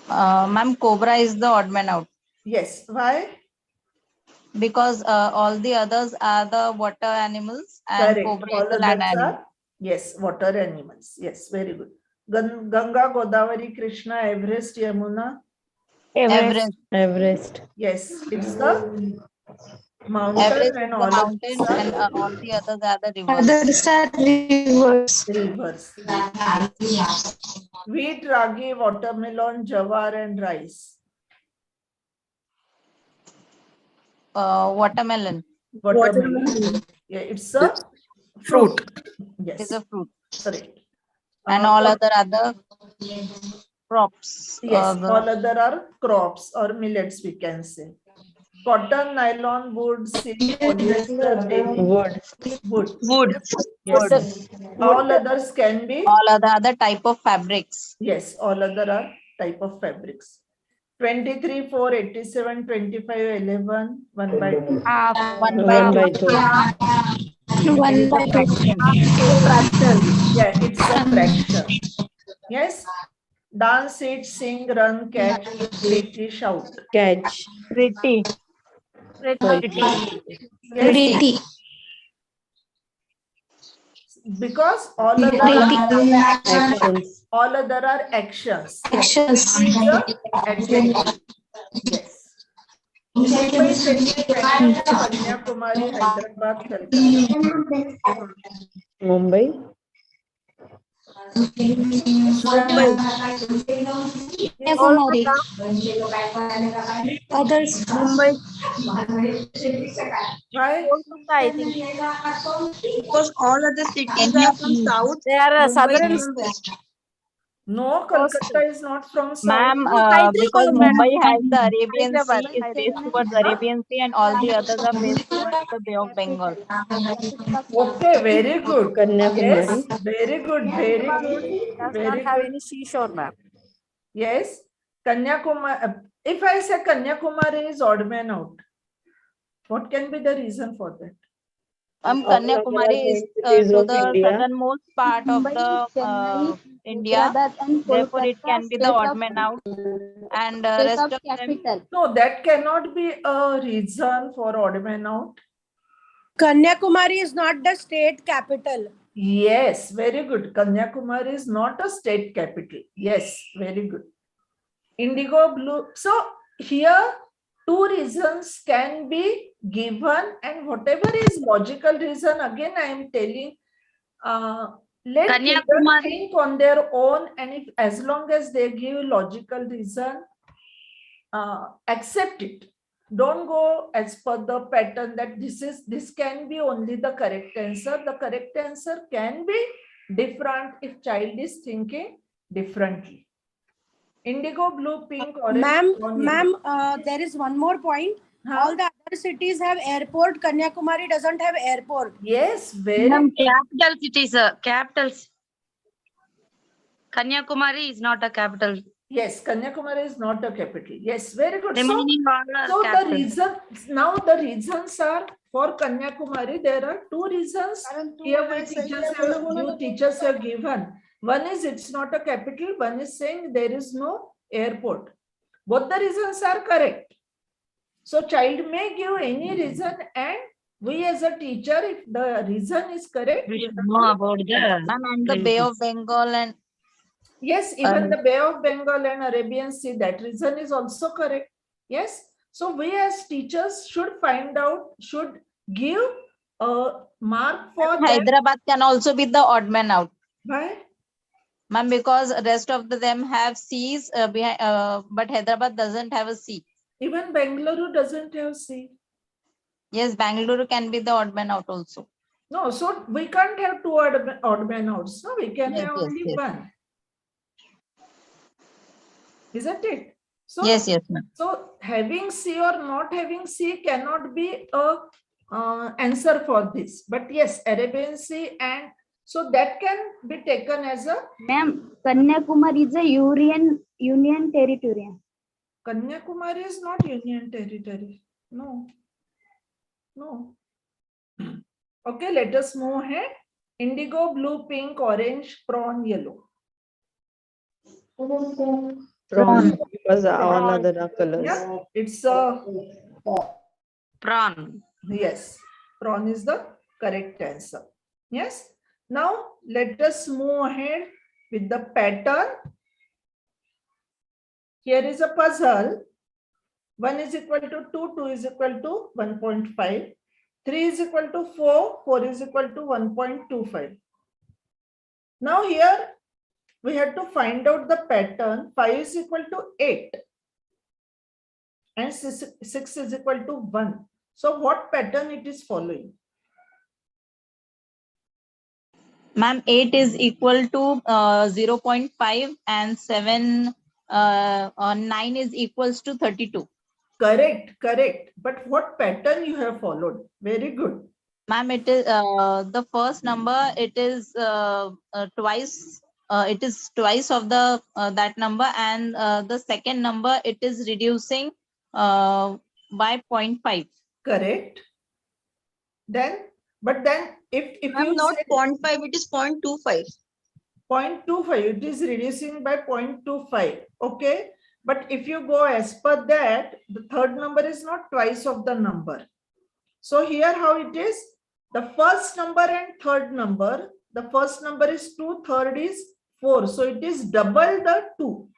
Ma'am, cobra is the odd man out. Yes, why? Because all the others are the water animals and Correct. cobra All is the land others animal. are, yes, water animals. Yes, very good. Ganga, Godavari, Krishna, Everest, Yamuna. Everest. Yes, it's the mountain Everest and is all the mountain others and are all the others are the rivers. Others are rivers. rivers. Wheat, ragi, watermelon, jawar, and rice. Watermelon. Watermelon. Yeah, it's a fruit. Yes. It's a fruit. Correct. And all other crops. Yes, all other are crops or millets, we can say. Cotton, nylon, wood, silk, polyester, baby. Wood. Yes. All others can be. All other type of fabrics. Yes, all other are type of fabrics. 23, 4, 87, 25, 11, 1 by 2. 1 by 2. 1 by 2. Yeah, it's a fraction. Yes. Dance, eat, sing, run, catch, pretty, shout. Catch. Pretty. Pretty. Because all other are actions. All other are actions. Actions. Adjective. Yes. Mumbai, Chennai, Kanyakumari, Hyderabad, Calcutta. Mumbai. Kanyakumari. Others. Mumbai. Why? I think. Because all other cities are from south. They are Mumbai southern. is from west. No, Calcutta is not from south. Ma'am, because Mumbai has the Arabian Sea, is faced towards Arabian Sea, and all the others are faced towards the Bay of Bengal. Okay, very good. Kanyakumari. Yes, very good, very good. Does Very not have good. any seashore, ma'am. Yes, Kanyakumari. If I say Kanyakumari is odd man out, what can be the reason for that? Kanyakumari is to the southernmost part of the India. Therefore, it can be the odd man out, and rest of them. No, that cannot be a reason for odd man out. Kanyakumari is not the state capital. Yes, very good. Kanyakumari is not a state capital. Yes, very good. Indigo blue. So here two reasons can be given, and whatever is logical reason, again I am telling, let people think on their own, and if as long as they give logical reason, accept it. Don't go as per the pattern that this can be only the correct answer. The correct answer can be different if child is thinking differently. Indigo, blue, pink, orange. Ma'am, there is one more point. All the other cities have airport. Kanyakumari doesn't have airport. Yes, very. Capital cities, capitals. Kanyakumari is not a capital. Yes, Kanyakumari is not a capital. Yes, very good. Remaining all are So the capitals. reason, now the reasons are for Kanyakumari, there are two reasons here you teachers have given. One is it's not a capital, one is saying there is no airport. Both the reasons are correct. So child may give any reason, and we as a teacher, if the reason is correct, We should know about the Bay of Bengal and yes, even the Bay of Bengal and Arabian Sea, that reason is also correct. Yes. So we as teachers should find out, should give a mark for Hyderabad can also be the odd man out. Why? Ma'am, because rest of them have seas behind, but Hyderabad doesn't have a sea. Even Bengaluru doesn't have sea. Yes, Bangalore can be the odd man out also. No, so we can't have two odd man outs. No, we can have only one. Isn't it? So, yes, ma'am. So having C or not having C cannot be a answer for this. But yes, Arabian Sea, and so that can be taken as a. Ma'am, Kanyakumari is a union territory. Kanyakumari is not Union Territory. No. No. Okay, let us move ahead. Indigo, blue, pink, orange, prawn, yellow. Prawn, because all other are colors. Yeah, it's a Prawn. yes. Prawn is the correct answer. Yes. Now let us move ahead with the pattern. Here is a puzzle. 1 is equal to 2, 2 is equal to 1.5, 3 is equal to 4, 4 is equal to 1.25. Now here we have to find out the pattern. 5 is equal to 8 and 6 is equal to 1. So what pattern it is following? Ma'am, 8 is equal to 0.5 and 9 is equals to 32. Correct, correct. But what pattern you have followed? Very good. Ma'am, it is the first number. It is twice. It is twice of the that number, and the second number it is reducing by 0.5. Correct. Then, but then if you not say 0.5, it is 0.25. 0.25, it is reducing by 0.25. Okay. But if you go as per that, the third number is not twice of the number. So here how it is? The first number and third number. The first number is 2, third is 4. So it is double the 2.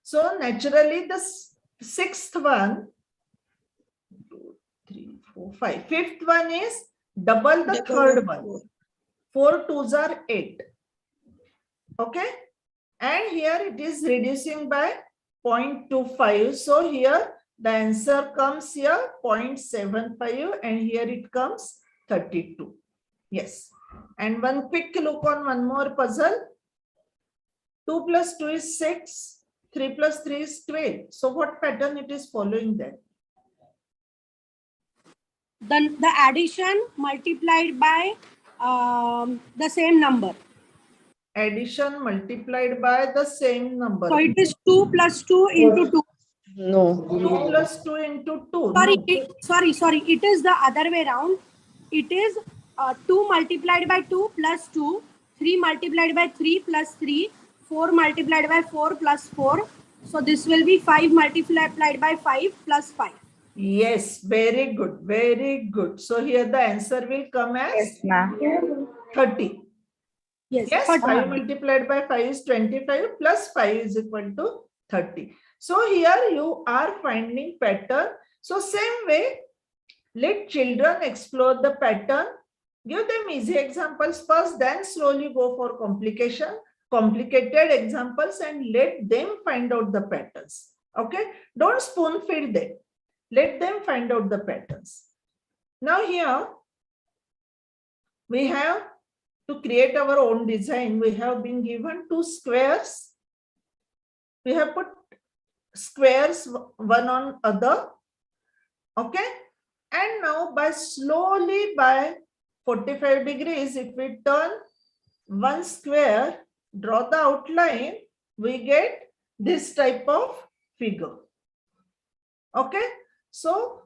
So naturally the sixth one, 2, 3, 4, 5. Fifth one is double the third one. 4 twos are 8. Okay. And here it is reducing by 0.25. So here the answer comes here 0.75 and here it comes 32. Yes. And one quick look on one more puzzle. 2 plus 2 is 6. 3 plus 3 is 12. So what pattern it is following then? The addition multiplied by the same number. Addition multiplied by the same number. So it is 2 plus 2 into 2. No. 2 plus 2 into 2. Sorry, No. sorry. It is the other way around. It is 2 multiplied by 2 plus 2, 3 multiplied by 3 plus 3, 4 multiplied by 4 plus 4. So this will be 5 multiplied by 5 plus 5. Yes, very good, very good. So here the answer will come as 30. Yes, yes 5 multiplied by 5 is 25 plus 5 is equal to 30. So here you are finding pattern. So same way, let children explore the pattern. Give them easy examples first, then slowly go for complicated examples and let them find out the patterns. Okay, don't spoon feed them. Let them find out the patterns. Now here we have to create our own design. We have been given 2 squares. We have put squares one on other. Okay. And now by slowly by 45 degrees, if we turn one square, draw the outline, we get this type of figure. Okay. So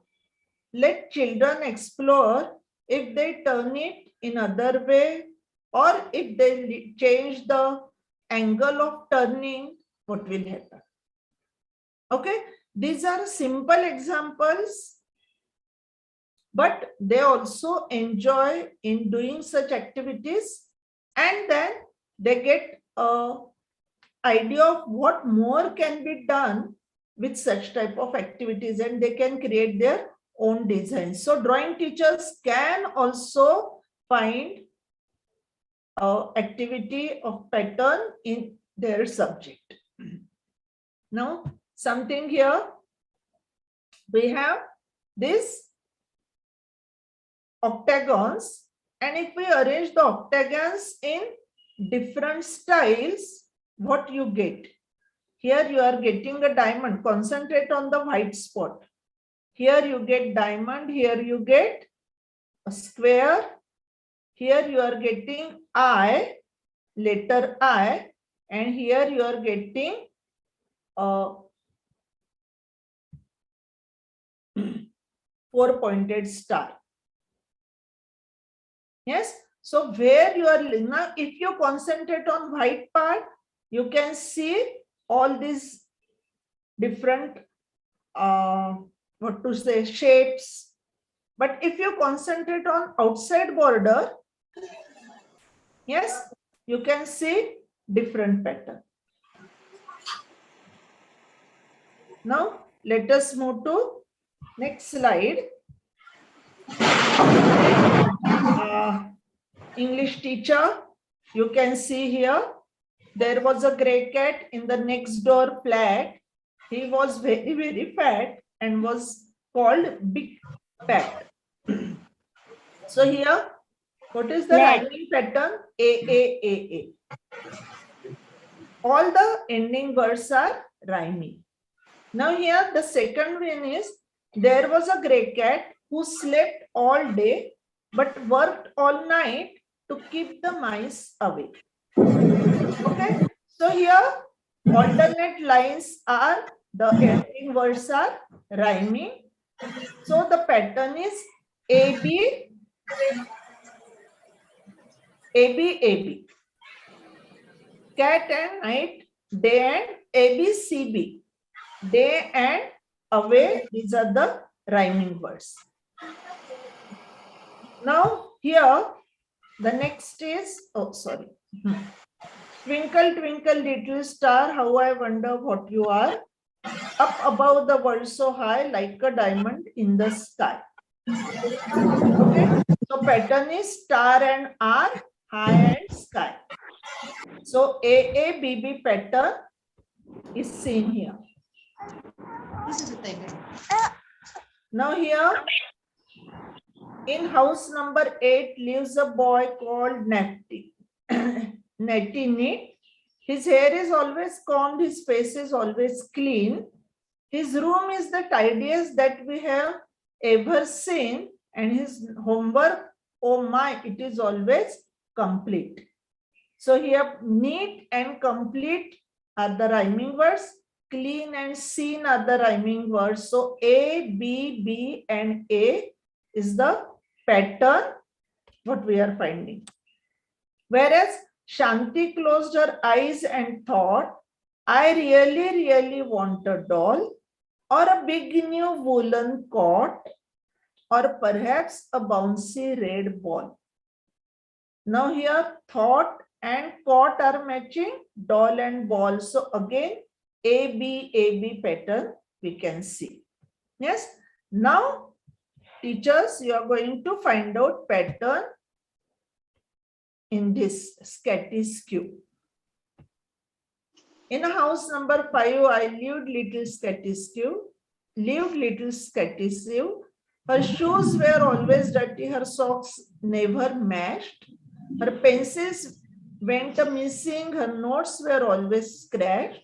let children explore if they turn it in other way or if they change the angle of turning, what will happen? Okay, these are simple examples, but they also enjoy in doing such activities and then they get an idea of what more can be done with such type of activities and they can create their own designs. So drawing teachers can also find activity of pattern in their subject. Now, something here, we have this octagons, and if we arrange the octagons in different styles, what you get? Here you are getting a diamond. Concentrate on the white spot. Here you get diamond, here you get a square, here you are getting I, letter I, and here you are getting 4-pointed star. Yes. So where you are now, if you concentrate on white part, you can see all these different what to say shapes. But if you concentrate on outside border, yes, you can see different pattern. Now let us move to next slide. English teacher, you can see here, there was a gray cat in the next door flat. He was very, very fat and was called Big Fat. So here, what is the rhyming pattern? A. All the ending words are rhyming. Now here, the second one is, there was a gray cat who slept all day but worked all night to keep the mice away. Okay, so here alternate lines are, the ending words are rhyming. So the pattern is AB, AB, AB. Cat and night, day and AB, CB. Day and away, these are the rhyming words. Now here, the next is, oh sorry. Twinkle, twinkle, little star, how I wonder what you are. Up above the world so high, like a diamond in the sky. Okay, so pattern is star and R, high and sky. So AABB pattern is seen here. Now here, in house number 8 lives a boy called Natty. Natty. His hair is always combed, his face is always clean. His room is the tidiest that we have ever seen, and his homework, oh my, it is always complete. So here, neat and complete are the rhyming words. Clean and seen are the rhyming words. So A, B, B, and A is the pattern what we are finding. Whereas Shanti closed her eyes and thought, I really, really want a doll, or a big new woolen cot, or perhaps a bouncy red ball. Now here, thought and cot are matching, doll and ball. So again, AB pattern we can see. Yes. Now, teachers, you are going to find out pattern in this Scattiskew. In house number 5, I lived little Scattiskew. Her shoes were always dirty, her socks never matched. Her pencils went missing, her notes were always scratched,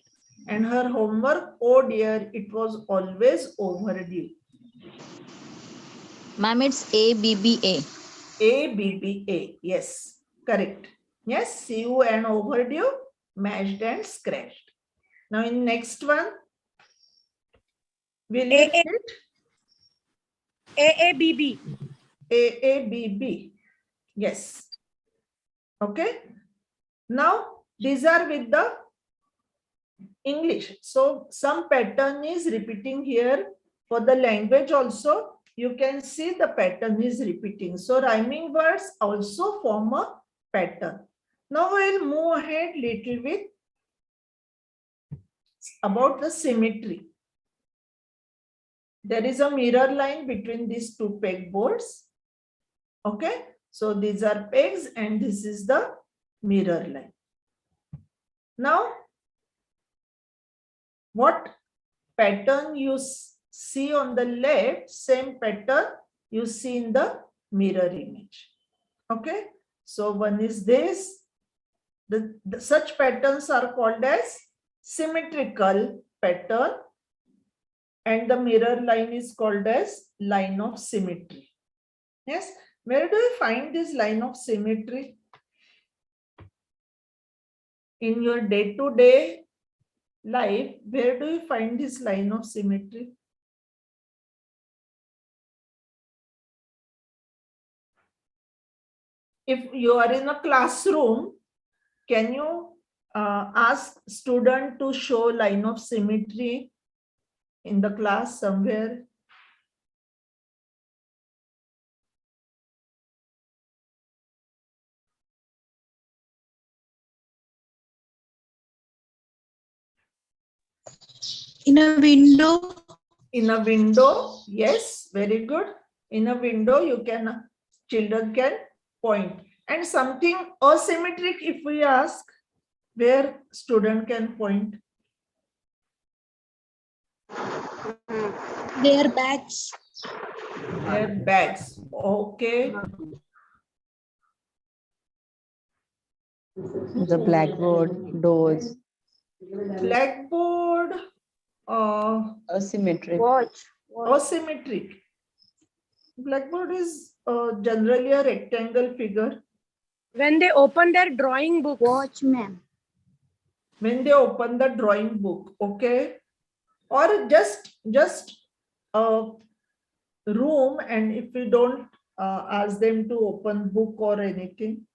and her homework, oh dear, it was always overdue. Ma'am, it's ABBA. ABBA, yes, correct. Yes, CU and overdue, matched and scratched. Now in next one, will it fit? AABB. AABB, yes. Okay. Now these are with the English. So some pattern is repeating here. For the language also, you can see the pattern is repeating. So rhyming words also form a pattern. Now we'll move ahead little bit about the symmetry. There is a mirror line between these two pegboards. Okay, so these are pegs and this is the mirror line. Now, what pattern you see on the left, same pattern you see in the mirror image. Okay, so one is this. Such patterns are called as symmetrical pattern, and the mirror line is called as line of symmetry. Yes, where do you find this line of symmetry? In your day-to-day life, where do you find this line of symmetry? if you are in a classroom, can you ask student to show line of symmetry in the class somewhere? In a window. In a window, yes, very good. In a window, you can, children can point. And something asymmetric, if we ask, where student can point? Their bags. Their bags. Okay. The blackboard, doors. Blackboard. Asymmetric. Asymmetric. Blackboard is generally a rectangle figure. When they open their drawing book. Watch, ma'am. When they open the drawing book, okay, or just a room, and if we don't ask them to open book or anything.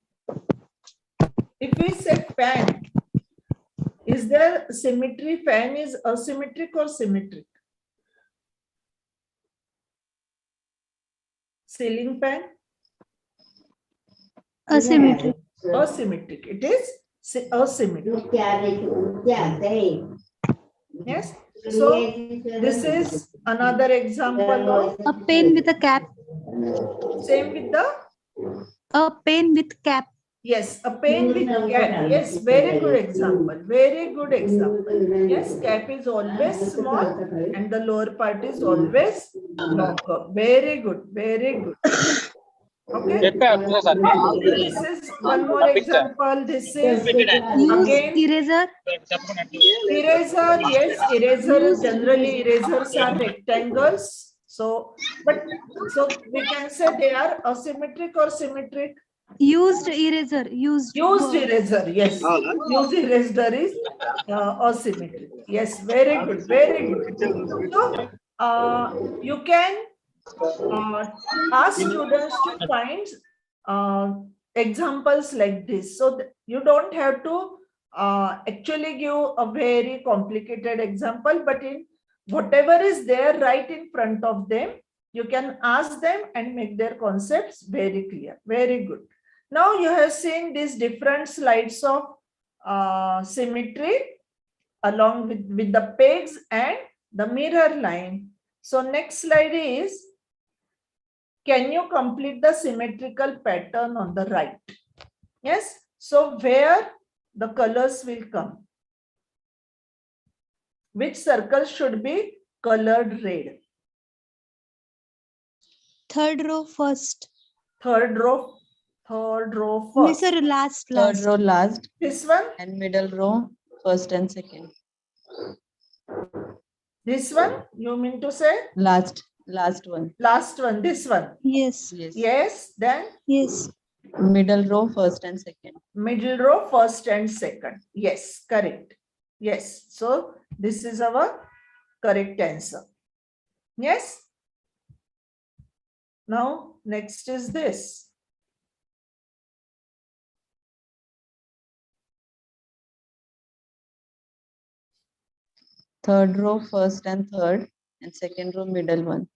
If we say fan, is there symmetry? Fan is asymmetric or symmetric? Ceiling fan? Asymmetric. Asymmetric. It is asymmetric. Yes. So this is another example of A pen with a cap. Same with the? A pen with cap. Yes, a pen with cap. Yes, very good example. Very good example. Yes, cap is always small and the lower part is always longer. Very good. Very good. Okay. This is one more example. This is again eraser. Eraser. Yes, eraser. Generally, erasers are rectangles. So we can say they are asymmetric or symmetric. Used eraser. Used eraser. Yes. Used eraser is asymmetric. Yes. Very good. Very good. So you can ask students to find examples like this. So you don't have to actually give a very complicated example, but in whatever is there right in front of them, you can ask them and make their concepts very clear. Very good. Now you have seen these different slides of symmetry along with the pegs and the mirror line. So next slide is, can you complete the symmetrical pattern on the right? Yes. So where the colors will come? Which circle should be colored red? Third row first. Third row first. No, sir, last. Third row last. This one? And middle row first and second. This one, you mean to say? Last one. Last one, this one. Yes. Yes, then? Yes. Middle row first and second. Middle row first and second. Yes, correct. Yes. So this is our correct answer. Yes. Now next is this. Third row first and third, and second row middle one.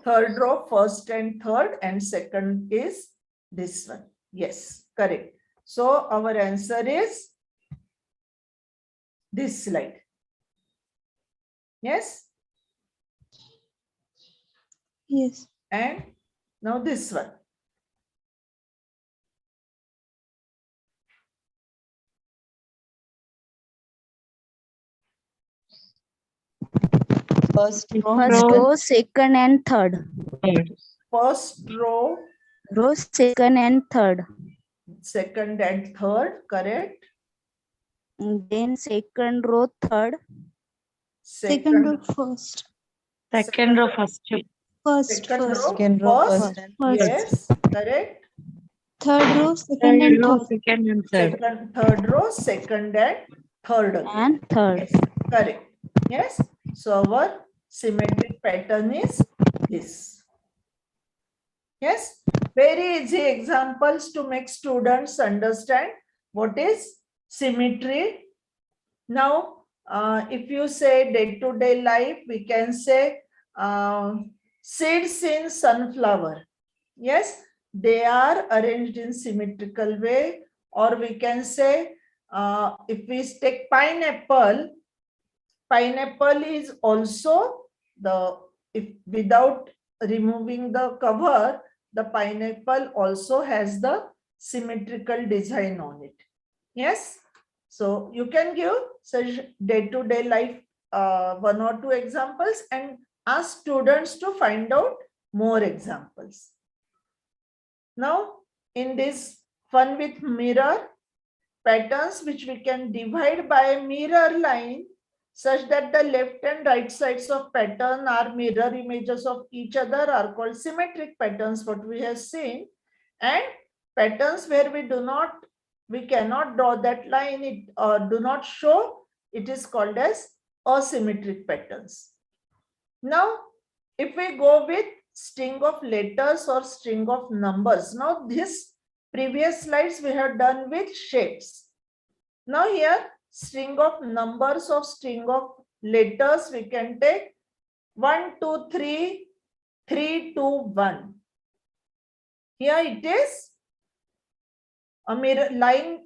Third row first and third, and second is this one. Yes, correct. So our answer is this slide. Yes. Yes. And now this one. First row, second and third. First row, Second and third. second and third, correct. And then second row third. Second row first. Second row first. Second row first and yes, correct. Third row second and third. Second and third. Third row, second and third. And third. Yes, correct. Yes. So our symmetric pattern is this. Yes. Very easy examples to make students understand what is symmetry. Now, if you say day-to-day life, we can say seeds in sunflower. Yes, they are arranged in symmetrical way. Or we can say, if we take pineapple, pineapple is also if without removing the cover, the pineapple also has the symmetrical design on it. Yes, so you can give such day-to-day life one or two examples and ask students to find out more examples. Now, in this fun with mirror, patterns which we can divide by a mirror line such that the left and right sides of pattern are mirror images of each other are called symmetric patterns, what we have seen. And patterns where we cannot draw that line, it do not show, it is called as asymmetric patterns. Now, if we go with string of letters or string of numbers, now this previous slides we have done with shapes. Now here, string of numbers or string of letters, we can take 1, 2, 3, 3, 2, 1. Here it is a mirror line.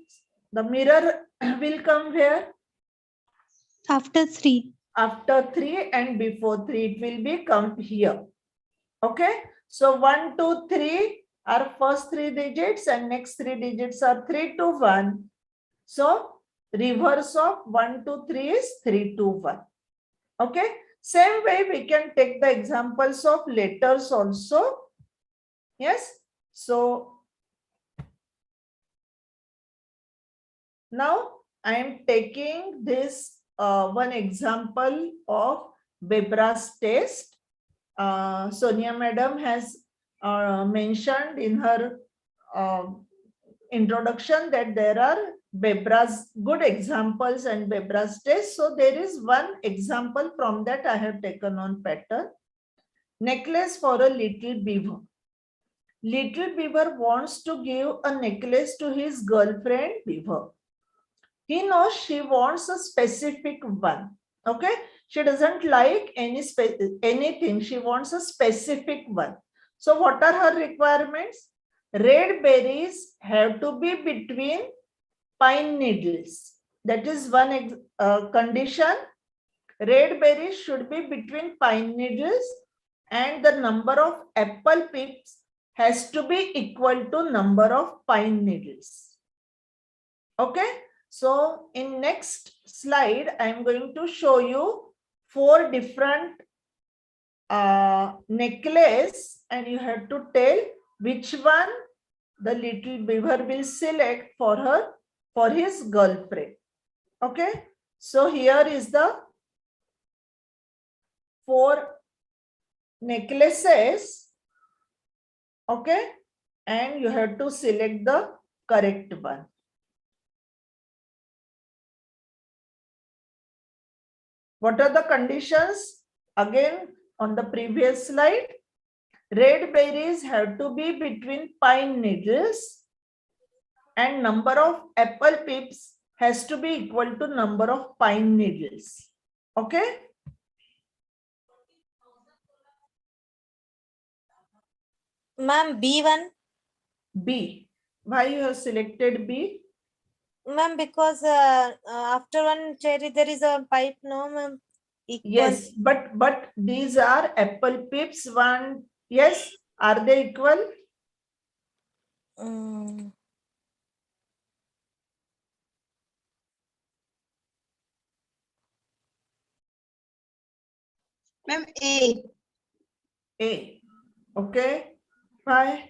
The mirror will come where? After 3. After 3 and before 3, it will be come here. Okay. So 1, 2, 3 are first 3 digits and next 3 digits are 3, 2, 1. So reverse of 1, 2, 3 is 3, 2, 1. Okay. Same way we can take the examples of letters also. Yes. So now I am taking this one example of Bebra's test. Sonia madam has mentioned in her introduction that there are Bebra's good examples and Bebra's test. So there is one example from that I have taken on pattern. Necklace for a little beaver. Little beaver wants to give a necklace to his girlfriend Beaver. He knows she wants a specific one. Okay, she doesn't like anything. She wants a specific one. So what are her requirements? Red berries have to be between pine needles. That is one condition. Red berries should be between pine needles and the number of apple pips has to be equal to number of pine needles. Okay. So in next slide, I am going to show you 4 different necklace and you have to tell which one the little beaver will select for his girlfriend. Okay. So here is the 4 necklaces. Okay. And you have to select the correct one. What are the conditions? Again, on the previous slide, red berries have to be between pine needles and number of apple pips has to be equal to number of pine needles. Okay. Ma'am, B1. B. Why you have selected B? Ma'am, because after one cherry there is a pipe, no ma'am? Yes, but these are apple pips. One, yes, are they equal? Ma'am, A. A. Okay. Why?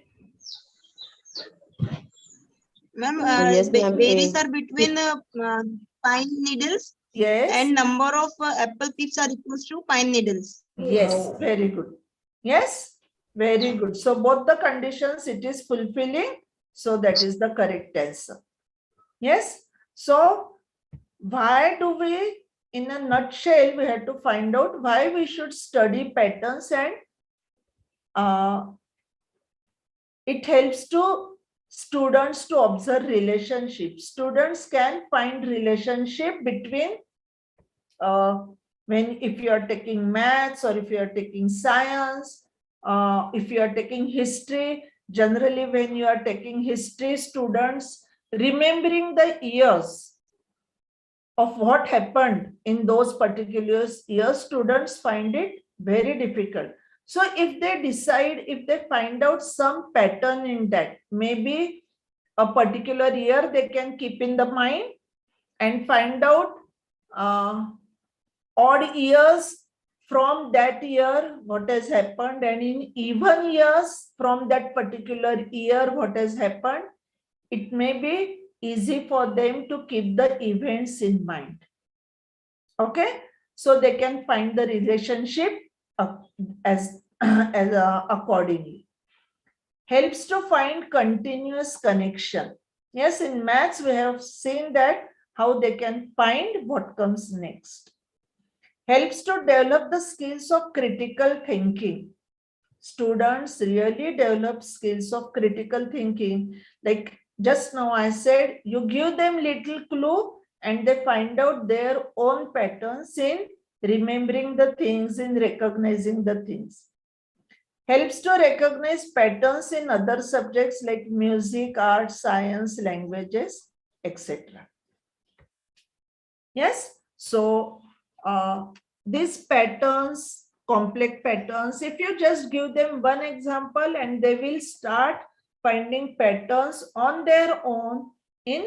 Ma'am, Yes, ma'am, berries A. are between pine needles. Yes. And number of apple pips are equals to pine needles. Yes, very good. Yes, very good. So both the conditions it is fulfilling. So that is the correct answer. Yes. So why do we, in a nutshell, we have to find out why we should study patterns and It helps to students to observe relationships. Students can find relationship between if you are taking maths or if you are taking science, if you are taking history. Generally, when you are taking history, students remembering the years of what happened in those particular years, students find it very difficult. So if they decide, if they find out some pattern in that, maybe a particular year they can keep in the mind and find out odd years from that year what has happened, and in even years from that particular year what has happened. It may be easy for them to keep the events in mind. Okay, so they can find the relationship as accordingly. Helps to find continuous connection. Yes, in maths we have seen that how they can find what comes next. Helps to develop the skills of critical thinking. Students really develop skills of critical thinking. Like just now I said, you give them little clue and they find out their own patterns in remembering the things, in recognizing the things. Helps to recognize patterns in other subjects like music, art, science, languages, etc. Yes, so these patterns, complex patterns, if you just give them one example and they will start finding patterns on their own in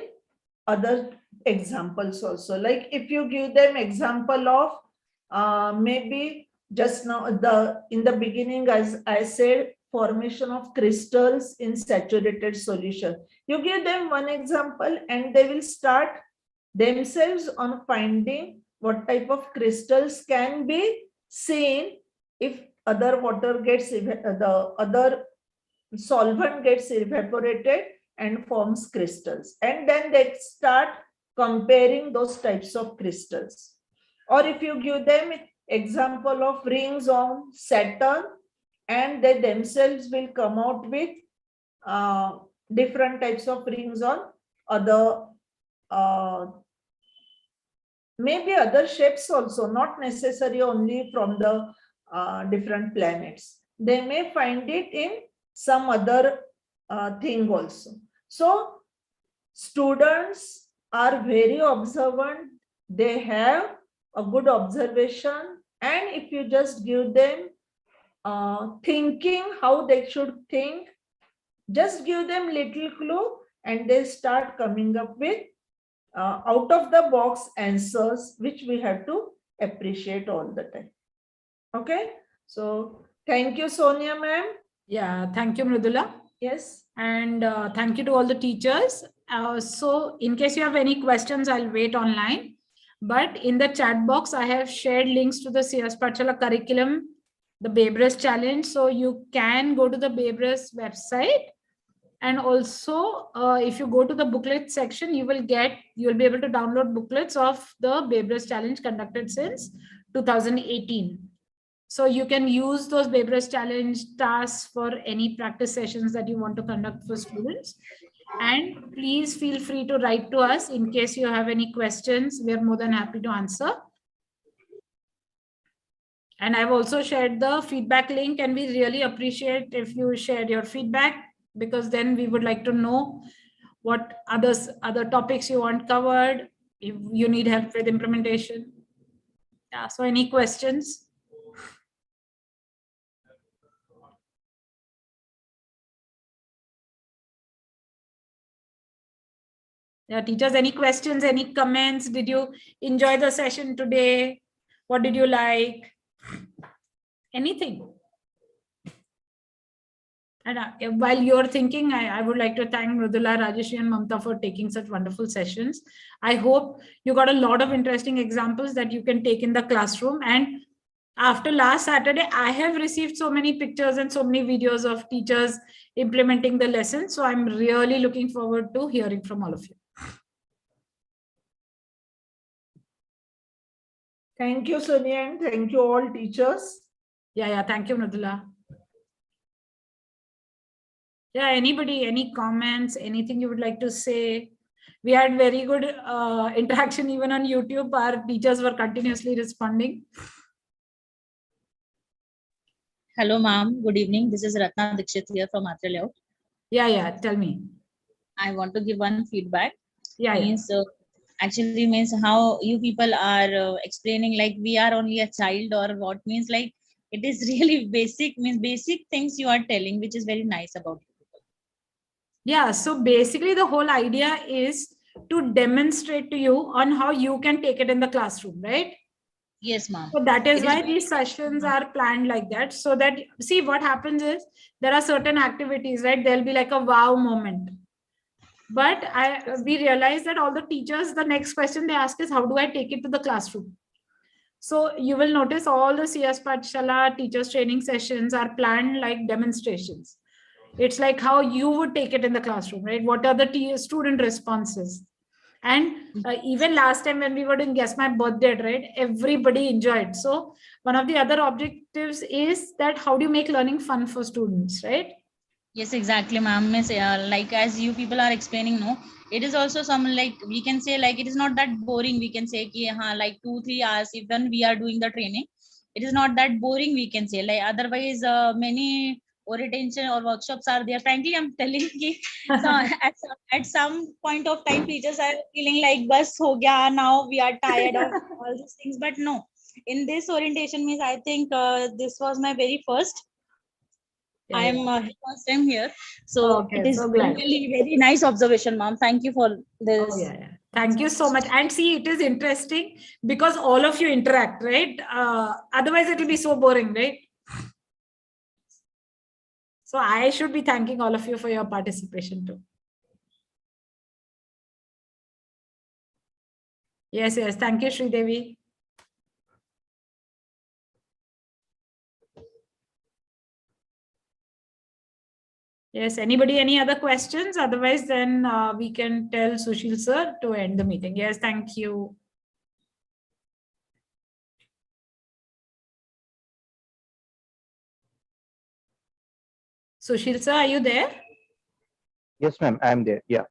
other examples also. Like if you give them example of maybe just now in the beginning, as I said, formation of crystals in saturated solution. You give them one example and they will start themselves on finding what type of crystals can be seen if other water gets, the other solvent gets evaporated and forms crystals, and then they start comparing those types of crystals. Or if you give them example of rings on Saturn, and they themselves will come out with different types of rings on other maybe other shapes also, not necessary only from the different planets. They may find it in some other thing also. So students are very observant. They have a good observation, and if you just give them thinking how they should think, just give them little clue and they start coming up with out of the box answers, which we have to appreciate all the time. Okay, so thank you, Sonia ma'am. Yeah, thank you, Mridula. Yes. And thank you to all the teachers. So in case you have any questions, I'll wait online. But in the chat box, I have shared links to the CSPathshala curriculum, the Beaver challenge. So you can go to the Beaver website. And also, if you go to the booklet section, you'll be able to download booklets of the Beaver challenge conducted since 2018. So you can use those Beaver challenge tasks for any practice sessions that you want to conduct for students. And please feel free to write to us in case you have any questions. We're more than happy to answer. And I've also shared the feedback link, and we really appreciate if you share your feedback, because then we would like to know what other topics you want covered, if you need help with implementation. Yeah, so any questions? Yeah, teachers, any questions, any comments? Did you enjoy the session today? What did you like? Anything? And while you're thinking, I would like to thank Mridula, Rajeshri, and Mamta for taking such wonderful sessions. I hope you got a lot of interesting examples that you can take in the classroom. And after last Saturday, I have received so many pictures and so many videos of teachers implementing the lesson. So I'm really looking forward to hearing from all of you. Thank you, Sonia, and thank you all teachers. Yeah, thank you, Mridula. Yeah, anybody, any comments, anything you would like to say? We had very good interaction even on YouTube. Our teachers were continuously responding. Hello, ma'am. Good evening. This is Ratna Dikshit here from Atra Layout. Yeah, tell me. I want to give one feedback. Yeah. Actually means how you people are explaining like we are only a child or what, means like it is really basic, means basic things you are telling, which is very nice about you. Yeah, so basically the whole idea is to demonstrate to you on how you can take it in the classroom, right? Yes, ma'am. So that is why these sessions are planned like that, so that, see, what happens is there are certain activities, right? There'll be like a wow moment. But we realize that all the teachers, the next question they ask is, how do I take it to the classroom? So you will notice all the CSPathshala teachers training sessions are planned like demonstrations. It's like how you would take it in the classroom, right? What are the student responses? And even last time when we were doing Guess My Birthday, right, everybody enjoyed. So one of the other objectives is that how do you make learning fun for students, right? Yes, exactly, ma'am. Like as you people are explaining, no, it is also some, like we can say, like it is not that boring. We can say ki, like 2-3 hours even we are doing the training, it is not that boring, we can say. Like otherwise many orientation or workshops are there. Frankly, I'm telling you, so at some point of time teachers are feeling like bus ho gaya, now we are tired of all these things. But no, in this orientation means I think this was my very first. I am first time here, so Okay, it is so glad. really very nice observation, ma'am. Thank you for this. Oh, yeah. Thank you so much. And see, it is interesting because all of you interact, right? Otherwise, it will be so boring, right? So I should be thanking all of you for your participation too. Yes. Thank you, Sridevi. Yes, anybody, any other questions? Otherwise, then we can tell Sushil sir to end the meeting. Yes, thank you. Sushil sir, are you there? Yes, ma'am, I am there. Yeah.